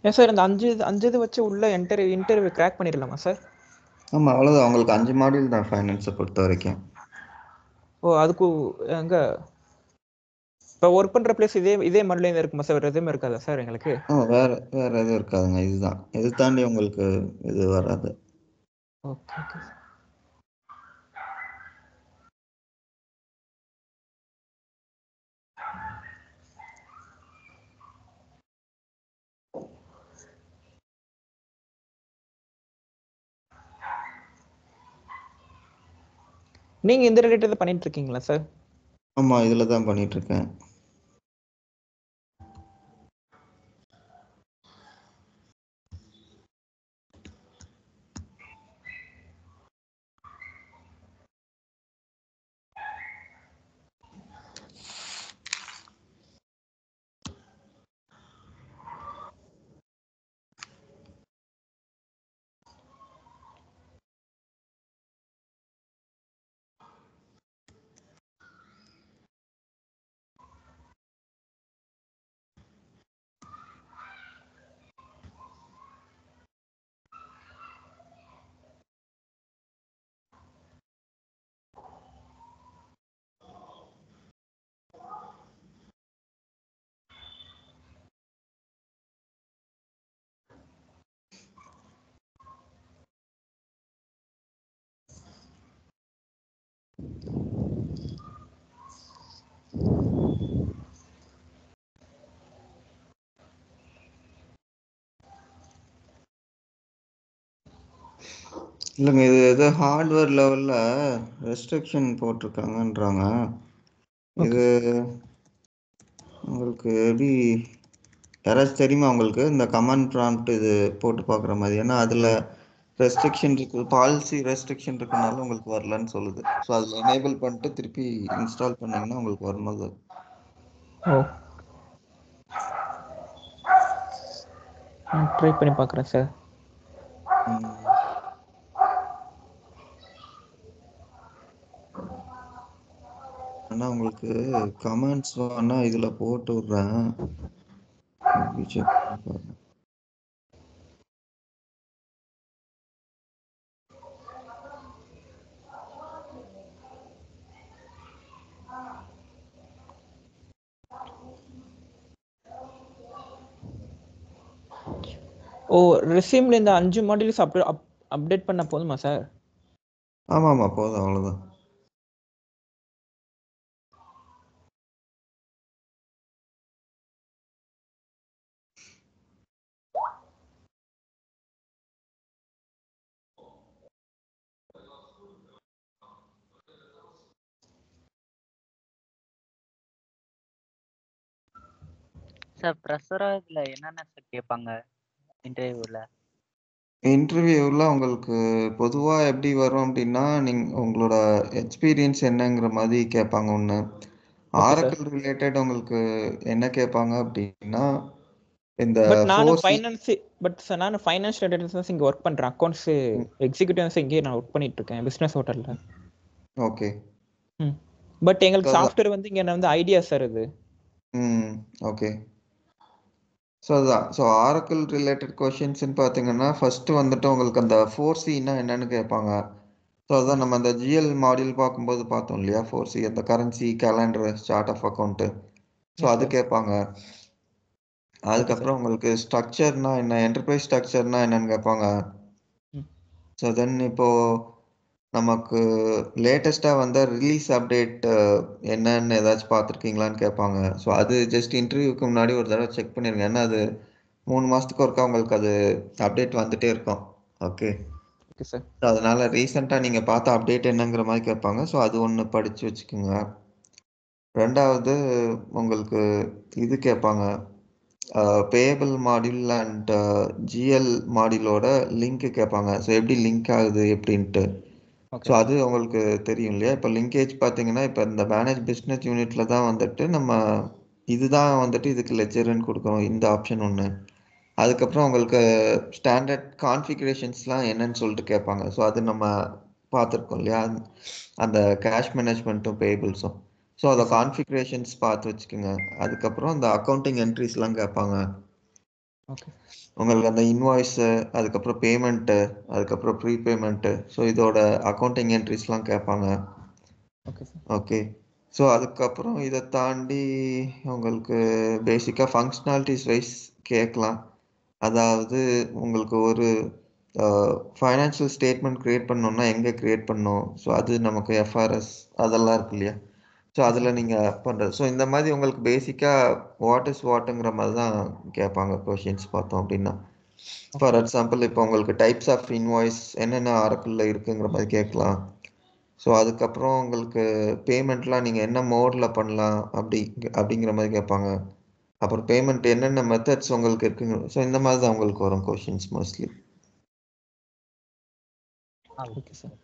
ஏன் சார் இந்த 5 இது வச்சு உள்ள இன்டர்வியூ கிராக் பண்ணிடலாமா சார்? ஆமாம், அவ்வளோதான். உங்களுக்கு 5 மாடியூல் தான் ஃபைனான்ஸை பொறுத்த வரைக்கும். ஓ, அதுக்கு எங்க இப்போ ஒர்க் பண்ணுற பிளேஸ் இதே மண்ணில் இருக்குமா சார்? வேறு எதுவுமே இருக்காதா சார் எங்களுக்கு? வேறு எதுவும் இருக்காதுங்க. இதுதான், இது தாண்டி உங்களுக்கு இது வராது. Okay okay. நீங்கள் இந்த ரிலேட்டட் பண்ணிட்டு இருக்கீங்களா சார்? ஆமாம், இதில் தான் பண்ணிகிட்ருக்கேன். இல்லைங்க, இது ஏதோ ஹார்ட்வேர் லெவல்ல ரெஸ்ட்ரிக்ஷன் போட்டிருக்காங்கன்றாங்க. இது உங்களுக்கு எப்படி யாராச்சும் தெரியுமா உங்களுக்கு இந்த கமாண்ட் ப்ராம்ப்ட் இது போட்டு பார்க்குற மாதிரி? ஏன்னா அதில் ரெஸ்ட்ரிக்ஷன் இருக்குது, பாலிசி ரெஸ்ட்ரிக்ஷன் இருக்கனால உங்களுக்கு வரலன்னு சொல்லுது. ஸோ அதில் எனேபிள் பண்ணிட்டு திருப்பி இன்ஸ்டால் பண்ணீங்கன்னா உங்களுக்கு வரும்போது ஓ, நான் ட்ரை பண்ணி பார்க்குறேன் சார். ஆனால் உங்களுக்கு கமெண்ட்ஸ் வேணால் இதில் போட்டு விட்றேன், செக் பண்ணி பாருங்க. ஓ, ரெஸ்யூமில் இந்த 5 மாடியூல்ஸ் அப்டேட் பண்ண போதுமா சார்? ஆமாம் ஆமாம், போதும், அவ்வளோதான். சார் ப்ரெஷரா இதுல என்னென்ன சார் கேட்பாங்க இன்டர்வியூல? இன்டர்வியூவில் உங்களுக்கு பொதுவாக எப்படி வரும் அப்படின்னா, உங்களோட எக்ஸ்பீரியன்ஸ் என்னங்கிற மாதிரி கேட்பாங்க ஒன்று. ஆரக்கிள் ரிலேட்டட் உங்களுக்கு என்ன கேட்பாங்க அப்படின்னா, இந்த பட் நானும் ஃபைனான்ஸ் ரிலேட்டட் இங்கே ஒர்க் பண்ணுறேன். அக்கௌண்ட்ஸ் எக்ஸிக்யூட்டிவ்ஸ் இங்கேயே நான் ஒர்க் பண்ணிட்டு இருக்கேன் பிஸ்னஸ் ஹோட்டலில். ஓகே. பட் எங்களுக்கு சாஃப்ட்வேர் வந்து இங்கே வந்து ஐடியா சார் இது. ஓகே. ஸோ அதுதான். ஸோ ஆரக்கிள் ரிலேட்டட் கொஷின்ஸ்ன்னு பார்த்தீங்கன்னா, ஃபஸ்ட்டு வந்துட்டு உங்களுக்கு அந்த 4Cனா என்னன்னு கேட்பாங்க. ஸோ அதுதான் நம்ம அந்த ஜிஎல் மாடியூல் பார்க்கும்போது பார்த்தோம் இல்லையா, 4C, அந்த currency, calendar, chart of account. So அது கேட்பாங்க. அதுக்கப்புறம் உங்களுக்கு ஸ்ட்ரக்சர்னா என்ன, என்டர்பிரைஸ் ஸ்ட்ரக்சர்னா என்னன்னு கேட்பாங்க. ஸோ தென் இப்போது நமக்கு லேட்டஸ்ட்டாக வந்த ரிலீஸ் அப்டேட் என்னன்னு ஏதாச்சும் பார்த்துருக்கீங்களான்னு கேட்பாங்க. ஸோ அது ஜஸ்ட் இன்டர்வியூக்கு முன்னாடி ஒரு தடவை செக் பண்ணிடுங்க. ஏன்னா அது 3 மாதத்துக்கு ஒருக்கா உங்களுக்கு அது அப்டேட் வந்துகிட்டே இருக்கும். Okay sir. ஸோ அதனால் ரீசெண்டாக நீங்கள் பார்த்த அப்டேட் என்னங்கிற மாதிரி கேட்பாங்க. ஸோ அது ஒன்று படித்து வச்சுக்கோங்க. ரெண்டாவது உங்களுக்கு இது கேட்பாங்க, பேயபிள் மாடியூல் அண்ட் ஜிஎல் மாடியூலோட லிங்க் கேட்பாங்க. ஸோ எப்படி லிங்க் ஆகுது எப்படின்ட்டு. ஸோ அது உங்களுக்கு தெரியும் இல்லையா? இப்போ லிங்கேஜ் பார்த்தீங்கன்னா, இப்போ இந்த மேனேஜ் பிஸ்னஸ் யூனிட்டில் தான் வந்துட்டு நம்ம இதுதான் வந்துட்டு இதுக்கு லெஜர்ன்னு கொடுக்குறோம், இந்த ஆப்ஷன் ஒன்று. அதுக்கப்புறம் உங்களுக்கு ஸ்டாண்டர்ட் கான்ஃபிகரேஷன்ஸ்லாம் என்னன்னு சொல்லிட்டு கேட்பாங்க. ஸோ அது நம்ம பார்த்துருக்கோம் இல்லையா, அந்த கேஷ் மேனேஜ்மெண்ட்டும் பேபிள்ஸும். ஸோ அதை கான்ஃபிகரேஷன்ஸ் பார்த்து வச்சுக்கோங்க. அதுக்கப்புறம் அந்த அக்கௌண்டிங் என்ட்ரிஸ்லாம் கேட்பாங்க. உங்களுக்கு அந்த இன்வாய்ஸு, அதுக்கப்புறம் பேமெண்ட்டு, அதுக்கப்புறம் ப்ரீபேமெண்ட்டு, ஸோ இதோட அக்கௌண்டிங் என்ட்ரிஸ்லாம் கேட்பாங்க. ஓகே. ஸோ அதுக்கப்புறம் இதை தாண்டி உங்களுக்கு பேசிக்காக ஃபங்க்ஷனாலிட்டிஸ் வைஸ் கேட்கலாம். அதாவது உங்களுக்கு ஒரு ஃபைனான்ஷியல் ஸ்டேட்மெண்ட் க்ரியேட் பண்ணணுன்னா எங்கே க்ரியேட் பண்ணணும், ஸோ அது நமக்கு எஃப்ஆர்எஸ் அதெல்லாம் இருக்கு இல்லையா, ஸோ அதில் நீங்கள் பண்ணுறது. ஸோ இந்த மாதிரி உங்களுக்கு பேசிக்காக வாட் இஸ் வாட்டுங்கிற மாதிரி தான் கேட்பாங்க கொஷின்ஸ் பார்த்தோம் அப்படின்னா. ஃபார் எக்ஸாம்பிள் இப்போ உங்களுக்கு டைப்ஸ் ஆஃப் இன்வாய்ஸ் என்னென்ன ஆரக்கிளில் இருக்குங்கிற மாதிரி கேட்கலாம். ஸோ அதுக்கப்புறம் உங்களுக்கு பேமெண்ட்லாம் நீங்கள் என்ன மோடில் பண்ணலாம் அப்படிங்கிற மாதிரி கேட்பாங்க. அப்புறம் பேமெண்ட் என்னென்ன மெத்தட்ஸ் உங்களுக்கு இருக்குங்க. ஸோ இந்த மாதிரி தான் உங்களுக்கு வரும் questions mostly. Okay sir.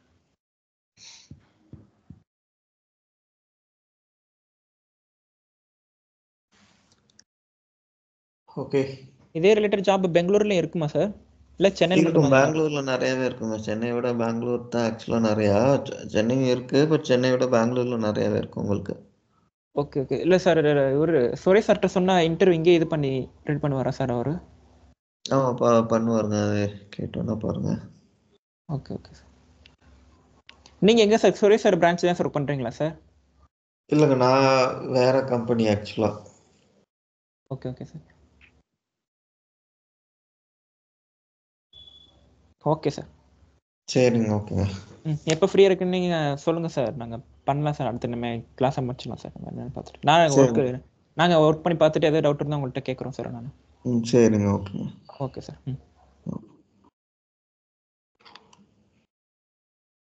Okay. இதே ரிலேட்டட் ஜாப் பெங்களூர்லயும் இருக்குமா சார், இல்லை சென்னையில் இருக்கும்? மட்டும்? பெங்களூரில் நிறையவே இருக்குங்க. சென்னை விட பெங்களூர் தான் ஆக்சுவலாக நிறையா. சென்னையும் இருக்குது, பட் சென்னை விட பெங்களூரில் நிறையாவே இருக்கும் உங்களுக்கு. Okay okay. இல்லை சார், இவர் சுரேஷ் சார்கிட்ட சொன்னால் இன்டர்வியூ இங்கே இது பண்ணி ட்ரீட் பண்ணுவாரா சார் அவர்? ஆமாம் பண்ணுவாருங்க, அது கேட்டோன்னா பாருங்க. Okay okay sir. நீங்கள் எங்கே சார், சுரேஷ் சார் பிரான்ச் தான் சார் ஒர்க் பண்ணுறீங்களா சார்? இல்லைங்க, நான் வேற கம்பெனி ஆக்சுவலாக. Okay okay sir. Okay sir. சரிங்க. ஓகேங்க. எப்போ ஃப்ரீயாக இருக்குன்னு நீங்கள் சொல்லுங்கள் சார், நாங்கள் பண்ணலாம் சார். அடுத்து நம்ம கிளாஸை முடிச்சிடலாம் சார். நம்ம என்னன்னு பார்த்துட்டு நாங்கள் ஒர்க் பண்ணி பார்த்துட்டு எதாவது டவுட் இருந்தால் உங்கள்கிட்ட கேட்குறோம் சார் நான். சரிங்க. ஓகேங்க. Okay sir.